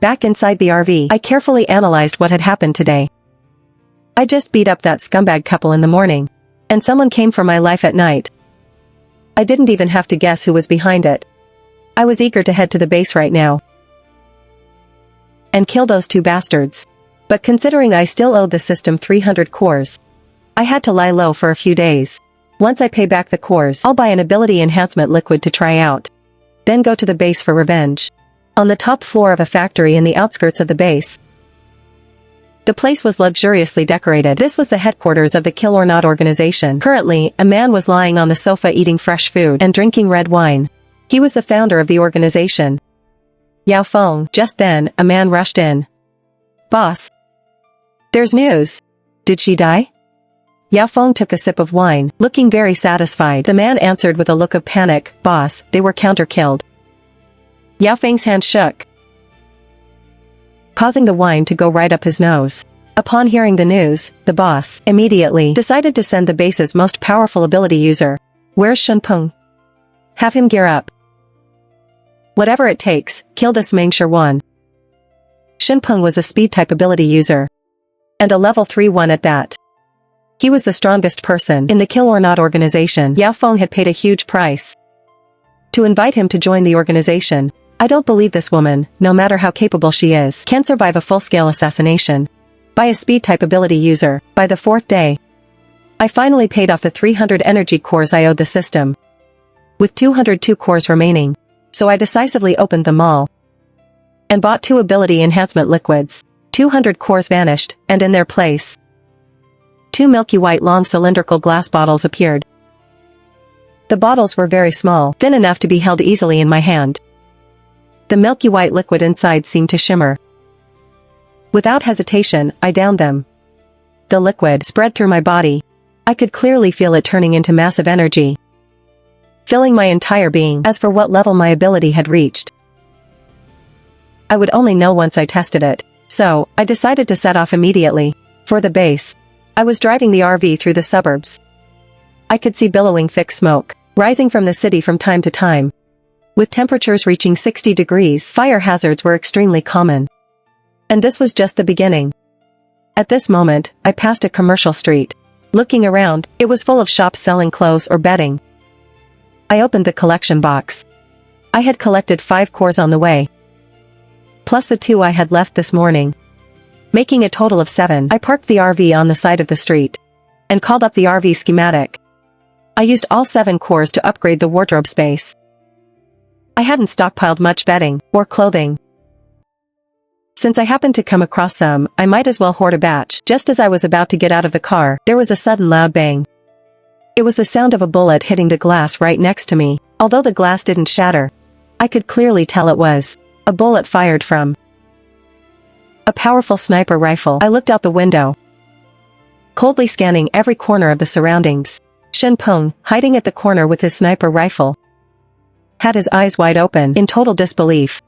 Back inside the RV, I carefully analyzed what had happened today. I just beat up that scumbag couple in the morning. And someone came for my life at night. I didn't even have to guess who was behind it. I was eager to head to the base right now and kill those two bastards. But considering I still owed the system 300 cores, I had to lie low for a few days. Once I pay back the cores, I'll buy an ability enhancement liquid to try out. Then go to the base for revenge. On the top floor of a factory in the outskirts of the base. The place was luxuriously decorated. This was the headquarters of the Kill or Not organization. Currently, a man was lying on the sofa eating fresh food and drinking red wine. He was the founder of the organization. Yao Feng. Just then, a man rushed in. Boss. There's news. Did she die? Yao Feng took a sip of wine, looking very satisfied. The man answered with a look of panic. Boss, they were counter-killed. Yao Feng's hand shook, causing the wine to go right up his nose. Upon hearing the news, the boss immediately decided to send the base's most powerful ability user. Where's Shenpeng? Have him gear up. Whatever it takes, kill this Mengshi 1. Shenpeng was a speed-type ability user. And a level 3-1 at that. He was the strongest person in the Kill or Not organization. Yao Feng had paid a huge price to invite him to join the organization. I don't believe this woman, no matter how capable she is, can survive a full-scale assassination by a speed-type ability user. By the 4th day, I finally paid off the 300 energy cores I owed the system, with 202 cores remaining. So I decisively opened them all and bought 2 ability enhancement liquids. 200 cores vanished, and in their place, 2 milky white long cylindrical glass bottles appeared. The bottles were very small, thin enough to be held easily in my hand. The milky white liquid inside seemed to shimmer. Without hesitation, I downed them. The liquid spread through my body. I could clearly feel it turning into massive energy, filling my entire being. As for what level my ability had reached, I would only know once I tested it. So, I decided to set off immediately for the base. I was driving the RV through the suburbs. I could see billowing thick smoke rising from the city from time to time. With temperatures reaching 60 degrees, fire hazards were extremely common. And this was just the beginning. At this moment, I passed a commercial street. Looking around, it was full of shops selling clothes or bedding. I opened the collection box. I had collected 5 cores on the way, plus the 2 I had left this morning, making a total of 7. I parked the RV on the side of the street and called up the RV schematic. I used all 7 cores to upgrade the wardrobe space. I hadn't stockpiled much bedding or clothing. Since I happened to come across some, I might as well hoard a batch. Just as I was about to get out of the car, there was a sudden loud bang. It was the sound of a bullet hitting the glass right next to me. Although the glass didn't shatter, I could clearly tell it was a bullet fired from a powerful sniper rifle. I looked out the window, coldly scanning every corner of the surroundings. Shenpeng, hiding at the corner with his sniper rifle, had his eyes wide open in total disbelief.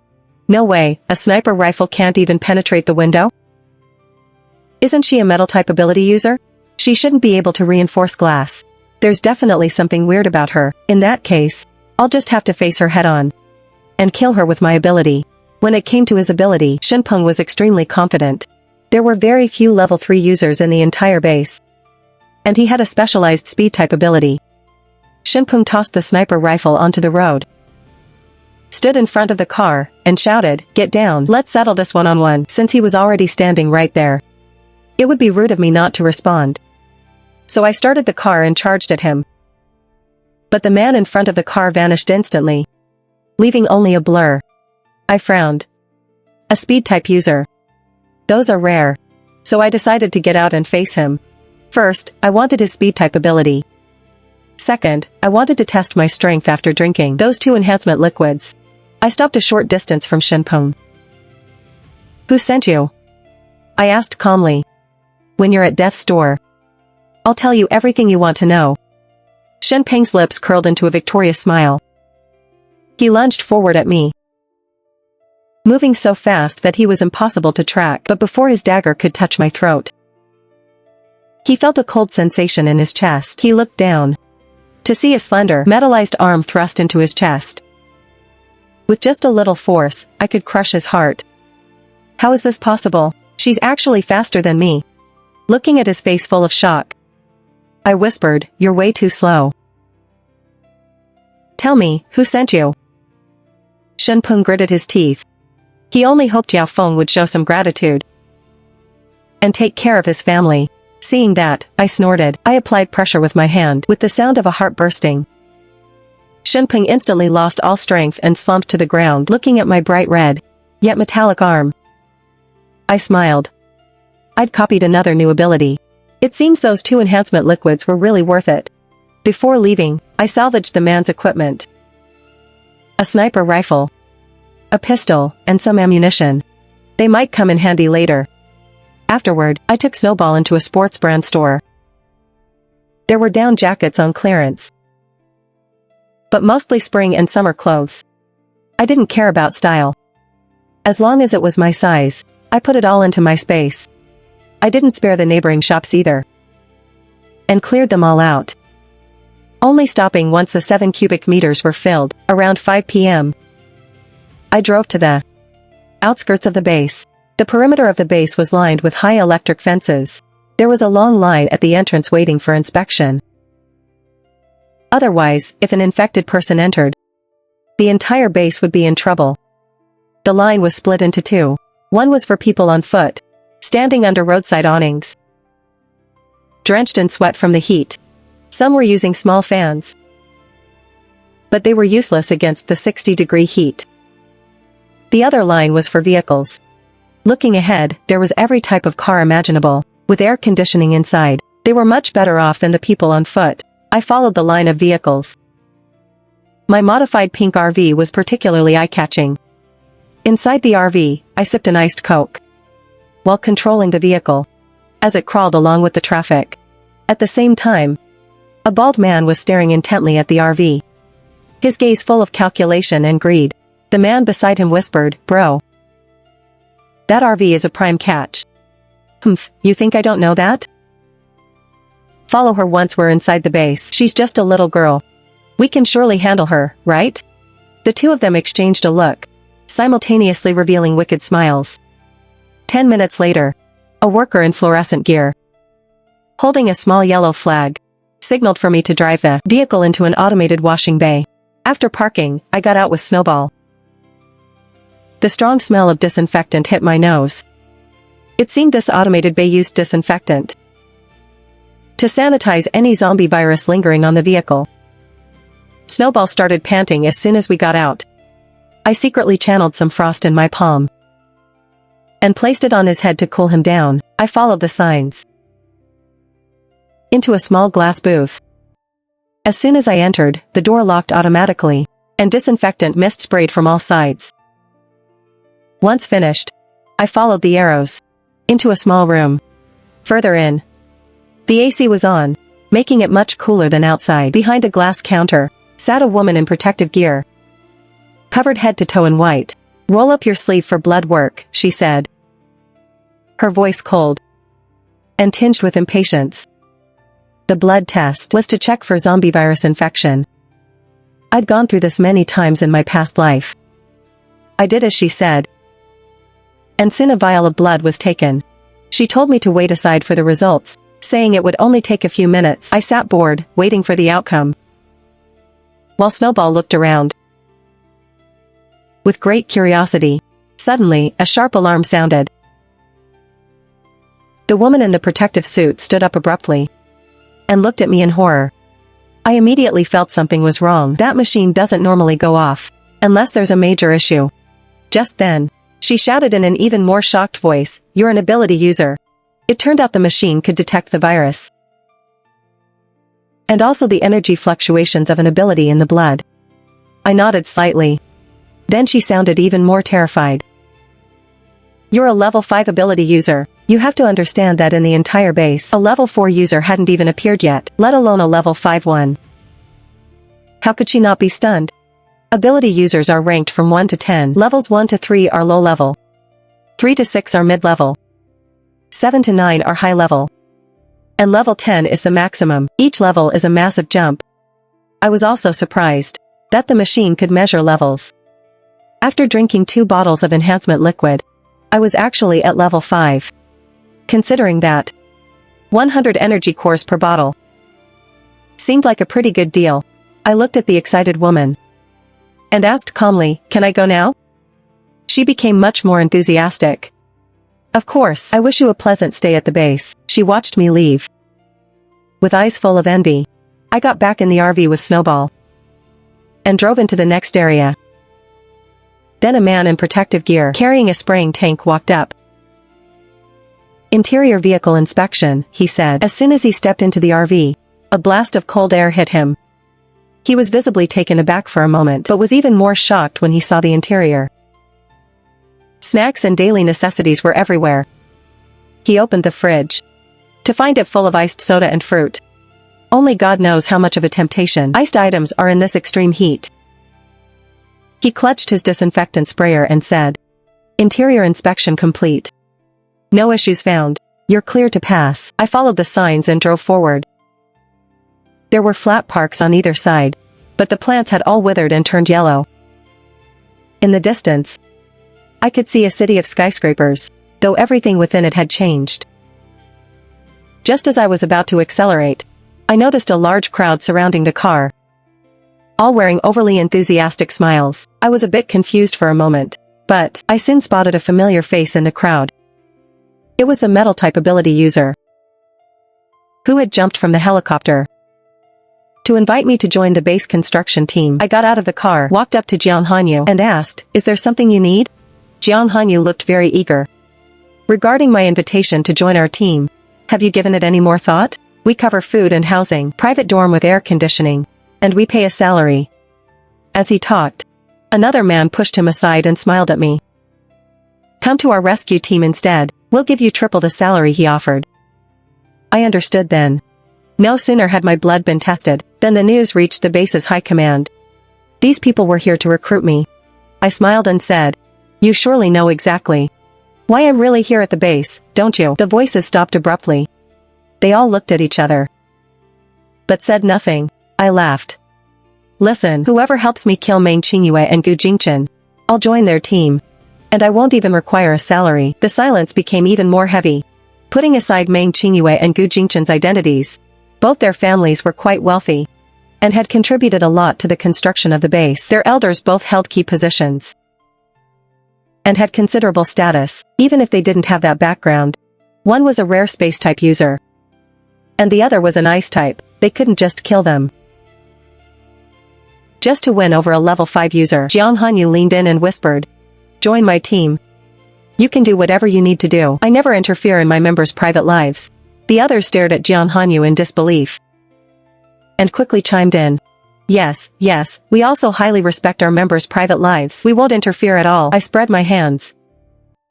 No way, a sniper rifle can't even penetrate the window? Isn't she a metal-type ability user? She shouldn't be able to reinforce glass. There's definitely something weird about her. In that case, I'll just have to face her head-on and kill her with my ability. When it came to his ability, Shenpeng was extremely confident. There were very few level 3 users in the entire base, and he had a specialized speed-type ability. Shenpeng tossed the sniper rifle onto the road, stood in front of the car, and shouted, "Get down, let's settle this one-on-one," since he was already standing right there. It would be rude of me not to respond. So I started the car and charged at him. But the man in front of the car vanished instantly, leaving only a blur. I frowned. A speed-type user. Those are rare. So I decided to get out and face him. First, I wanted his speed-type ability. Second, I wanted to test my strength after drinking those 2 enhancement liquids. I stopped a short distance from Shenpeng. Who sent you? I asked calmly. When you're at death's door, I'll tell you everything you want to know. Shenpeng's lips curled into a victorious smile. He lunged forward at me, moving so fast that he was impossible to track, but before his dagger could touch my throat, he felt a cold sensation in his chest. He looked down to see a slender, metallized arm thrust into his chest. With just a little force, I could crush his heart. How is this possible? She's actually faster than me. Looking at his face full of shock, I whispered, "You're way too slow." Tell me, who sent you? Shenpeng gritted his teeth. He only hoped Yao Feng would show some gratitude and take care of his family. Seeing that, I snorted. I applied pressure with my hand, with the sound of a heart bursting. Shenpeng instantly lost all strength and slumped to the ground, looking at my bright red, yet metallic arm. I smiled. I'd copied another new ability. It seems those 2 enhancement liquids were really worth it. Before leaving, I salvaged the man's equipment. A sniper rifle, a pistol, and some ammunition. They might come in handy later. Afterward, I took Snowball into a sports brand store. There were down jackets on clearance, but mostly spring and summer clothes. I didn't care about style. As long as it was my size, I put it all into my space. I didn't spare the neighboring shops either, and cleared them all out, only stopping once the 7 cubic meters were filled, around 5 p.m. I drove to the outskirts of the base. The perimeter of the base was lined with high electric fences. There was a long line at the entrance waiting for inspection. Otherwise, if an infected person entered, the entire base would be in trouble. The line was split into 2. One was for people on foot, standing under roadside awnings, drenched in sweat from the heat. Some were using small fans, but they were useless against the 60-degree heat. The other line was for vehicles. Looking ahead, there was every type of car imaginable, with air conditioning inside. They were much better off than the people on foot. I followed the line of vehicles. My modified pink RV was particularly eye-catching. Inside the RV, I sipped an iced Coke, while controlling the vehicle, as it crawled along with the traffic. At the same time, a bald man was staring intently at the RV, his gaze full of calculation and greed. The man beside him whispered, "Bro, that RV is a prime catch." "Humph, you think I don't know that? Follow her once we're inside the base. She's just a little girl. We can surely handle her, right?" The 2 of them exchanged a look, simultaneously revealing wicked smiles. 10 minutes later, a worker in fluorescent gear, holding a small yellow flag, signaled for me to drive the vehicle into an automated washing bay. After parking, I got out with Snowball. The strong smell of disinfectant hit my nose. It seemed this automated bay used disinfectant to sanitize any zombie virus lingering on the vehicle. Snowball started panting as soon as we got out. I secretly channeled some frost in my palm and placed it on his head to cool him down. I followed the signs into a small glass booth. As soon as I entered, the door locked automatically, and disinfectant mist sprayed from all sides. Once finished, I followed the arrows into a small room. Further in, the AC was on, making it much cooler than outside. Behind a glass counter sat a woman in protective gear, covered head to toe in white. "Roll up your sleeve for blood work," she said, her voice cold and tinged with impatience. The blood test was to check for zombie virus infection. I'd gone through this many times in my past life. I did as she said, and soon a vial of blood was taken. She told me to wait aside for the results, saying it would only take a few minutes. I sat bored, waiting for the outcome, while Snowball looked around with great curiosity. Suddenly, a sharp alarm sounded. The woman in the protective suit stood up abruptly and looked at me in horror. I immediately felt something was wrong. That machine doesn't normally go off unless there's a major issue. Just then, she shouted in an even more shocked voice, "You're an ability user." It turned out the machine could detect the virus and also the energy fluctuations of an ability in the blood. I nodded slightly. Then she sounded even more terrified. "You're a level 5 ability user. You have to understand that in the entire base, a level 4 user hadn't even appeared yet, let alone a level 5 one. How could she not be stunned? Ability users are ranked from 1 to 10. Levels 1 to 3 are low level. 3 to 6 are mid-level. 7 to 9 are high level. And level 10 is the maximum. Each level is a massive jump. I was also surprised that the machine could measure levels. After drinking 2 bottles of enhancement liquid, I was actually at level 5. Considering that 100 energy cores per bottle seemed like a pretty good deal, I looked at the excited woman and asked calmly, "Can I go now?" She became much more enthusiastic. "Of course, I wish you a pleasant stay at the base." She watched me leave with eyes full of envy. I got back in the RV with Snowball and drove into the next area. Then a man in protective gear carrying a spraying tank walked up. "Interior vehicle inspection," he said. As soon as he stepped into the RV, a blast of cold air hit him. He was visibly taken aback for a moment, but was even more shocked when he saw the interior. Snacks and daily necessities were everywhere. He opened the fridge to find it full of iced soda and fruit. Only God knows how much of a temptation iced items are in this extreme heat. He clutched his disinfectant sprayer and said, "Interior inspection complete. No issues found. You're clear to pass." I followed the signs and drove forward. There were flat parks on either side, but the plants had all withered and turned yellow. In the distance, I could see a city of skyscrapers, though everything within it had changed. Just as I was about to accelerate, I noticed a large crowd surrounding the car, all wearing overly enthusiastic smiles. I was a bit confused for a moment, but I soon spotted a familiar face in the crowd. It was the metal-type ability user who had jumped from the helicopter to invite me to join the base construction team. I got out of the car, walked up to Jiang Hanyu, and asked, "Is there something you need?" Jiang Hanyu looked very eager. "Regarding my invitation to join our team, have you given it any more thought? We cover food and housing, private dorm with air conditioning, and we pay a salary." As he talked, another man pushed him aside and smiled at me. "Come to our rescue team instead, we'll give you triple the salary," he offered. I understood then. No sooner had my blood been tested, than the news reached the base's high command. These people were here to recruit me. I smiled and said, "You surely know exactly why I'm really here at the base, don't you?" The voices stopped abruptly. They all looked at each other, but said nothing. I laughed. "Listen, whoever helps me kill Main Qingyue and Gu Jingchen, I'll join their team. And I won't even require a salary." The silence became even more heavy. Putting aside Main Qingyue and Gu Jingchen's identities, both their families were quite wealthy and had contributed a lot to the construction of the base. Their elders both held key positions and had considerable status, even if they didn't have that background. One was a rare space-type user, and the other was an ice-type. They couldn't just kill them just to win over a level 5 user. Jiang Hanyu leaned in and whispered, "Join my team. You can do whatever you need to do. I never interfere in my members' private lives." The others stared at Jiang Hanyu in disbelief and quickly chimed in. Yes, we also highly respect our members' private lives. We won't interfere at all." I spread my hands.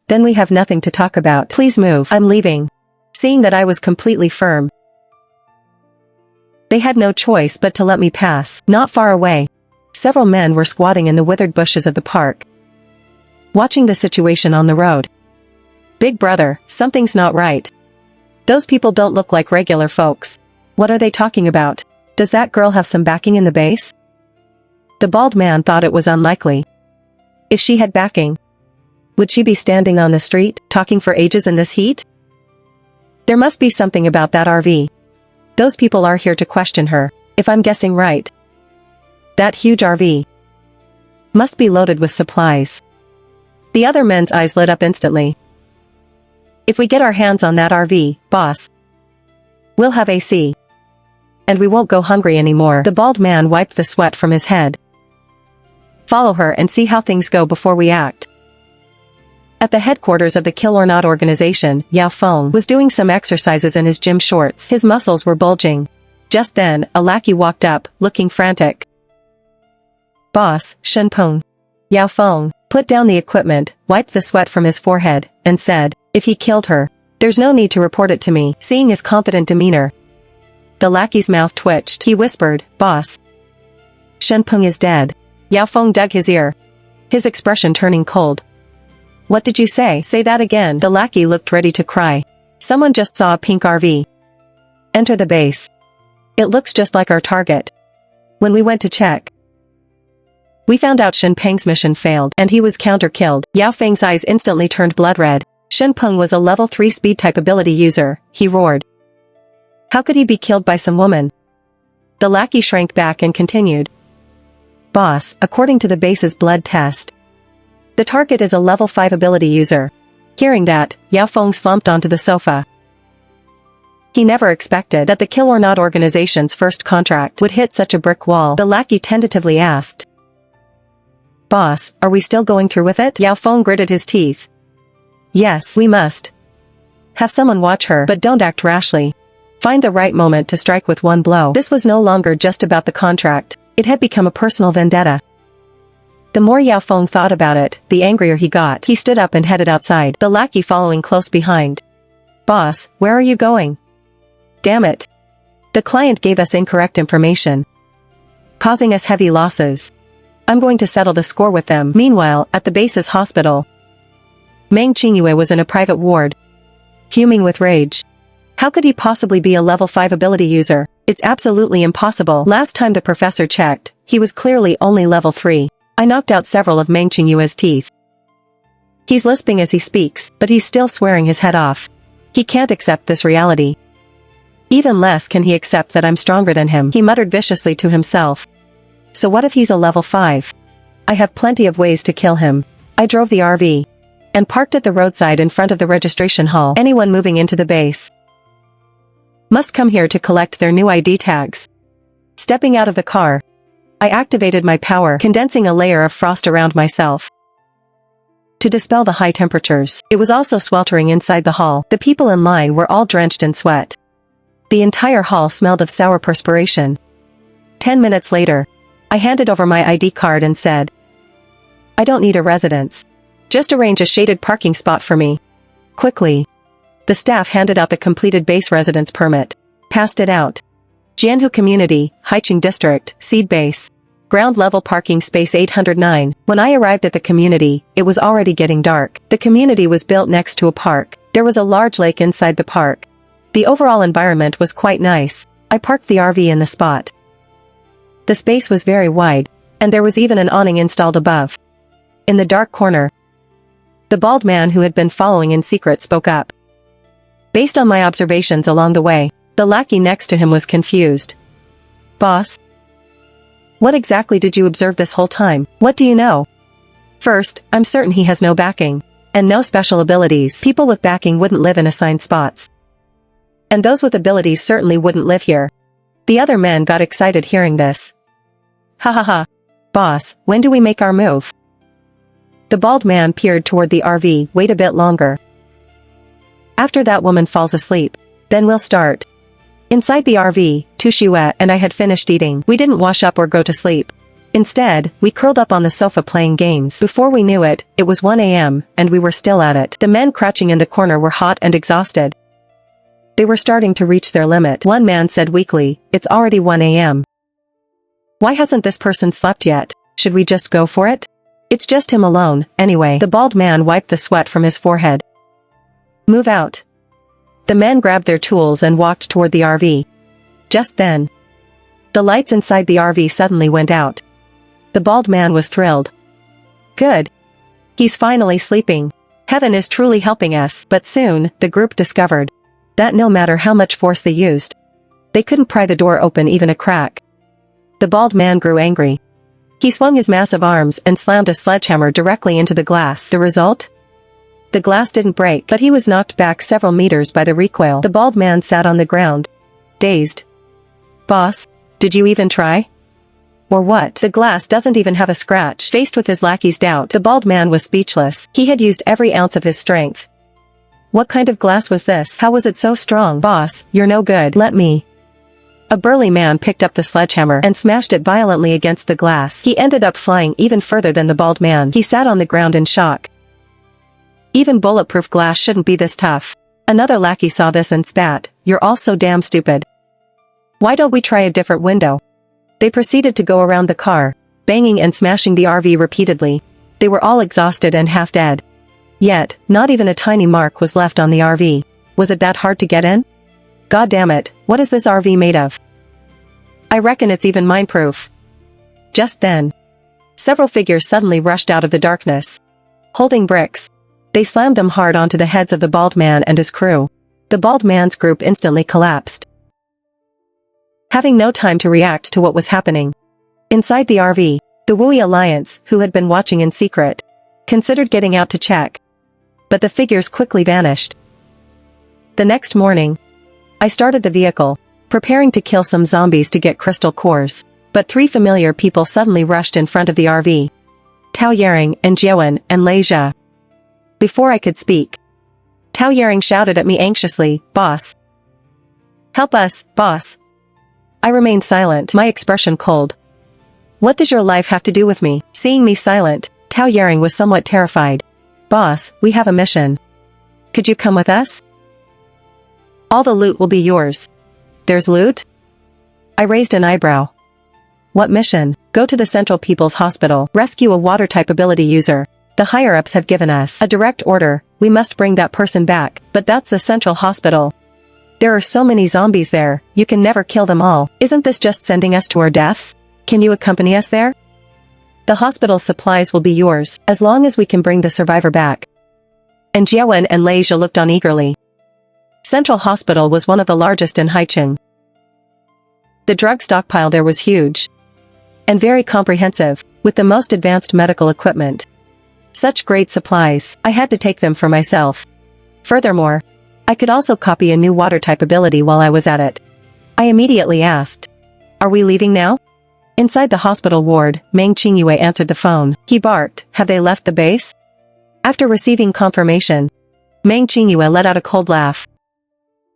"Then we have nothing to talk about. Please move. I'm leaving." Seeing that I was completely firm, they had no choice but to let me pass. Not far away, several men were squatting in the withered bushes of the park, watching the situation on the road. "Big brother, something's not right. Those people don't look like regular folks. What are they talking about? Does that girl have some backing in the base?" The bald man thought it was unlikely. If she had backing, would she be standing on the street, talking for ages in this heat? There must be something about that RV. Those people are here to question her, if I'm guessing right. That huge RV must be loaded with supplies. The other men's eyes lit up instantly. If we get our hands on that RV, boss, we'll have AC. And we won't go hungry anymore. The bald man wiped the sweat from his head. Follow her and see how things go before we act. At the headquarters of the Kill or Not organization, Yao Feng was doing some exercises in his gym shorts. His muscles were bulging. Just then, a lackey walked up, looking frantic. Boss, Shen Peng. Yao Feng put down the equipment, wiped the sweat from his forehead, and said, if he killed her, there's no need to report it to me. Seeing his confident demeanor, the lackey's mouth twitched. He whispered, boss, Shen Peng is dead. Yao Feng dug his ear, his expression turning cold. What did you say? Say that again. The lackey looked ready to cry. Someone just saw a pink RV enter the base. It looks just like our target. When we went to check, we found out Shen Peng's mission failed, and he was counter-killed. Yao Feng's eyes instantly turned blood red. Shen Peng was a level 3 speed-type ability user, he roared. How could he be killed by some woman? The lackey shrank back and continued. Boss, according to the base's blood test, the target is a level 5 ability user. Hearing that, Yao Feng slumped onto the sofa. He never expected that the Kill or Not organization's first contract would hit such a brick wall. The lackey tentatively asked. Boss, are we still going through with it? Yao Feng gritted his teeth. Yes, we must. Have someone watch her, but don't act rashly. Find the right moment to strike with one blow. This was no longer just about the contract. It had become a personal vendetta. The more Yao Feng thought about it, the angrier he got. He stood up and headed outside, the lackey following close behind. Boss, where are you going? Damn it. The client gave us incorrect information, causing us heavy losses. I'm going to settle the score with them. Meanwhile, at the base's hospital, Meng Qingyue was in a private ward, fuming with rage. How could he possibly be a level 5 ability user? It's absolutely impossible. Last time the professor checked, he was clearly only level 3. I knocked out several of Meng Qingyue's teeth. He's lisping as he speaks, but he's still swearing his head off. He can't accept this reality. Even less can he accept that I'm stronger than him. He muttered viciously to himself. So what if he's a level 5? I have plenty of ways to kill him. I drove the RV and parked at the roadside in front of the registration hall. Anyone moving into the base must come here to collect their new ID tags. Stepping out of the car, I activated my power, condensing a layer of frost around myself to dispel the high temperatures. It was also sweltering inside the hall. The people in line were all drenched in sweat. The entire hall smelled of sour perspiration. 10 minutes later, I handed over my ID card and said, I don't need a residence. Just arrange a shaded parking spot for me. Quickly, the staff handed out the completed base residence permit, passed it out. Jianhu Community, Haicheng District, Seed Base. Ground level parking space 809. When I arrived at the community, it was already getting dark. The community was built next to a park. There was a large lake inside the park. The overall environment was quite nice. I parked the RV in the spot. The space was very wide, and there was even an awning installed above. In the dark corner, the bald man who had been following in secret spoke up. Based on my observations along the way, the lackey next to him was confused. Boss? What exactly did you observe this whole time? What do you know? First, I'm certain he has no backing, and no special abilities. People with backing wouldn't live in assigned spots. And those with abilities certainly wouldn't live here. The other men got excited hearing this. Ha ha ha. Boss, when do we make our move? The bald man peered toward the RV. Wait a bit longer. After that woman falls asleep, then we'll start. Inside the RV, Tu Shue and I had finished eating. We didn't wash up or go to sleep. Instead, we curled up on the sofa playing games. Before we knew it, it was 1 a.m., and we were still at it. The men crouching in the corner were hot and exhausted. They were starting to reach their limit. One man said weakly, It's already 1 a.m. Why hasn't this person slept yet? Should we just go for it? It's just him alone, anyway. The bald man wiped the sweat from his forehead. Move out. The men grabbed their tools and walked toward the RV. Just then, the lights inside the RV suddenly went out. The bald man was thrilled. Good. He's finally sleeping. Heaven is truly helping us. But soon, the group discovered that no matter how much force they used, they couldn't pry the door open even a crack. The bald man grew angry. He swung his massive arms and slammed a sledgehammer directly into the glass. The result? The glass didn't break, but he was knocked back several meters by the recoil. The bald man sat on the ground, dazed. "Boss, did you even try? Or what? The glass doesn't even have a scratch." Faced with his lackey's doubt, the bald man was speechless. He had used every ounce of his strength. What kind of glass was this? How was it so strong? "Boss, you're no good. Let me." A burly man picked up the sledgehammer and smashed it violently against the glass. He ended up flying even further than the bald man. He sat on the ground in shock. Even bulletproof glass shouldn't be this tough. Another lackey saw this and spat, "You're all so damn stupid. Why don't we try a different window?" They proceeded to go around the car, banging and smashing the RV repeatedly. They were all exhausted and half dead. Yet, not even a tiny mark was left on the RV. Was it that hard to get in? God damn it, what is this RV made of? I reckon it's even mine-proof. Just then, several figures suddenly rushed out of the darkness, holding bricks. They slammed them hard onto the heads of the bald man and his crew. The bald man's group instantly collapsed, having no time to react to what was happening. Inside the RV, the Wui Alliance, who had been watching in secret, considered getting out to check. But the figures quickly vanished. The next morning, I started the vehicle, preparing to kill some zombies to get crystal cores. But three familiar people suddenly rushed in front of the RV. Tao Yaring and Jiawen and Lei Jia. Before I could speak, Tao Yaring shouted at me anxiously, "Boss! Help us, boss!" I remained silent, my expression cold. "What does your life have to do with me?" Seeing me silent, Tao Yaring was somewhat terrified. "Boss, we have a mission. Could you come with us? All the loot will be yours." "There's loot?" I raised an eyebrow. "What mission?" "Go to the Central People's Hospital, rescue a water-type ability user. The higher-ups have given us a direct order, we must bring that person back, but that's the Central Hospital. There are so many zombies there, you can never kill them all. Isn't this just sending us to our deaths? Can you accompany us there? The hospital's supplies will be yours, as long as we can bring the survivor back." And Jiawen and Lei Jia looked on eagerly. Central Hospital was one of the largest in Haicheng. The drug stockpile there was huge and very comprehensive, with the most advanced medical equipment. Such great supplies, I had to take them for myself. Furthermore, I could also copy a new water-type ability while I was at it. I immediately asked, "Are we leaving now?" Inside the hospital ward, Meng Qingyue answered the phone. He barked, "Have they left the base?" After receiving confirmation, Meng Qingyue let out a cold laugh.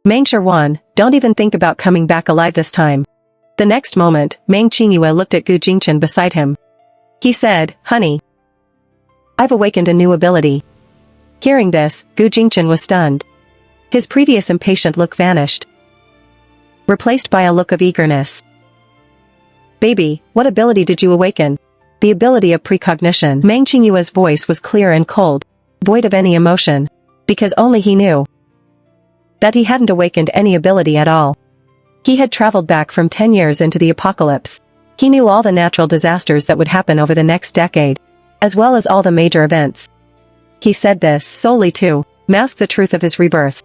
"Meng Sherwan, don't even think about coming back alive this time." The next moment, Meng Qingyue looked at Gu Jingchen beside him. He said, "Honey, I've awakened a new ability." Hearing this, Gu Jingchen was stunned. His previous impatient look vanished, replaced by a look of eagerness. "Baby, what ability did you awaken?" "The ability of precognition." Meng Qingyue's voice was clear and cold, void of any emotion, because only he knew that he hadn't awakened any ability at all. He had traveled back from 10 years into the apocalypse. He knew all the natural disasters that would happen over the next decade, as well as all the major events. He said this solely to mask the truth of his rebirth.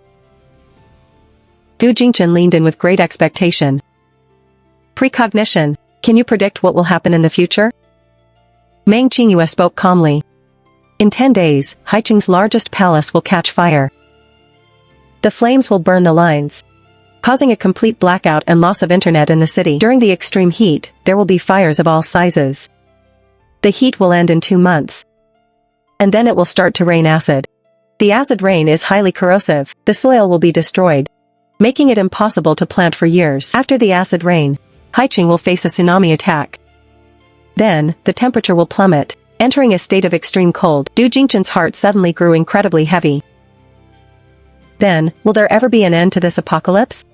Gu Jingchen leaned in with great expectation. "Precognition, can you predict what will happen in the future?" Meng Qingyue spoke calmly. "In 10 days, Haicheng's largest palace will catch fire. The flames will burn the lines, causing a complete blackout and loss of internet in the city. During the extreme heat, there will be fires of all sizes. The heat will end in 2 months. And then it will start to rain acid. The acid rain is highly corrosive. The soil will be destroyed, making it impossible to plant for years. After the acid rain, Haicheng will face a tsunami attack. Then, the temperature will plummet, entering a state of extreme cold." Gu Jingchen's heart suddenly grew incredibly heavy. "Then, will there ever be an end to this apocalypse?"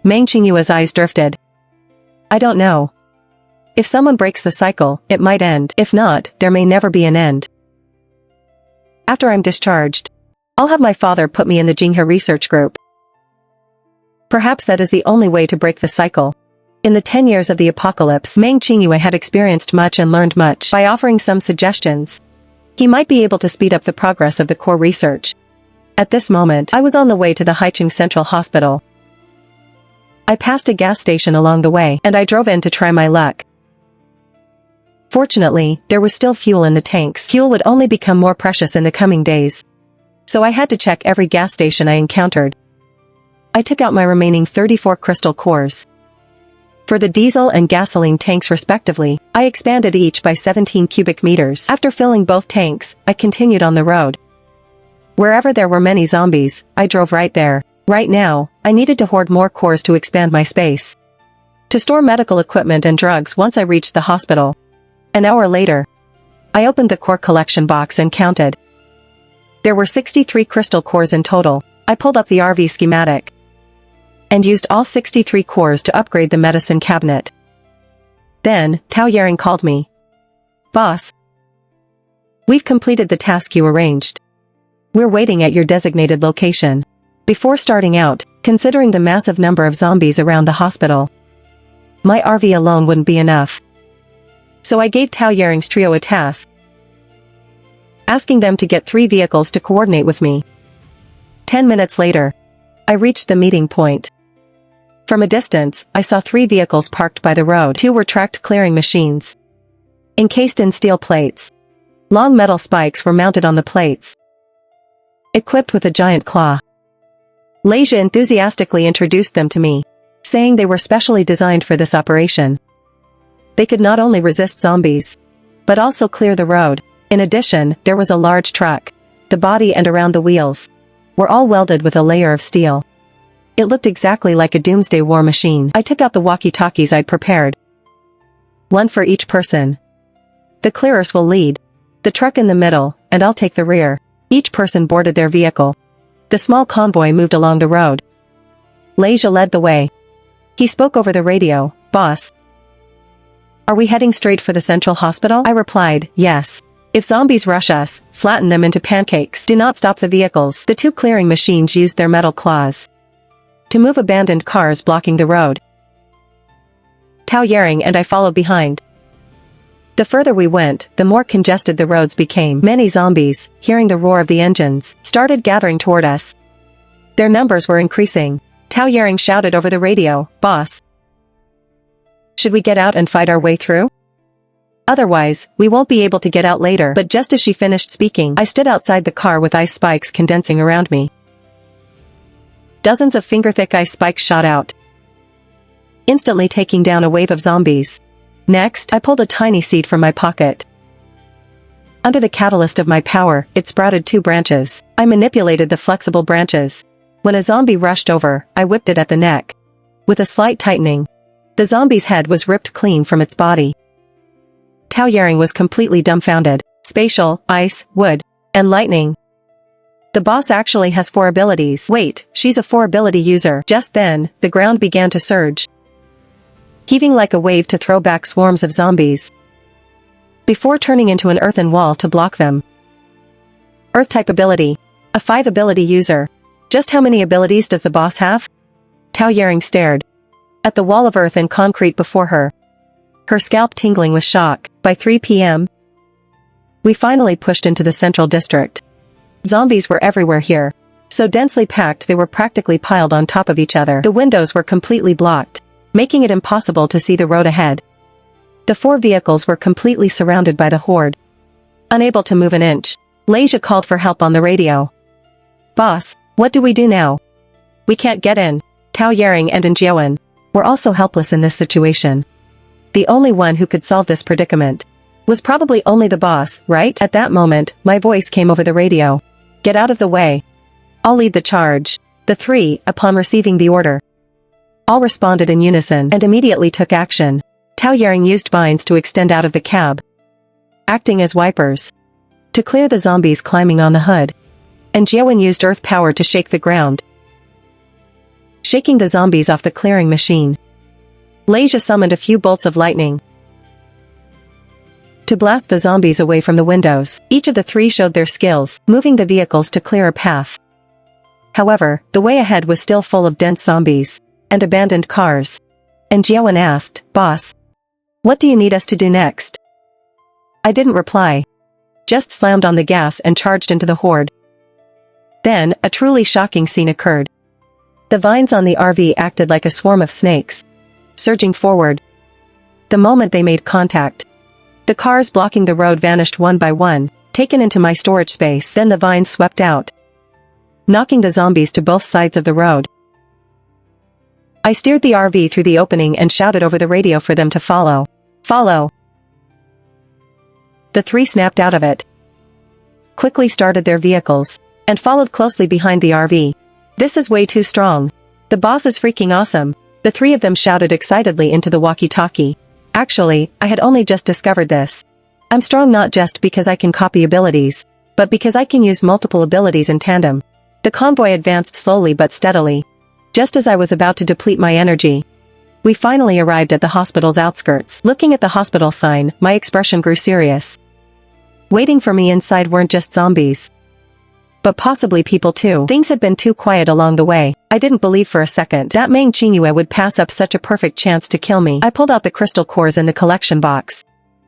Meng Qingyue's eyes drifted. "I don't know. If someone breaks the cycle, it might end. If not, there may never be an end. After I'm discharged, I'll have my father put me in the Jinghe research group. Perhaps that is the only way to break the cycle." In the 10 years of the apocalypse, Meng Qingyue had experienced much and learned much. By offering some suggestions, he might be able to speed up the progress of the core research. At this moment, I was on the way to the Haicheng Central Hospital. I passed a gas station along the way, and I drove in to try my luck. Fortunately, there was still fuel in the tanks. Fuel would only become more precious in the coming days. so I had to check every gas station I encountered. I took out my remaining 34 crystal cores. For the diesel and gasoline tanks respectively, I expanded each by 17 cubic meters. After filling both tanks, I continued on the road. Wherever there were many zombies, I drove right there. Right now, I needed to hoard more cores to expand my space. To store medical equipment and drugs once I reached the hospital. An hour later, I opened the core collection box and counted. There were 63 crystal cores in total. I pulled up the RV schematic and used all 63 cores to upgrade the medicine cabinet. Then, Tao Yaring called me. Boss, we've completed the task you arranged. We're waiting at your designated location. Before starting out, considering the massive number of zombies around the hospital, my RV alone wouldn't be enough. So I gave Tao Yaring's trio a task, asking them to get 3 vehicles to coordinate with me. 10 minutes later, I reached the meeting point. From a distance, I saw 3 vehicles parked by the road. 2 were tracked clearing machines, encased in steel plates. Long metal spikes were mounted on the plates, equipped with a giant claw. Leisha enthusiastically introduced them to me, saying they were specially designed for this operation. They could not only resist zombies, but also clear the road. In addition, there was a large truck. The body and around the wheels were all welded with a layer of steel. It looked exactly like a doomsday war machine. I took out the walkie-talkies I'd prepared. 1 for each person. The clearers will lead, the truck in the middle, and I'll take the rear. Each person boarded their vehicle. The small convoy moved along the road. Leisha led the way. He spoke over the radio. Boss, are we heading straight for the central hospital? I replied, yes. If zombies rush us, flatten them into pancakes. Do not stop the vehicles. The 2 clearing machines used their metal claws to move abandoned cars blocking the road. Tao Yaring and I followed behind. The further we went, the more congested the roads became. Many zombies, hearing the roar of the engines, started gathering toward us. Their numbers were increasing. Tao Yaring shouted over the radio, Boss, should we get out and fight our way through? Otherwise, we won't be able to get out later. But just as she finished speaking, I stood outside the car with ice spikes condensing around me. Dozens of finger-thick ice spikes shot out, instantly taking down a wave of zombies. Next, I pulled a tiny seed from my pocket. Under the catalyst of my power, it sprouted 2 branches. I manipulated the flexible branches. When a zombie rushed over, I whipped it at the neck. With a slight tightening, the zombie's head was ripped clean from its body. Tao Yaring was completely dumbfounded. Spatial, ice, wood, and lightning. The boss actually has 4 abilities. Wait, she's a 4-ability user. Just then, the ground began to surge, heaving like a wave to throw back swarms of zombies, before turning into an earthen wall to block them. Earth-type ability. A 5-ability user. Just how many abilities does the boss have? Tao Yaring stared at the wall of earth and concrete before her, her scalp tingling with shock. By 3 p.m., we finally pushed into the central district. Zombies were everywhere here, so densely packed they were practically piled on top of each other. The windows were completely blocked, making it impossible to see the road ahead. The 4 vehicles were completely surrounded by the horde, unable to move an inch. Leisha called for help on the radio. Boss, what do we do now? We can't get in. Tao Yaring and Jiawen were also helpless in this situation. The only one who could solve this predicament was probably only the boss, right? At that moment, my voice came over the radio. Get out of the way. I'll lead the charge. The 3, upon receiving the order, all responded in unison and immediately took action. Tao Yaring used vines to extend out of the cab, acting as wipers, to clear the zombies climbing on the hood. And Jiawen used earth power to shake the ground, shaking the zombies off the clearing machine. Leisha summoned a few bolts of lightning to blast the zombies away from the windows. Each of the 3 showed their skills, moving the vehicles to clear a path. However, the way ahead was still full of dense zombies and abandoned cars. And Jiawen asked, Boss, what do you need us to do next? I didn't reply, just slammed on the gas and charged into the horde. Then, a truly shocking scene occurred. The vines on the RV acted like a swarm of snakes, surging forward. The moment they made contact, the cars blocking the road vanished one by one, taken into my storage space. Then the vines swept out, knocking the zombies to both sides of the road. I steered the RV through the opening and shouted over the radio for them to follow. Follow! The three snapped out of it, quickly started their vehicles, and followed closely behind the RV. This is way too strong. The boss is freaking awesome, the three of them shouted excitedly into the walkie-talkie. Actually, I had only just discovered this. I'm strong not just because I can copy abilities, but because I can use multiple abilities in tandem. The convoy advanced slowly but steadily, just as I was about to deplete my energy. We finally arrived at the hospital's outskirts. Looking at the hospital sign, my expression grew serious. Waiting for me inside weren't just zombies, but possibly people too. Things had been too quiet along the way. I didn't believe for a second that Meng Qingyue would pass up such a perfect chance to kill me. I pulled out the crystal cores in the collection box.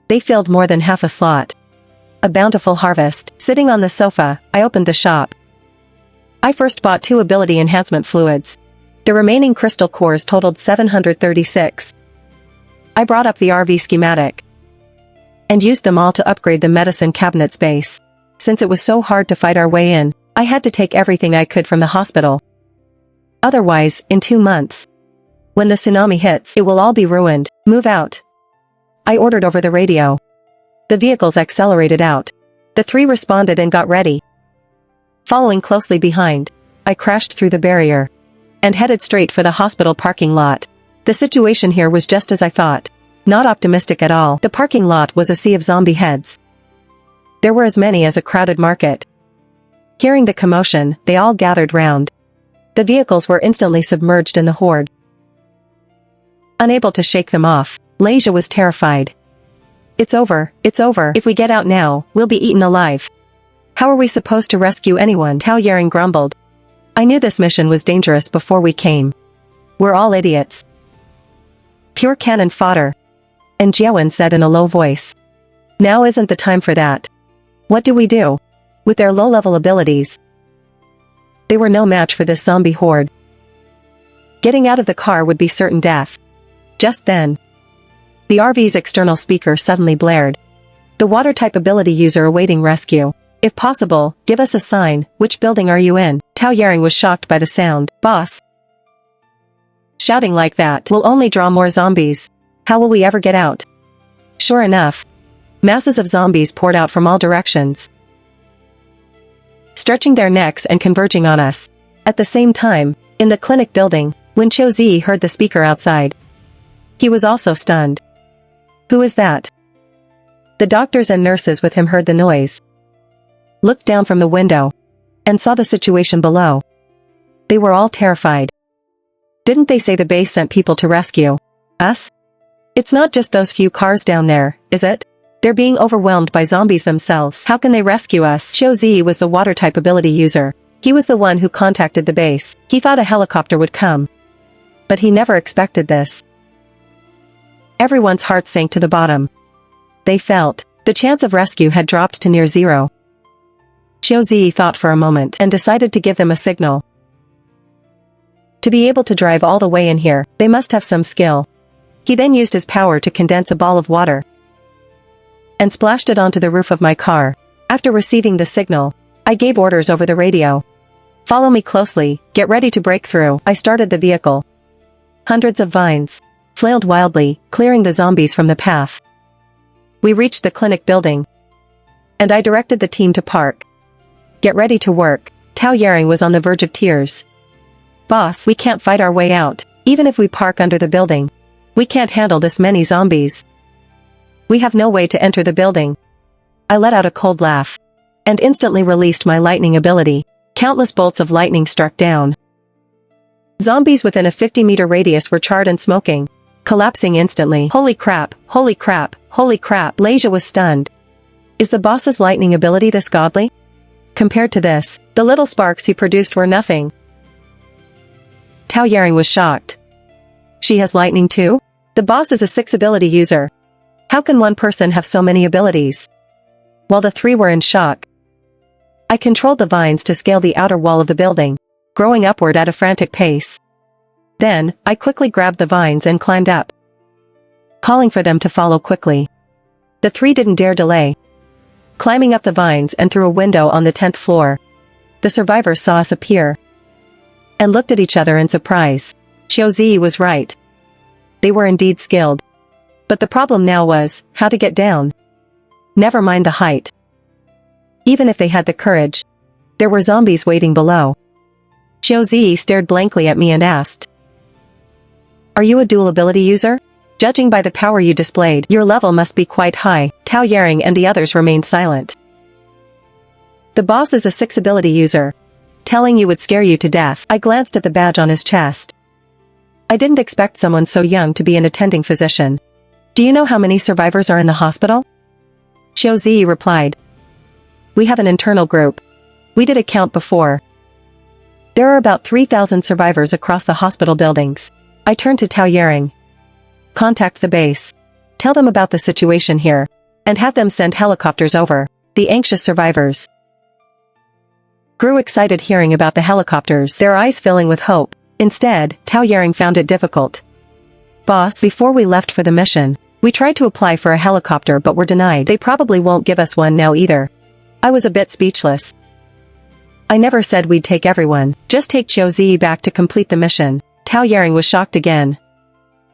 They filled more than half a slot. A bountiful harvest. Sitting on the sofa, I opened the shop. I first bought 2 ability enhancement fluids. The remaining crystal cores totaled 736. I brought up the RV schematic and used them all to upgrade the medicine cabinet space. Since it was so hard to fight our way in, I had to take everything I could from the hospital. Otherwise, in 2 months, when the tsunami hits, it will all be ruined. Move out. I ordered over the radio. The vehicles accelerated out. The 3 responded and got ready. Following closely behind, I crashed through the barrier and headed straight for the hospital parking lot. The situation here was just as I thought. Not optimistic at all. The parking lot was a sea of zombie heads. There were as many as a crowded market. Hearing the commotion, they all gathered round. The vehicles were instantly submerged in the horde. Unable to shake them off, Leisha was terrified. It's over, it's over. If we get out now, we'll be eaten alive. How are we supposed to rescue anyone? Tao Yaring grumbled. I knew this mission was dangerous before we came. We're all idiots. Pure cannon fodder. And Jiawen said in a low voice. Now isn't the time for that. What do we do? With their low-level abilities, they were no match for this zombie horde. Getting out of the car would be certain death. Just then, the RV's external speaker suddenly blared. The water-type ability user awaiting rescue. If possible, give us a sign. Which building are you in? Tao Yaring was shocked by the sound. Boss. Shouting like that will only draw more zombies. How will we ever get out? Sure enough, masses of zombies poured out from all directions, stretching their necks and converging on us. At the same time, in the clinic building, when Qiu Zi heard the speaker outside, he was also stunned. Who is that? The doctors and nurses with him heard the noise, looked down from the window, and saw the situation below. They were all terrified. Didn't they say the base sent people to rescue us? It's not just those few cars down there, is it? They're being overwhelmed by zombies themselves. How can they rescue us? Qiu Zi was the water-type ability user. He was the one who contacted the base. He thought a helicopter would come, but he never expected this. Everyone's heart sank to the bottom. They felt the chance of rescue had dropped to near zero. Qiu Zi thought for a moment and decided to give them a signal. To be able to drive all the way in here, they must have some skill. He then used his power to condense a ball of water and splashed it onto the roof of my car. After receiving the signal, I gave orders over the radio. Follow me closely, get ready to break through. I started the vehicle. Hundreds of vines flailed wildly, clearing the zombies from the path. We reached the clinic building, and I directed the team to park. Get ready to work. Tao Yaring was on the verge of tears. Boss, we can't fight our way out. Even if we park under the building, we can't handle this many zombies. We have no way to enter the building. I let out a cold laugh and instantly released my lightning ability. Countless bolts of lightning struck down. Zombies within a 50-meter radius were charred and smoking, collapsing instantly. Holy crap, holy crap, holy crap. Leisha was stunned. Is the boss's lightning ability this godly? Compared to this, the little sparks he produced were nothing. Tao Yaring was shocked. She has lightning too? The boss is a 6 ability user. How can one person have so many abilities? While the 3 were in shock, I controlled the vines to scale the outer wall of the building, growing upward at a frantic pace. Then, I quickly grabbed the vines and climbed up, calling for them to follow quickly. The 3 didn't dare delay, climbing up the vines and through a window on the 10th floor. the survivors saw us appear and looked at each other in surprise. Xiaozi was right. They were indeed skilled. But the problem now was, how to get down. Never mind the height. Even if they had the courage, there were zombies waiting below. Xiaozi stared blankly at me and asked, "Are you a dual ability user? Judging by the power you displayed, your level must be quite high." Tao Yaring and the others remained silent. "The boss is a 6 ability user. Telling you would scare you to death." I glanced at the badge on his chest. I didn't expect someone so young to be an attending physician. "Do you know how many survivors are in the hospital?" Xiaozi replied, "We have an internal group. We did a count before. There are about 3,000 survivors across the hospital buildings." I turned to Tao Yaring. "Contact the base. Tell them about the situation here. And have them send helicopters over." The anxious survivors grew excited hearing about the helicopters, their eyes filling with hope. Instead, Tao Yaring found it difficult. "Boss, before we left for the mission, we tried to apply for a helicopter but were denied. They probably won't give us one now either." I was a bit speechless. "I never said we'd take everyone. Just take Xiaozi back to complete the mission." Tao Yaring was shocked again.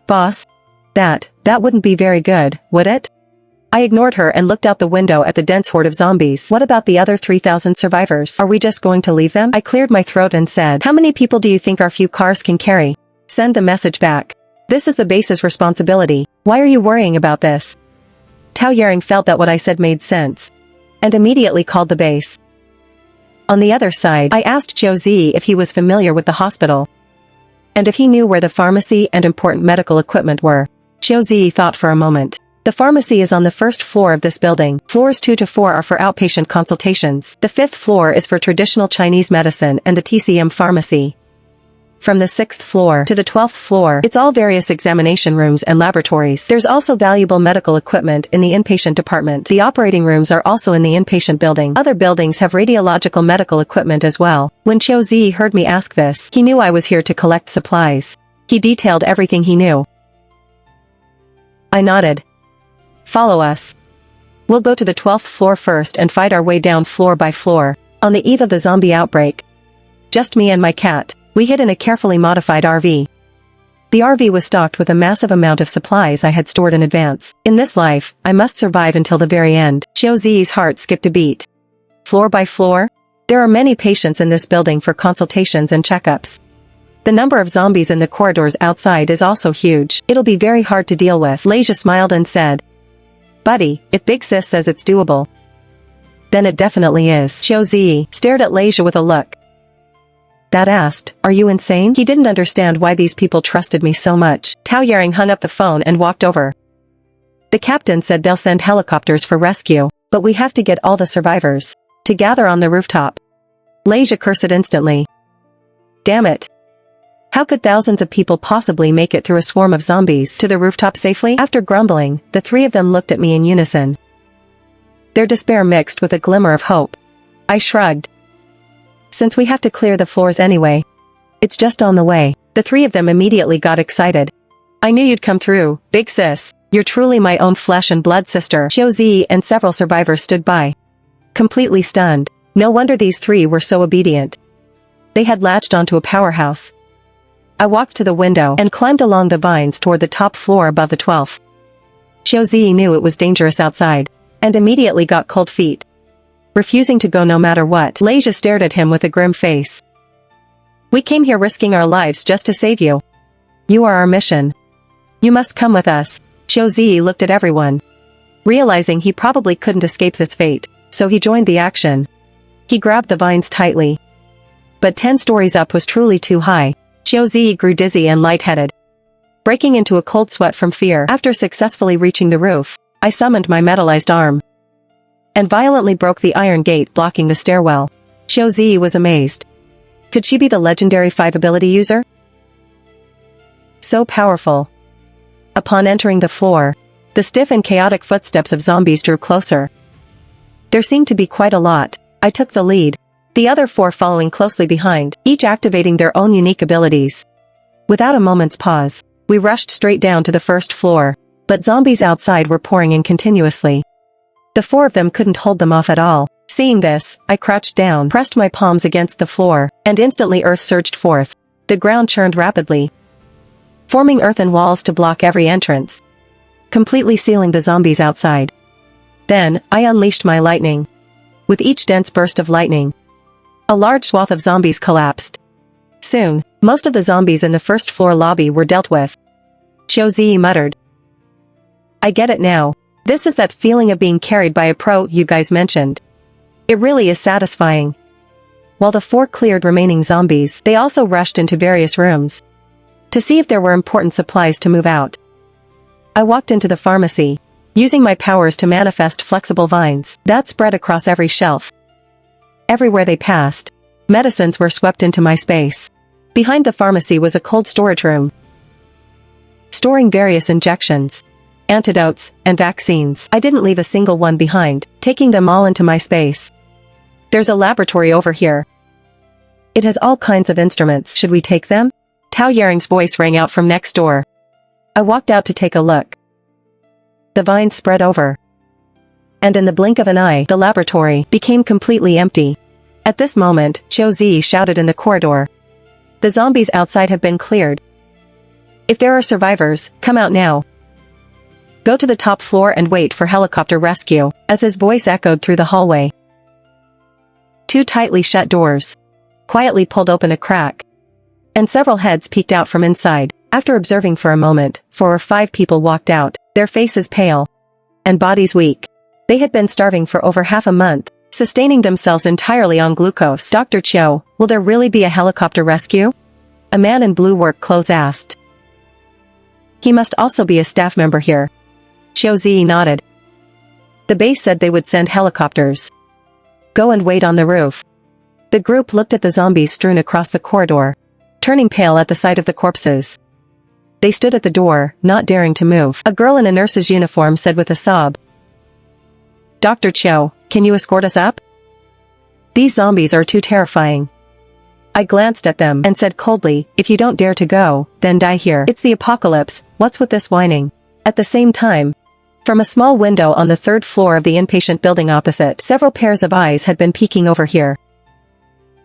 "Boss? That wouldn't be very good, would it?" I ignored her and looked out the window at the dense horde of zombies. "What about the other 3,000 survivors? Are we just going to leave them?" I cleared my throat and said, "How many people do you think our few cars can carry? Send the message back. This is the base's responsibility. Why are you worrying about this?" Tao Yaring felt that what I said made sense, and immediately called the base. On the other side, I asked Xiaozi if he was familiar with the hospital, and if he knew where the pharmacy and important medical equipment were. Xiaozi thought for a moment. "The pharmacy is on the first floor of this building. Floors 2 to 4 are for outpatient consultations. The 5th floor is for traditional Chinese medicine and the TCM pharmacy. From the 6th floor to the 12th floor, it's all various examination rooms and laboratories. There's also valuable medical equipment in the inpatient department. The operating rooms are also in the inpatient building. Other buildings have radiological medical equipment as well." When Xiaozi heard me ask this, he knew I was here to collect supplies. He detailed everything he knew. I nodded. "Follow us. We'll go to the 12th floor first and fight our way down floor by floor." On the eve of the zombie outbreak, just me and my cat, we hid in a carefully modified RV. The RV was stocked with a massive amount of supplies I had stored in advance. In this life, I must survive until the very end. Xiaozi's heart skipped a beat. Floor by floor? There are many patients in this building for consultations and checkups. The number of zombies in the corridors outside is also huge. It'll be very hard to deal with. Leisha smiled and said, "Buddy, if Big Sis says it's doable, then it definitely is." Xiaozi stared at Leisha with a look that asked, "Are you insane?" He didn't understand why these people trusted me so much. Tao Yaring hung up the phone and walked over. "The captain said they'll send helicopters for rescue, but we have to get all the survivors to gather on the rooftop." Leisha cursed instantly. Damn it. How could thousands of people possibly make it through a swarm of zombies to the rooftop safely? After grumbling, the three of them looked at me in unison. Their despair mixed with a glimmer of hope. I shrugged. "Since we have to clear the floors anyway, it's just on the way." The three of them immediately got excited. "I knew you'd come through, Big Sis. You're truly my own flesh and blood sister." Xiaozi and several survivors stood by, completely stunned. No wonder these three were so obedient. They had latched onto a powerhouse. I walked to the window and climbed along the vines toward the top floor above the 12th. Xiaozi knew it was dangerous outside, and immediately got cold feet, refusing to go no matter what. Leisha stared at him with a grim face. "We came here risking our lives just to save you. You are our mission. You must come with us." Xiaozi looked at everyone, realizing he probably couldn't escape this fate, so he joined the action. He grabbed the vines tightly. But 10 stories up was truly too high. Xiaozi grew dizzy and lightheaded, breaking into a cold sweat from fear. After successfully reaching the roof, I summoned my metallized arm and violently broke the iron gate blocking the stairwell. Xiaozi was amazed. Could she be the legendary 5 ability user? So powerful. Upon entering the floor, the stiff and chaotic footsteps of zombies drew closer. There seemed to be quite a lot. I took the lead, the other 4 following closely behind, each activating their own unique abilities. Without a moment's pause, we rushed straight down to the first floor, but zombies outside were pouring in continuously. The 4 of them couldn't hold them off at all. Seeing this, I crouched down, pressed my palms against the floor, and instantly earth surged forth. The ground churned rapidly, forming earthen walls to block every entrance, completely sealing the zombies outside. Then, I unleashed my lightning. With each dense burst of lightning, a large swath of zombies collapsed. Soon, most of the zombies in the first floor lobby were dealt with. Xiaozi muttered. I get it now. This is that feeling of being carried by a pro you guys mentioned. It really is satisfying. While the 4 cleared remaining zombies, they also rushed into various rooms to see if there were important supplies to move out. I walked into the pharmacy, using my powers to manifest flexible vines that spread across every shelf. Everywhere they passed, medicines were swept into my space. Behind the pharmacy was a cold storage room, storing various injections, antidotes, and vaccines. I didn't leave a single one behind, taking them all into my space. There's a laboratory over here. It has all kinds of instruments. Should we take them? Tao Yaring's voice rang out from next door. I walked out to take a look. The vines spread over, and in the blink of an eye, the laboratory became completely empty. At this moment, Xiaozi shouted in the corridor. The zombies outside have been cleared. If there are survivors, come out now. Go to the top floor and wait for helicopter rescue, as his voice echoed through the hallway. 2 tightly shut doors quietly pulled open a crack, and several heads peeked out from inside. After observing for a moment, 4 or 5 people walked out, their faces pale and bodies weak. They had been starving for over half a month, sustaining themselves entirely on glucose. Dr. Chiu, will there really be a helicopter rescue? A man in blue work clothes asked. He must also be a staff member here. Xiaozi nodded. The base said they would send helicopters. Go and wait on the roof. The group looked at the zombies strewn across the corridor, turning pale at the sight of the corpses. They stood at the door, not daring to move. A girl in a nurse's uniform said with a sob. Dr. Chiu, can you escort us up? These zombies are too terrifying. I glanced at them and said coldly, if you don't dare to go, then die here. It's the apocalypse, what's with this whining? At the same time, from a small window on the 3rd floor of the inpatient building opposite, several pairs of eyes had been peeking over here.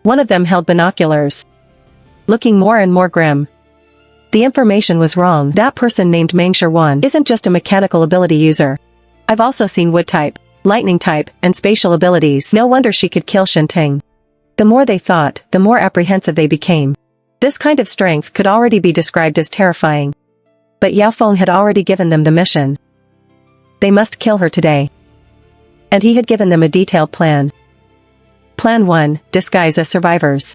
One of them held binoculars, looking more and more grim. The information was wrong. That person named Meng Shirwan isn't just a mechanical ability user. I've also seen wood type, lightning type, and spatial abilities. No wonder she could kill Shinting. The more they thought, the more apprehensive they became. This kind of strength could already be described as terrifying. But Yao Feng had already given them the mission. They must kill her today. And he had given them a detailed plan. Plan 1, disguise as survivors.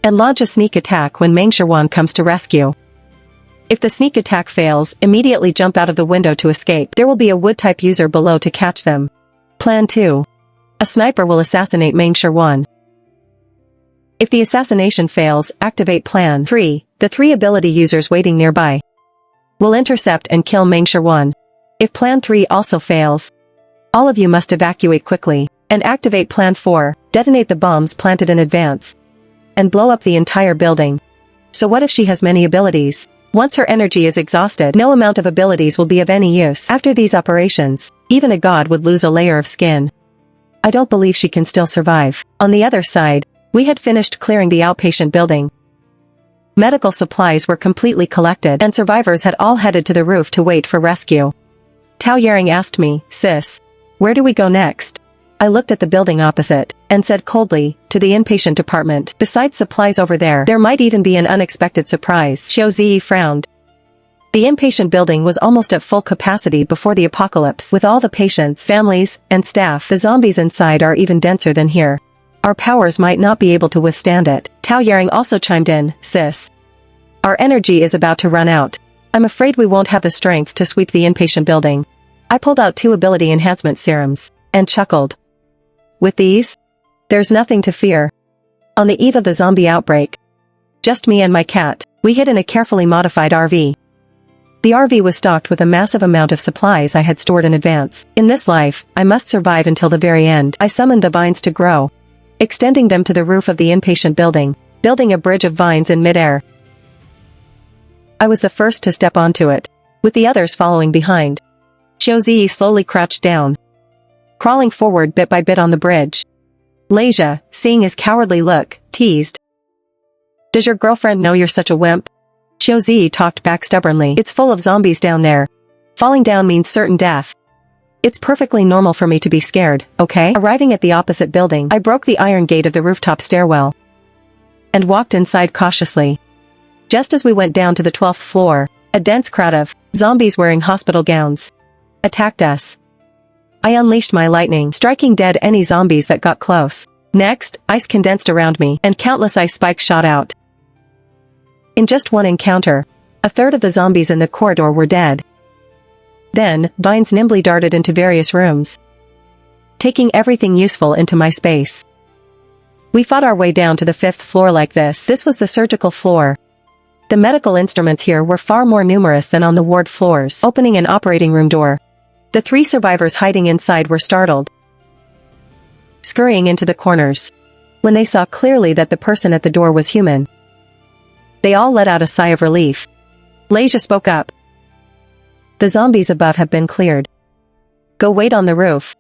And launch a sneak attack when Meng Shirwan comes to rescue. If the sneak attack fails, immediately jump out of the window to escape. There will be a wood-type user below to catch them. Plan 2. A sniper will assassinate Meng Shirwan. If the assassination fails, activate Plan 3. The 3 ability users waiting nearby will intercept and kill Meng Shirwan. If Plan 3 also fails, all of you must evacuate quickly, and activate Plan 4, detonate the bombs planted in advance, and blow up the entire building. So what if she has many abilities? Once her energy is exhausted, no amount of abilities will be of any use. After these operations, even a god would lose a layer of skin. I don't believe she can still survive. On the other side, we had finished clearing the outpatient building. Medical supplies were completely collected, and survivors had all headed to the roof to wait for rescue. Tao Yaring asked me, sis, where do we go next? I looked at the building opposite, and said coldly, to the inpatient department. Besides supplies over there might even be an unexpected surprise. Xiaozi frowned. The inpatient building was almost at full capacity before the apocalypse. With all the patients, families, and staff, the zombies inside are even denser than here. Our powers might not be able to withstand it. Tao Yaring also chimed in, sis. Our energy is about to run out. I'm afraid we won't have the strength to sweep the inpatient building. I pulled out 2 ability enhancement serums, and chuckled. With these, there's nothing to fear. On the eve of the zombie outbreak, just me and my cat, we hid in a carefully modified RV. The RV was stocked with a massive amount of supplies I had stored in advance. In this life, I must survive until the very end. I summoned the vines to grow, extending them to the roof of the inpatient building, building a bridge of vines in midair. I was the first to step onto it, with the others following behind. Xiaozi slowly crouched down, crawling forward bit by bit on the bridge. Leisha, seeing his cowardly look, teased. "Does your girlfriend know you're such a wimp?" Xiaozi talked back stubbornly. "It's full of zombies down there. Falling down means certain death. It's perfectly normal for me to be scared, okay?" Arriving at the opposite building, I broke the iron gate of the rooftop stairwell and walked inside cautiously. Just as we went down to the 12th floor, a dense crowd of zombies wearing hospital gowns attacked us. I unleashed my lightning, striking dead any zombies that got close. Next, ice condensed around me, and countless ice spikes shot out. In just one encounter, a third of the zombies in the corridor were dead. Then, vines nimbly darted into various rooms, taking everything useful into my space. We fought our way down to the 5th floor like this. This was the surgical floor. The medical instruments here were far more numerous than on the ward floors. Opening an operating room door, the 3 survivors hiding inside were startled, scurrying into the corners. When they saw clearly that the person at the door was human, they all let out a sigh of relief. Leisha spoke up. "The zombies above have been cleared. Go wait on the roof.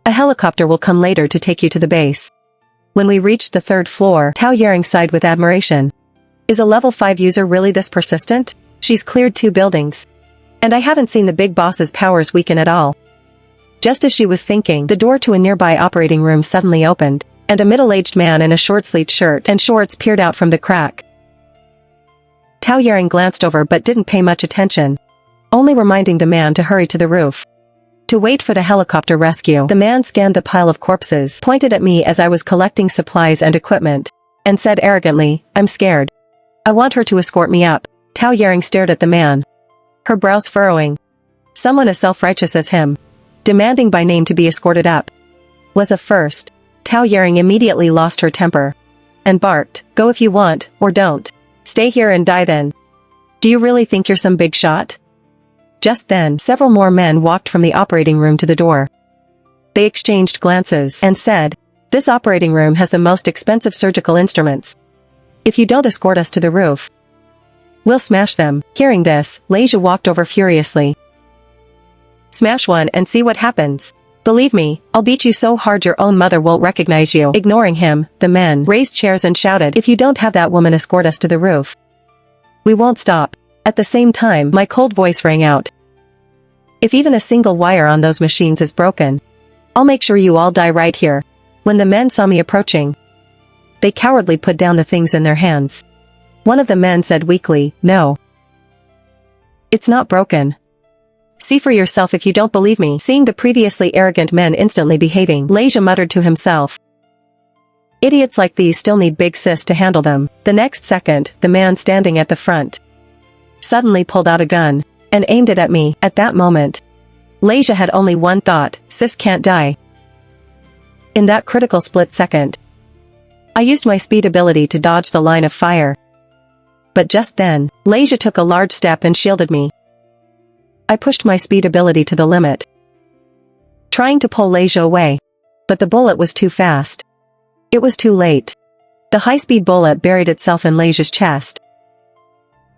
A helicopter will come later to take you to the base." When we reached the 3rd floor, Tao Yaring sighed with admiration. "Is a level 5 user really this persistent? She's cleared 2 buildings. And I haven't seen the big boss's powers weaken at all." Just as she was thinking, the door to a nearby operating room suddenly opened, and a middle-aged man in a short-sleeved shirt and shorts peered out from the crack. Tao Yaring glanced over but didn't pay much attention, only reminding the man to hurry to the roof to wait for the helicopter rescue. The man scanned the pile of corpses, pointed at me as I was collecting supplies and equipment, and said arrogantly, "I'm scared. I want her to escort me up." Tao Yaring stared at the man, her brows furrowing. Someone as self-righteous as him, demanding by name to be escorted up, was a first. Tao Yaring immediately lost her temper and barked, "Go if you want, or don't. Stay here and die then. Do you really think you're some big shot?" Just then, several more men walked from the operating room to the door. They exchanged glances and said, "This operating room has the most expensive surgical instruments. If you don't escort us to the roof, we'll smash them." Hearing this, Leisha walked over furiously. "Smash one and see what happens. Believe me, I'll beat you so hard your own mother won't recognize you." Ignoring him, the men raised chairs and shouted, "If you don't have that woman escort us to the roof, we won't stop." At the same time, my cold voice rang out. "If even a single wire on those machines is broken, I'll make sure you all die right here." When the men saw me approaching, they cowardly put down the things in their hands. One of the men said weakly, "No. It's not broken. See for yourself if you don't believe me." Seeing the previously arrogant men instantly behaving, Leisha muttered to himself, "Idiots like these still need big sis to handle them." The next second, the man standing at the front suddenly pulled out a gun and aimed it at me. At that moment, Leisha had only one thought: sis can't die. In that critical split second, I used my speed ability to dodge the line of fire. But just then, Leisha took a large step and shielded me. I pushed my speed ability to the limit, trying to pull Leisha away, but the bullet was too fast. It was too late. The high-speed bullet buried itself in Leisha's chest,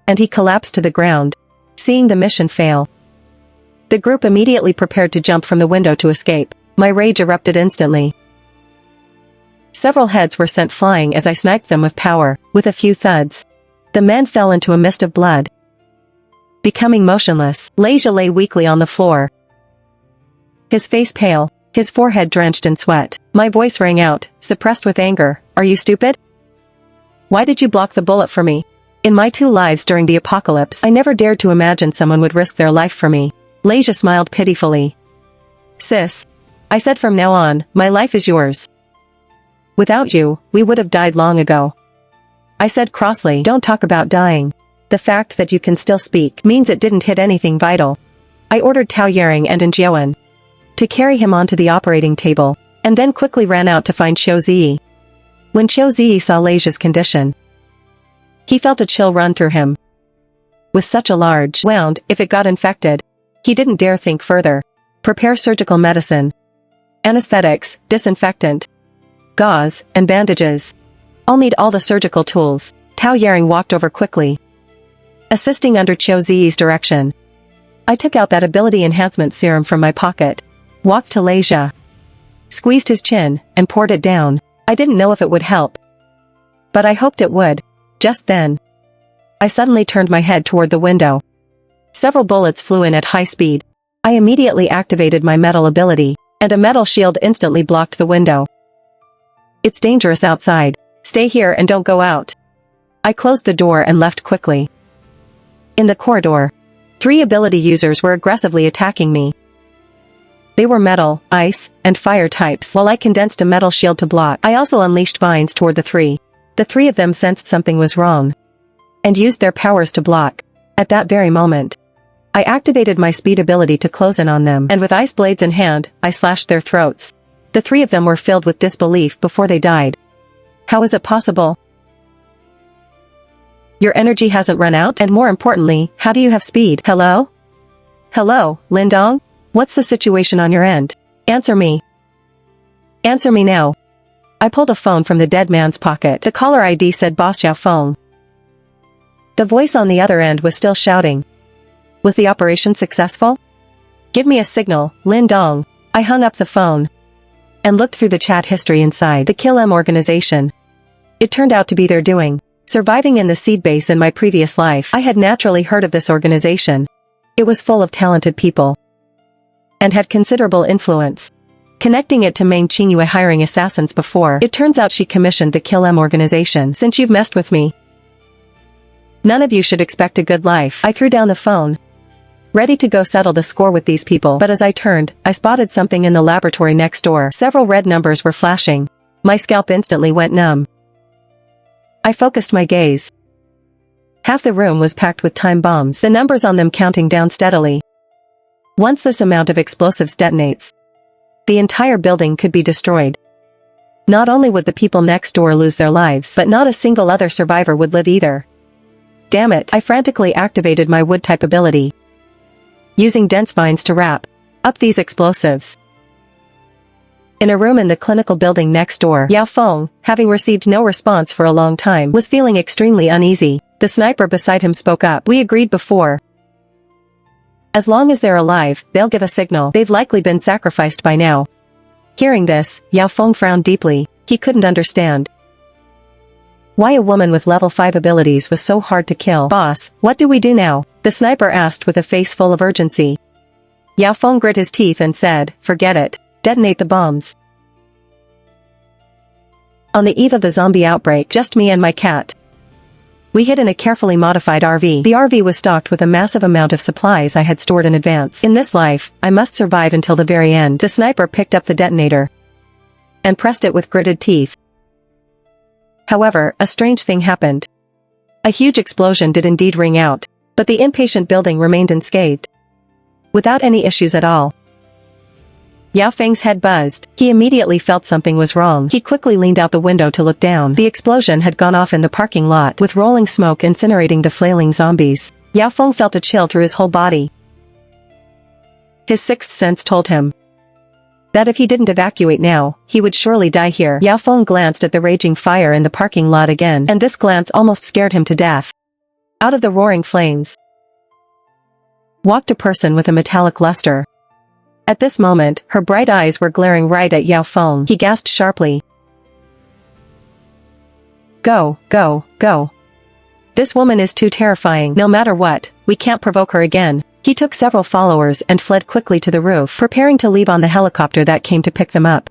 and he collapsed to the ground. Seeing the mission fail, the group immediately prepared to jump from the window to escape. My rage erupted instantly. Several heads were sent flying as I sniped them with power. With a few thuds, the men fell into a mist of blood. Becoming motionless, Leisha lay weakly on the floor, his face pale, his forehead drenched in sweat. My voice rang out, suppressed with anger, "Are you stupid? Why did you block the bullet for me? In my 2 lives during the apocalypse, I never dared to imagine someone would risk their life for me." Leisha smiled pitifully. "Sis, I said from now on, my life is yours. Without you, we would have died long ago." I said crossly, "Don't talk about dying. The fact that you can still speak means it didn't hit anything vital." I ordered Tao Yaring and Jiawen to carry him onto the operating table, and then quickly ran out to find Xiaozi. When Xiaozi saw Leisha's condition, he felt a chill run through him. With such a large wound, if it got infected, he didn't dare think further. Prepare surgical medicine, anesthetics, disinfectant, gauze, and bandages. I'll need all the surgical tools. Tao Yaring walked over quickly, assisting under Xiaozi's direction. I took out that ability enhancement serum from my pocket. Walked to Leisha. Squeezed his chin, and poured it down. I didn't know if it would help. But I hoped it would. Just then, I suddenly turned my head toward the window. Several bullets flew in at high speed. I immediately activated my metal ability, and a metal shield instantly blocked the window. It's dangerous outside. Stay here and don't go out. I closed the door and left quickly. In the corridor, 3 ability users were aggressively attacking me. They were metal, ice, and fire types. While I condensed a metal shield to block, I also unleashed vines toward the 3. The 3 of them sensed something was wrong and used their powers to block. At that very moment, I activated my speed ability to close in on them, and with ice blades in hand, I slashed their throats. The 3 of them were filled with disbelief before they died. How is it possible? Your energy hasn't run out, and more importantly, how do you have speed? Hello? Hello, Lindong? What's the situation on your end? Answer me. Answer me now. I pulled a phone from the dead man's pocket. The caller ID said Boss Xiao Feng. The voice on the other end was still shouting. Was the operation successful? Give me a signal, Lindong. I hung up the phone and looked through the chat history inside the Kill M organization. It turned out to be their doing. Surviving in the seed base in my previous life, I had naturally heard of this organization. It was full of talented people and had considerable influence. Connecting it to Meng Qingyue hiring assassins before, it turns out she commissioned the Kill M organization. Since you've messed with me, none of you should expect a good life. I threw down the phone, ready to go settle the score with these people, but as I turned, I spotted something in the laboratory next door. Several red numbers were flashing. My scalp instantly went numb. I focused my gaze. Half the room was packed with time bombs, the numbers on them counting down steadily. Once this amount of explosives detonates, the entire building could be destroyed. Not only would the people next door lose their lives, but not a single other survivor would live either. Damn it, I frantically activated my wood-type ability, using dense vines to wrap up these explosives. In a room in the clinical building next door, Yao Feng, having received no response for a long time, was feeling extremely uneasy. The sniper beside him spoke up. We agreed before. As long as they're alive, they'll give a signal. They've likely been sacrificed by now. Hearing this, Yao Feng frowned deeply. He couldn't understand why a woman with level 5 abilities was so hard to kill. Boss, what do we do now? The sniper asked with a face full of urgency. Yao Feng grit his teeth and said, forget it. Detonate the bombs. On the eve of the zombie outbreak, just me and my cat. We hid in a carefully modified RV. The RV was stocked with a massive amount of supplies I had stored in advance. In this life, I must survive until the very end. The sniper picked up the detonator and pressed it with gritted teeth. However, a strange thing happened. A huge explosion did indeed ring out, but the inpatient building remained unscathed, without any issues at all. Yao Feng's head buzzed. He immediately felt something was wrong. He quickly leaned out the window to look down. The explosion had gone off in the parking lot, with rolling smoke incinerating the flailing zombies. Yao Feng felt a chill through his whole body. His sixth sense told him that if he didn't evacuate now, he would surely die here. Yao Feng glanced at the raging fire in the parking lot again, and this glance almost scared him to death. Out of the roaring flames walked a person with a metallic luster. At this moment, her bright eyes were glaring right at Yao Feng. He gasped sharply. Go, go, go. This woman is too terrifying. No matter what, we can't provoke her again. He took several followers and fled quickly to the roof, preparing to leave on the helicopter that came to pick them up.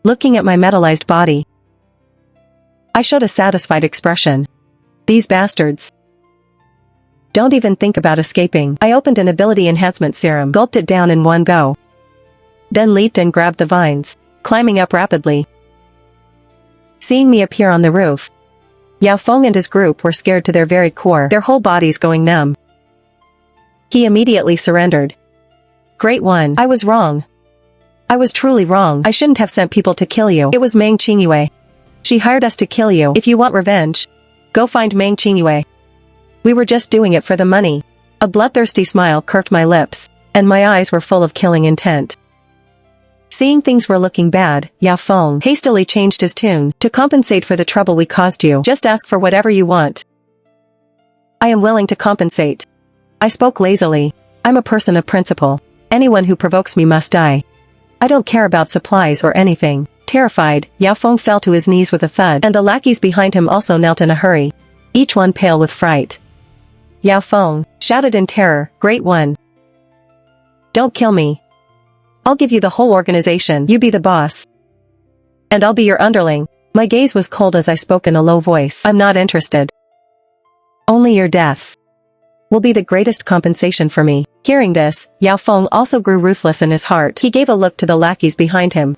Looking at my metallized body, I showed a satisfied expression. These bastards. Don't even think about escaping. I opened an ability enhancement serum, gulped it down in one go, then leaped and grabbed the vines, climbing up rapidly. Seeing me appear on the roof, Yao Feng and his group were scared to their very core, their whole bodies going numb. He immediately surrendered. Great one. I was wrong. I was truly wrong. I shouldn't have sent people to kill you. It was Meng Qingyue. She hired us to kill you. If you want revenge, go find Meng Qingyue. We were just doing it for the money. A bloodthirsty smile curved my lips, and my eyes were full of killing intent. Seeing things were looking bad, Yao Feng hastily changed his tune. To compensate for the trouble we caused you, just ask for whatever you want. I am willing to compensate. I spoke lazily. I'm a person of principle. Anyone who provokes me must die. I don't care about supplies or anything. Terrified, Yao Feng fell to his knees with a thud, and the lackeys behind him also knelt in a hurry, each one pale with fright. Yao Feng shouted in terror, "Great one! Don't kill me. I'll give you the whole organization, you be the boss. And I'll be your underling." My gaze was cold as I spoke in a low voice. "I'm not interested. Only your deaths will be the greatest compensation for me." Hearing this, Yao Feng also grew ruthless in his heart. He gave a look to the lackeys behind him,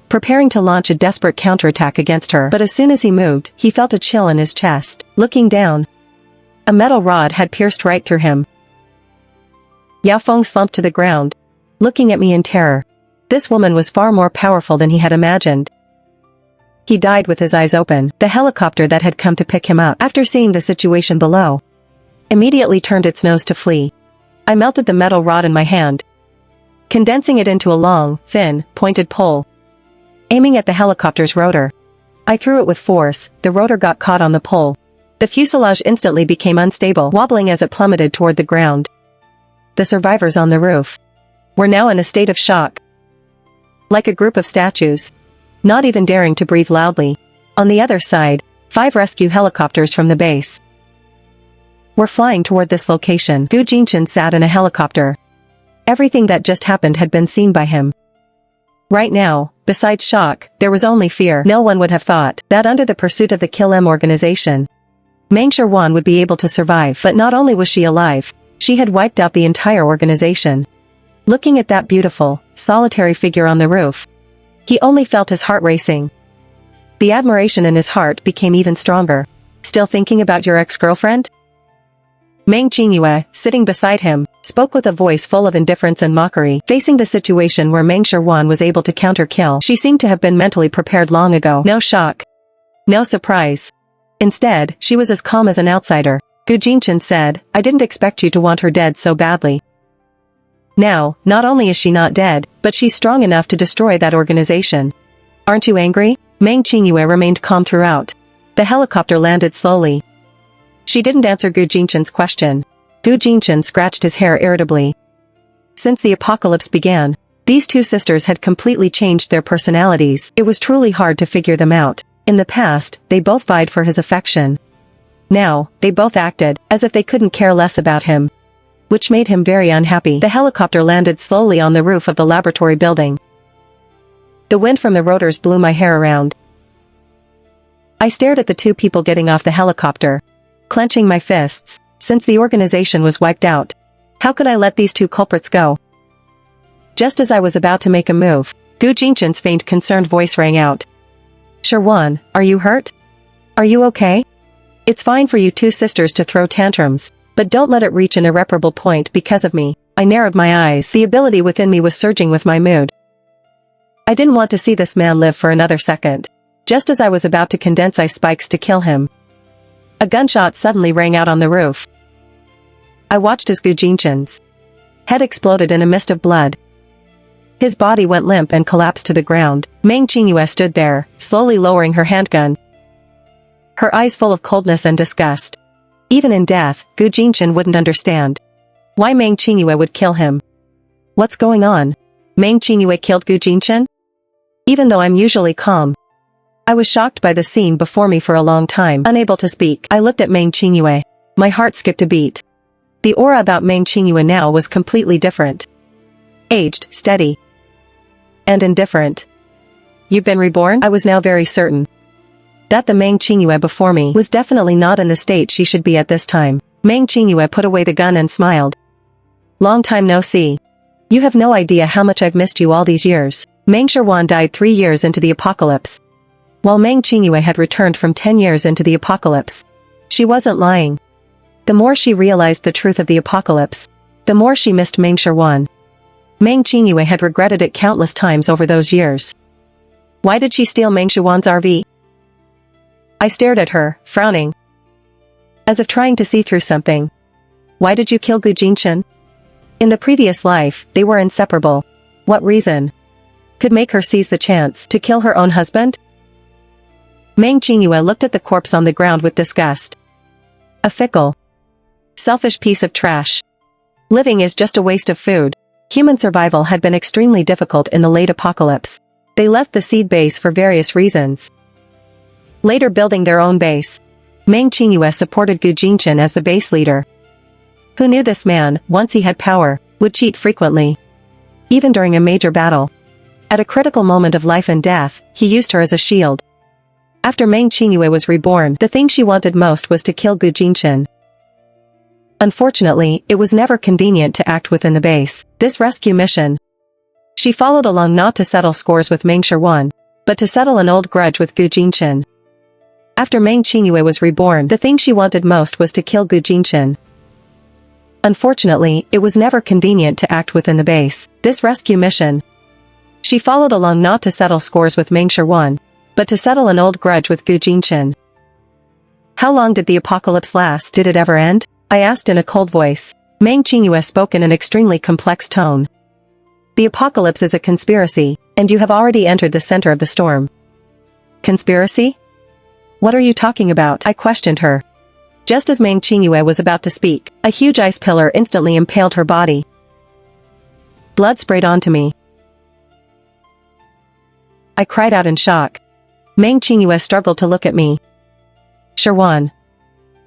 preparing to launch a desperate counterattack against her. But as soon as he moved, he felt a chill in his chest. Looking down, a metal rod had pierced right through him. Yao Feng slumped to the ground, looking at me in terror. This woman was far more powerful than he had imagined. He died with his eyes open. The helicopter that had come to pick him up, after seeing the situation below, immediately turned its nose to flee. I melted the metal rod in my hand, condensing it into a long, thin, pointed pole. Aiming at the helicopter's rotor, I threw it with force. The rotor got caught on the pole. The fuselage instantly became unstable, wobbling as it plummeted toward the ground. The survivors on the roof were now in a state of shock, like a group of statues, not even daring to breathe loudly. On the other side, 5 rescue helicopters from the base were flying toward this location. Gu Jinchen sat in a helicopter. Everything that just happened had been seen by him. Right now, besides shock, there was only fear. No one would have thought that under the pursuit of the Kill M organization, Meng Sherwan would be able to survive. But not only was she alive, she had wiped out the entire organization. Looking at that beautiful, solitary figure on the roof, he only felt his heart racing. The admiration in his heart became even stronger. "Still thinking about your ex-girlfriend?" Meng Qingyue, sitting beside him, spoke with a voice full of indifference and mockery. Facing the situation where Meng Sherwan was able to counter-kill, she seemed to have been mentally prepared long ago. No shock, no surprise. Instead, she was as calm as an outsider. Gu Jinchen said, "I didn't expect you to want her dead so badly. Now, not only is she not dead, but she's strong enough to destroy that organization. Aren't you angry?" Meng Qingyue remained calm throughout. The helicopter landed slowly. She didn't answer Gu Jinchen's question. Gu Jinchen scratched his hair irritably. Since the apocalypse began, these two sisters had completely changed their personalities. It was truly hard to figure them out. In the past, they both vied for his affection. Now, they both acted as if they couldn't care less about him, which made him very unhappy. The helicopter landed slowly on the roof of the laboratory building. The wind from the rotors blew my hair around. I stared at the two people getting off the helicopter, clenching my fists. Since the organization was wiped out, how could I let these two culprits go? Just as I was about to make a move, Gu Jinchen's faint concerned voice rang out. "Sherwan, are you hurt? Are you okay? It's fine for you two sisters to throw tantrums, but don't let it reach an irreparable point because of me." I narrowed my eyes. The ability within me was surging with my mood. I didn't want to see this man live for another second. Just as I was about to condense ice spikes to kill him, a gunshot suddenly rang out on the roof. I watched as Gu Jinchen's head exploded in a mist of blood. His body went limp and collapsed to the ground. Meng Qingyue stood there, slowly lowering her handgun, her eyes full of coldness and disgust. Even in death, Gu Jinchen wouldn't understand why Meng Qingyue would kill him. What's going on? Meng Qingyue killed Gu Jinchen? Even though I'm usually calm, I was shocked by the scene before me for a long time. Unable to speak, I looked at Meng Qingyue. My heart skipped a beat. The aura about Meng Qingyue now was completely different. Aged, steady, and indifferent. "You've been reborn?" I was now very certain that the Meng Qingyue before me was definitely not in the state she should be at this time. Meng Qingyue put away the gun and smiled. "Long time no see. You have no idea how much I've missed you all these years." Meng Sherwan died 3 years into the apocalypse, while Meng Qingyue had returned from 10 years into the apocalypse. She wasn't lying. The more she realized the truth of the apocalypse, the more she missed Meng Sherwan. Meng Qingyue had regretted it countless times over those years. Why did she steal Meng Sherwan's RV? I stared at her, frowning, as if trying to see through something. Why did you kill Gu Jinchen? In the previous life, they were inseparable. What reason could make her seize the chance to kill her own husband? Meng Qingyue looked at the corpse on the ground with disgust. A fickle, selfish piece of trash. Living is just a waste of food. Human survival had been extremely difficult in the late apocalypse. They left the seed base for various reasons. Later building their own base. Meng Qingyue supported Gu Jinchen as the base leader. Who knew this man, once he had power, would cheat frequently. Even during a major battle. At a critical moment of life and death, he used her as a shield. After Meng Qingyue was reborn, the thing she wanted most was to kill Gu Jinchen. Unfortunately, it was never convenient to act within the base. This rescue mission. She followed along not to settle scores with Meng Shirwan, but to settle an old grudge with Gu Jinchen. After Meng Qingyue was reborn, the thing she wanted most was to kill Gu Jinchen. Unfortunately, it was never convenient to act within the base. This rescue mission. She followed along not to settle scores with Meng Shirwan, but to settle an old grudge with Gu Jinchen. How long did the apocalypse last? Did it ever end? I asked in a cold voice. Meng Qingyue spoke in an extremely complex tone. The apocalypse is a conspiracy, and you have already entered the center of the storm. Conspiracy? What are you talking about? I questioned her. Just as Meng Qingyue was about to speak, a huge ice pillar instantly impaled her body. Blood sprayed onto me. I cried out in shock. Meng Qingyue struggled to look at me. Shirwan.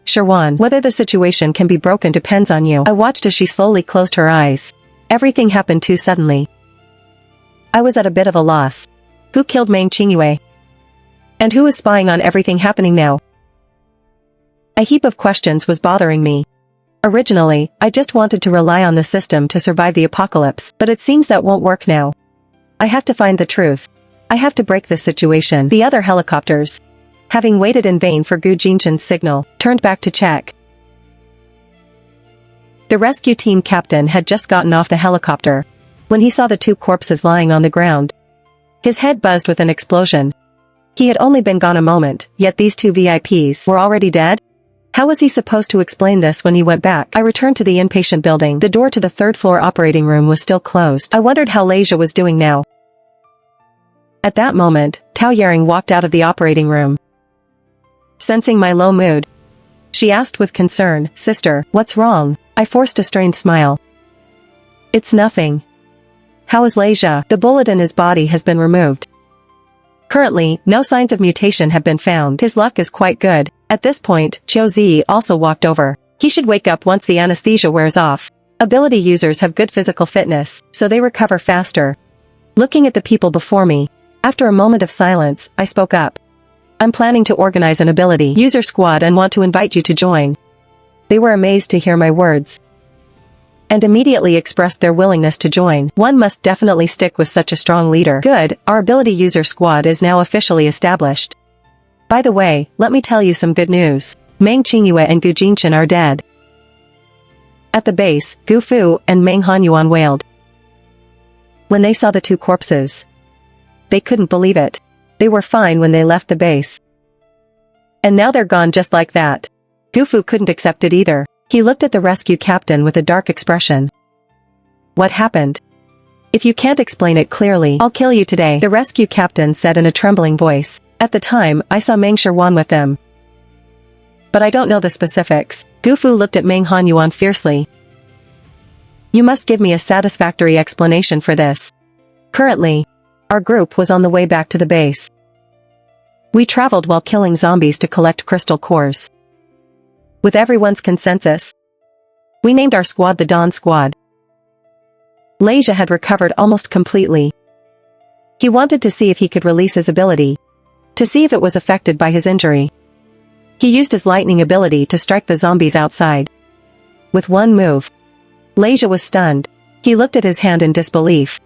Shirwan, whether the situation can be broken depends on you. I watched as she slowly closed her eyes. Everything happened too suddenly. I was at a bit of a loss. Who killed Meng Qingyue? And who is spying on everything happening now? A heap of questions was bothering me. Originally, I just wanted to rely on the system to survive the apocalypse, but it seems that won't work now. I have to find the truth. I have to break this situation. The other helicopters, having waited in vain for Gu Jinchen's signal, turned back to check. The rescue team captain had just gotten off the helicopter when he saw the two corpses lying on the ground. His head buzzed with an explosion. He had only been gone a moment, yet these two VIPs were already dead? How was he supposed to explain this when he went back? I returned to the inpatient building. The door to the third-floor operating room was still closed. I wondered how Leisha was doing now. At that moment, Tao Yering walked out of the operating room. Sensing my low mood, she asked with concern, "Sister, what's wrong?" I forced a strained smile. "It's nothing." "How is Leisha?" "The bullet in his body has been removed. Currently, no signs of mutation have been found. His luck is quite good." At this point, Qiu Zi also walked over. He should wake up once the anesthesia wears off. Ability users have good physical fitness, so they recover faster. Looking at the people before me, after a moment of silence, I spoke up. "I'm planning to organize an ability user squad and want to invite you to join." They were amazed to hear my words, and immediately expressed their willingness to join. One must definitely stick with such a strong leader. Good, our ability user squad is now officially established. By the way, let me tell you some good news. Meng Qingyue and Gu Jinchen are dead. At the base, Gu Fu and Meng Hanyuan wailed. When they saw the two corpses, they couldn't believe it. They were fine when they left the base. And now they're gone just like that. Gu Fu couldn't accept it either. He looked at the rescue captain with a dark expression. "What happened? If you can't explain it clearly, I'll kill you today," the rescue captain said in a trembling voice. At the time, I saw Meng Shirwan with them, but I don't know the specifics. Gu Fu looked at Meng Hanyuan fiercely. "You must give me a satisfactory explanation for this." Currently, our group was on the way back to the base. We traveled while killing zombies to collect crystal cores. With everyone's consensus, we named our squad the Dawn Squad. Leisha had recovered almost completely. He wanted to see if he could release his ability, to see if it was affected by his injury. He used his lightning ability to strike the zombies outside. With one move, Leisha was stunned. He looked at his hand in disbelief.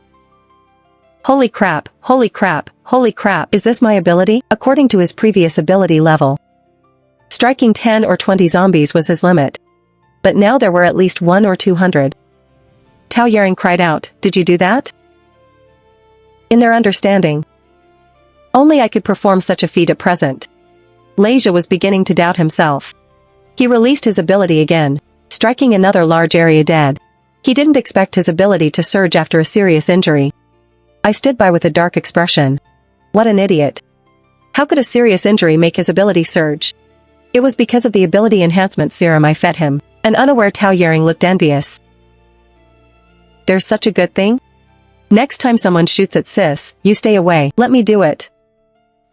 "Holy crap, holy crap, holy crap, is this my ability?" According to his previous ability level, striking 10 or 20 zombies was his limit. But now there were at least 100 or 200. Tao Yering cried out, "Did you do that?" In their understanding, only I could perform such a feat at present. Leisha was beginning to doubt himself. He released his ability again, striking another large area dead. He didn't expect his ability to surge after a serious injury. I stood by with a dark expression. What an idiot. How could a serious injury make his ability surge? It was because of the ability enhancement serum I fed him. An unaware Tao Yering looked envious. there's such a good thing? Next time someone shoots at sis, you stay away. Let me do it.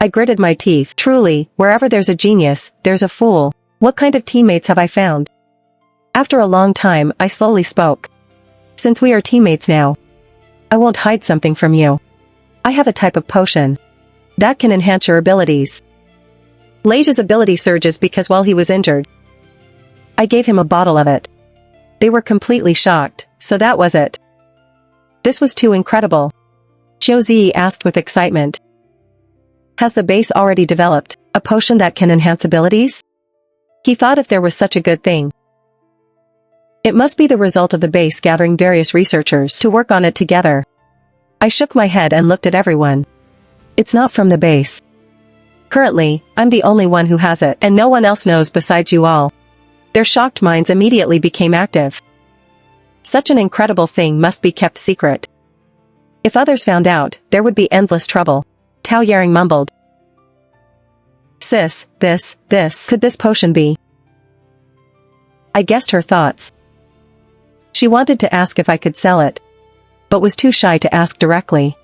I gritted my teeth. Truly, wherever there's a genius, there's a fool. What kind of teammates have I found? After a long time, I slowly spoke. Since we are teammates now, I won't hide something from you. I have a type of potion that can enhance your abilities. Leija's ability surges because while he was injured, I gave him a bottle of it. They were completely shocked, so that was it. This was too incredible. Xiaozi asked with excitement. Has the base already developed a potion that can enhance abilities? He thought if there was such a good thing, it must be the result of the base gathering various researchers to work on it together. I shook my head and looked at everyone. It's not from the base. Currently, I'm the only one who has it, and no one else knows besides you all. Their shocked minds immediately became active. Such an incredible thing must be kept secret. If others found out, there would be endless trouble. Tao Yaring mumbled. Sis, could this potion be? I guessed her thoughts. She wanted to ask if I could sell it, but was too shy to ask directly.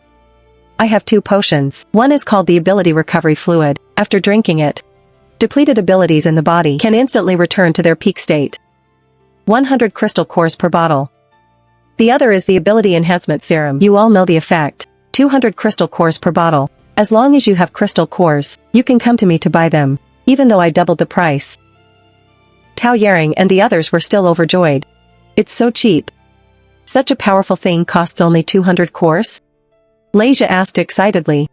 I have 2 potions. One is called the Ability Recovery Fluid. After drinking it, depleted abilities in the body can instantly return to their peak state. 100 crystal cores per bottle. The other is the Ability Enhancement Serum. You all know the effect. 200 crystal cores per bottle. As long as you have crystal cores, you can come to me to buy them, even though I doubled the price. Tao Yaring and the others were still overjoyed. It's so cheap. Such a powerful thing costs only 200 cores? Leija asked excitedly.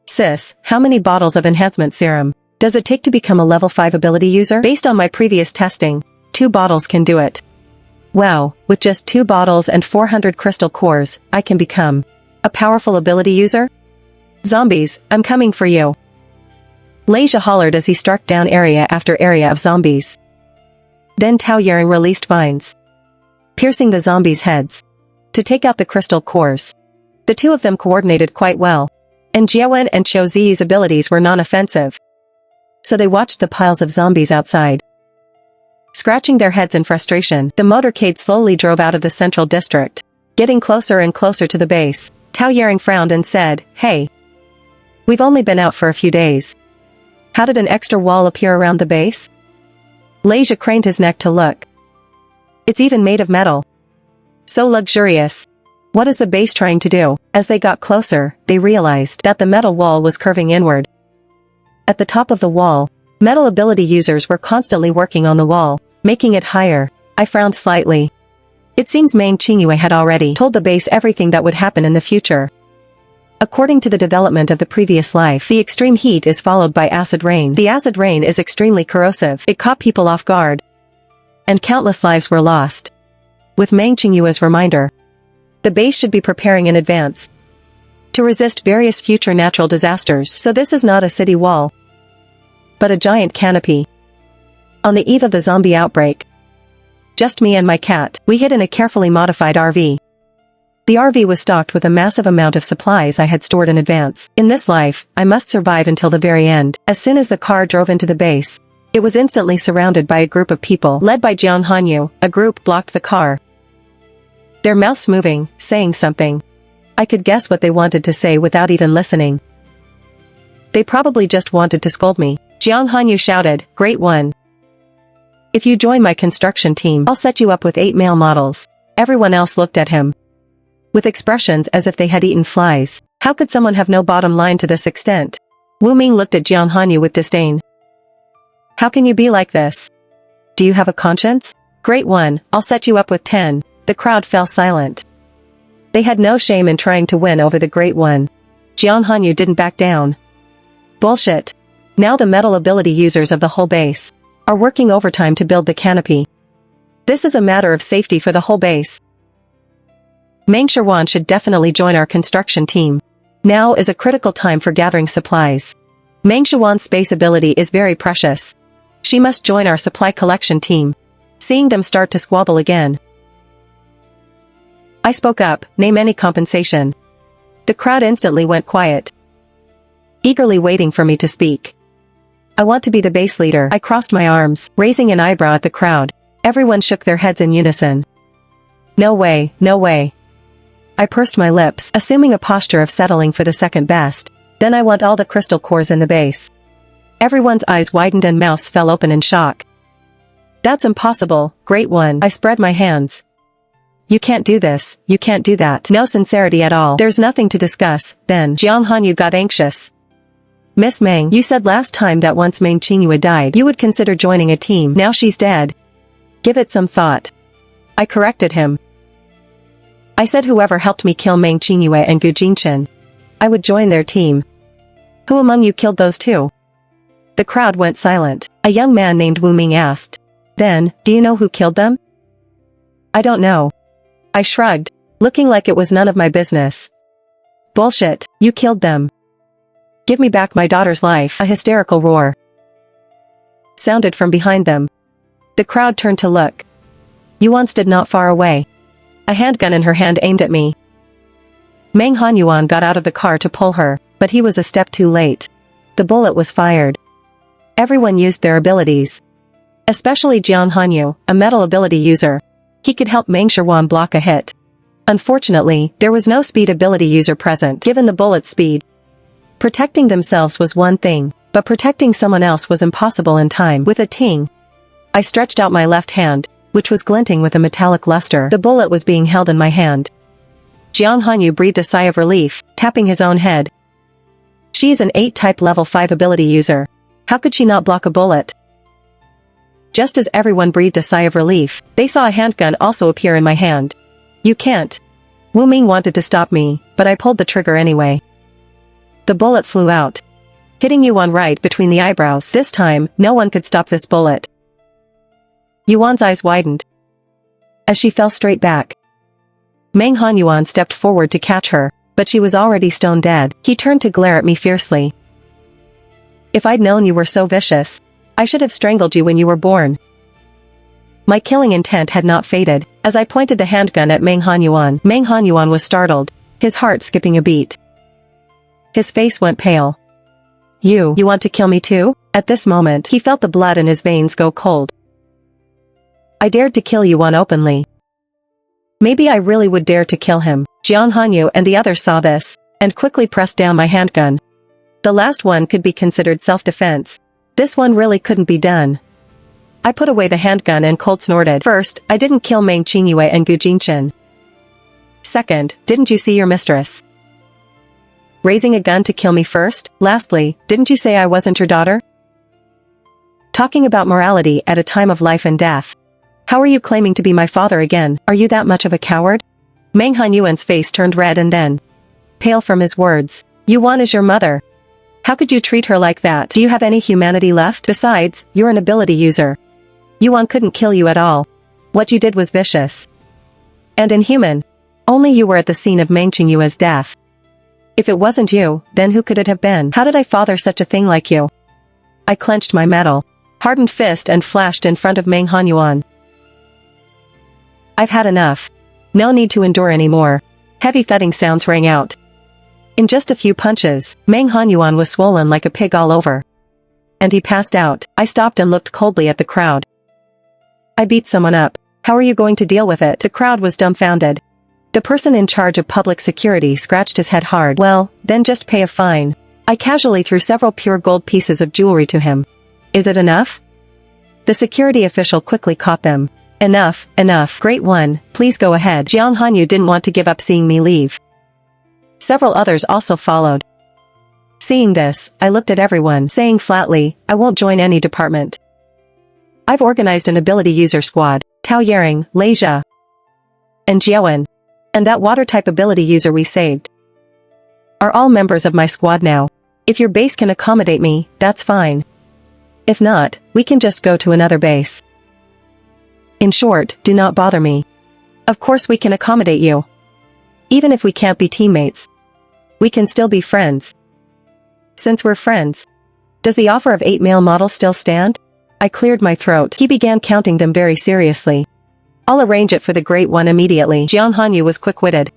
Sis, how many bottles of enhancement serum does it take to become a level 5 ability user? Based on my previous testing, 2 bottles can do it. Wow, with just 2 bottles and 400 crystal cores, I can become a powerful ability user? Zombies, I'm coming for you. Leija hollered as he struck down area after area of zombies. Then Tao Yaring released vines, piercing the zombies' heads to take out the crystal cores. The 2 of them coordinated quite well, and Jiawen and Xiaozi's abilities were non-offensive. So they watched the piles of zombies outside. Scratching their heads in frustration, the motorcade slowly drove out of the central district, getting closer and closer to the base. Tao Yaring frowned and said, Hey, we've only been out for a few days. How did an extra wall appear around the base? Leija craned his neck to look. It's even made of metal. So luxurious. What is the base trying to do? As they got closer, they realized that the metal wall was curving inward. At the top of the wall, metal ability users were constantly working on the wall, making it higher. I frowned slightly. It seems Meng Qingyue had already told the base everything that would happen in the future. According to the development of the previous life, the extreme heat is followed by acid rain. The acid rain is extremely corrosive. It caught people off guard, and countless lives were lost. With Meng Qingyue's reminder, the base should be preparing in advance to resist various future natural disasters. So this is not a city wall, but a giant canopy. On the eve of the zombie outbreak, just me and my cat, we hid in a carefully modified RV. The RV was stocked with a massive amount of supplies I had stored in advance. In this life, I must survive until the very end. As soon as the car drove into the base, it was instantly surrounded by a group of people. Led by Jiang Hanyu, a group blocked the car, their mouths moving, saying something. I could guess what they wanted to say without even listening. They probably just wanted to scold me. Jiang Hanyu shouted, Great one. If you join my construction team, I'll set you up with 8 male models. Everyone else looked at him with expressions as if they had eaten flies. How could someone have no bottom line to this extent? Wu Ming looked at Jiang Hanyu with disdain. How can you be like this? Do you have a conscience? Great one, I'll set you up with 10. The crowd fell silent. They had no shame in trying to win over the Great One. Jiang Hanyu didn't back down. Bullshit. Now the metal ability users of the whole base are working overtime to build the canopy. This is a matter of safety for the whole base. Meng Shiwan should definitely join our construction team. Now is a critical time for gathering supplies. Meng Shiwan's space ability is very precious. She must join our supply collection team. Seeing them start to squabble again, I spoke up, name any compensation. The crowd instantly went quiet, eagerly waiting for me to speak. I want to be the base leader. I crossed my arms, raising an eyebrow at the crowd. Everyone shook their heads in unison. No way, no way. I pursed my lips, assuming a posture of settling for the second best. Then I want all the crystal cores in the base. Everyone's eyes widened and mouths fell open in shock. That's impossible, Great One. I spread my hands. You can't do this, you can't do that. No sincerity at all. There's nothing to discuss. Then Jiang Hanyu got anxious. Miss Meng, you said last time that once Meng Qingyue died, you would consider joining a team. Now she's dead. Give it some thought. I corrected him. I said whoever helped me kill Meng Qingyue and Gu Jinchen, I would join their team. Who among you killed those two? The crowd went silent. A young man named Wu Ming asked. Then, do you know who killed them? I don't know. I shrugged, looking like it was none of my business. Bullshit, you killed them. Give me back my daughter's life. A hysterical roar sounded from behind them. The crowd turned to look. Yuan stood not far away. A handgun in her hand aimed at me. Meng Hanyuan got out of the car to pull her, but he was a step too late. The bullet was fired. Everyone used their abilities. Especially Jiang Hanyu, a metal ability user. He could help Meng Shiruan block a hit. Unfortunately, there was no speed ability user present given the bullet's speed. Protecting themselves was one thing, but protecting someone else was impossible in time. With a ting, I stretched out my left hand, which was glinting with a metallic luster. The bullet was being held in my hand. Jiang Hanyu breathed a sigh of relief, tapping his own head. She's an 8-type level 5 ability user. How could she not block a bullet? Just as everyone breathed a sigh of relief, they saw a handgun also appear in my hand. You can't. Wu Ming wanted to stop me, but I pulled the trigger anyway. The bullet flew out, hitting Yuan right between the eyebrows. This time, no one could stop this bullet. Yuan's eyes widened as she fell straight back. Meng Hanyuan stepped forward to catch her, but she was already stone dead. He turned to glare at me fiercely. If I'd known you were so vicious, I should have strangled you when you were born. My killing intent had not faded, as I pointed the handgun at Meng Hanyuan. Meng Hanyuan was startled, his heart skipping a beat. His face went pale. You want to kill me too? At this moment, he felt the blood in his veins go cold. I dared to kill Yuan openly. Maybe I really would dare to kill him. Jiang Hanyu and the others saw this, and quickly pressed down my handgun. The last one could be considered self-defense. This one really couldn't be done. I put away the handgun and cold snorted. First, I didn't kill Meng Qingyue and Gu Jinchen. Second, didn't you see your mistress raising a gun to kill me first? Lastly, didn't you say I wasn't your daughter? Talking about morality at a time of life and death. How are you claiming to be my father again? Are you that much of a coward? Meng Hanyuan's face turned red and then pale from his words. Yuan is your mother. How could you treat her like that? Do you have any humanity left? Besides, you're an ability user. Yuan couldn't kill you at all. What you did was vicious and inhuman. Only you were at the scene of Meng Qingyue's death. If it wasn't you, then who could it have been? How did I father such a thing like you? I clenched my metal, hardened fist and flashed in front of Meng Hanyuan. I've had enough. No need to endure anymore. Heavy thudding sounds rang out. In just a few punches, Meng Hanyuan was swollen like a pig all over. And he passed out. I stopped and looked coldly at the crowd. I beat someone up. How are you going to deal with it? The crowd was dumbfounded. The person in charge of public security scratched his head hard. Well, then just pay a fine. I casually threw several pure gold pieces of jewelry to him. Is it enough? The security official quickly caught them. Enough, enough. Great One, please go ahead. Jiang Hanyu didn't want to give up seeing me leave. Several others also followed. Seeing this, I looked at everyone, saying flatly, I won't join any department. I've organized an ability user squad. Tao Yering, Leisha, and Jiawen, and that water-type ability user we saved are all members of my squad now. If your base can accommodate me, that's fine. If not, we can just go to another base. In short, do not bother me. Of course we can accommodate you. Even if we can't be teammates, we can still be friends. Since we're friends, does the offer of 8 male models still stand? I cleared my throat. He began counting them very seriously. I'll arrange it for the Great One immediately. Jiang Hanyu was quick-witted.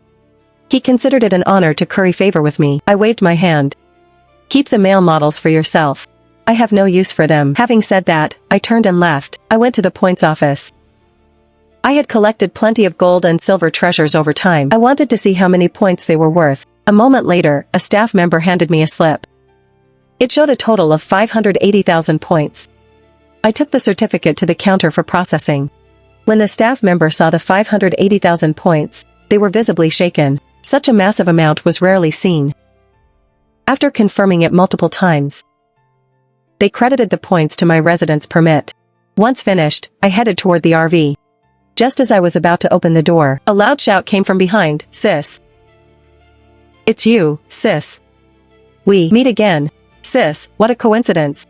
He considered it an honor to curry favor with me. I waved my hand. Keep the male models for yourself. I have no use for them. Having said that, I turned and left. I went to the points office. I had collected plenty of gold and silver treasures over time. I wanted to see how many points they were worth. A moment later, a staff member handed me a slip. It showed a total of 580,000 points. I took the certificate to the counter for processing. When the staff member saw the 580,000 points, they were visibly shaken. Such a massive amount was rarely seen. After confirming it multiple times, they credited the points to my residence permit. Once finished, I headed toward the RV. Just as I was about to open the door, a loud shout came from behind. "Sis! It's you, sis! We meet again. Sis, what a coincidence."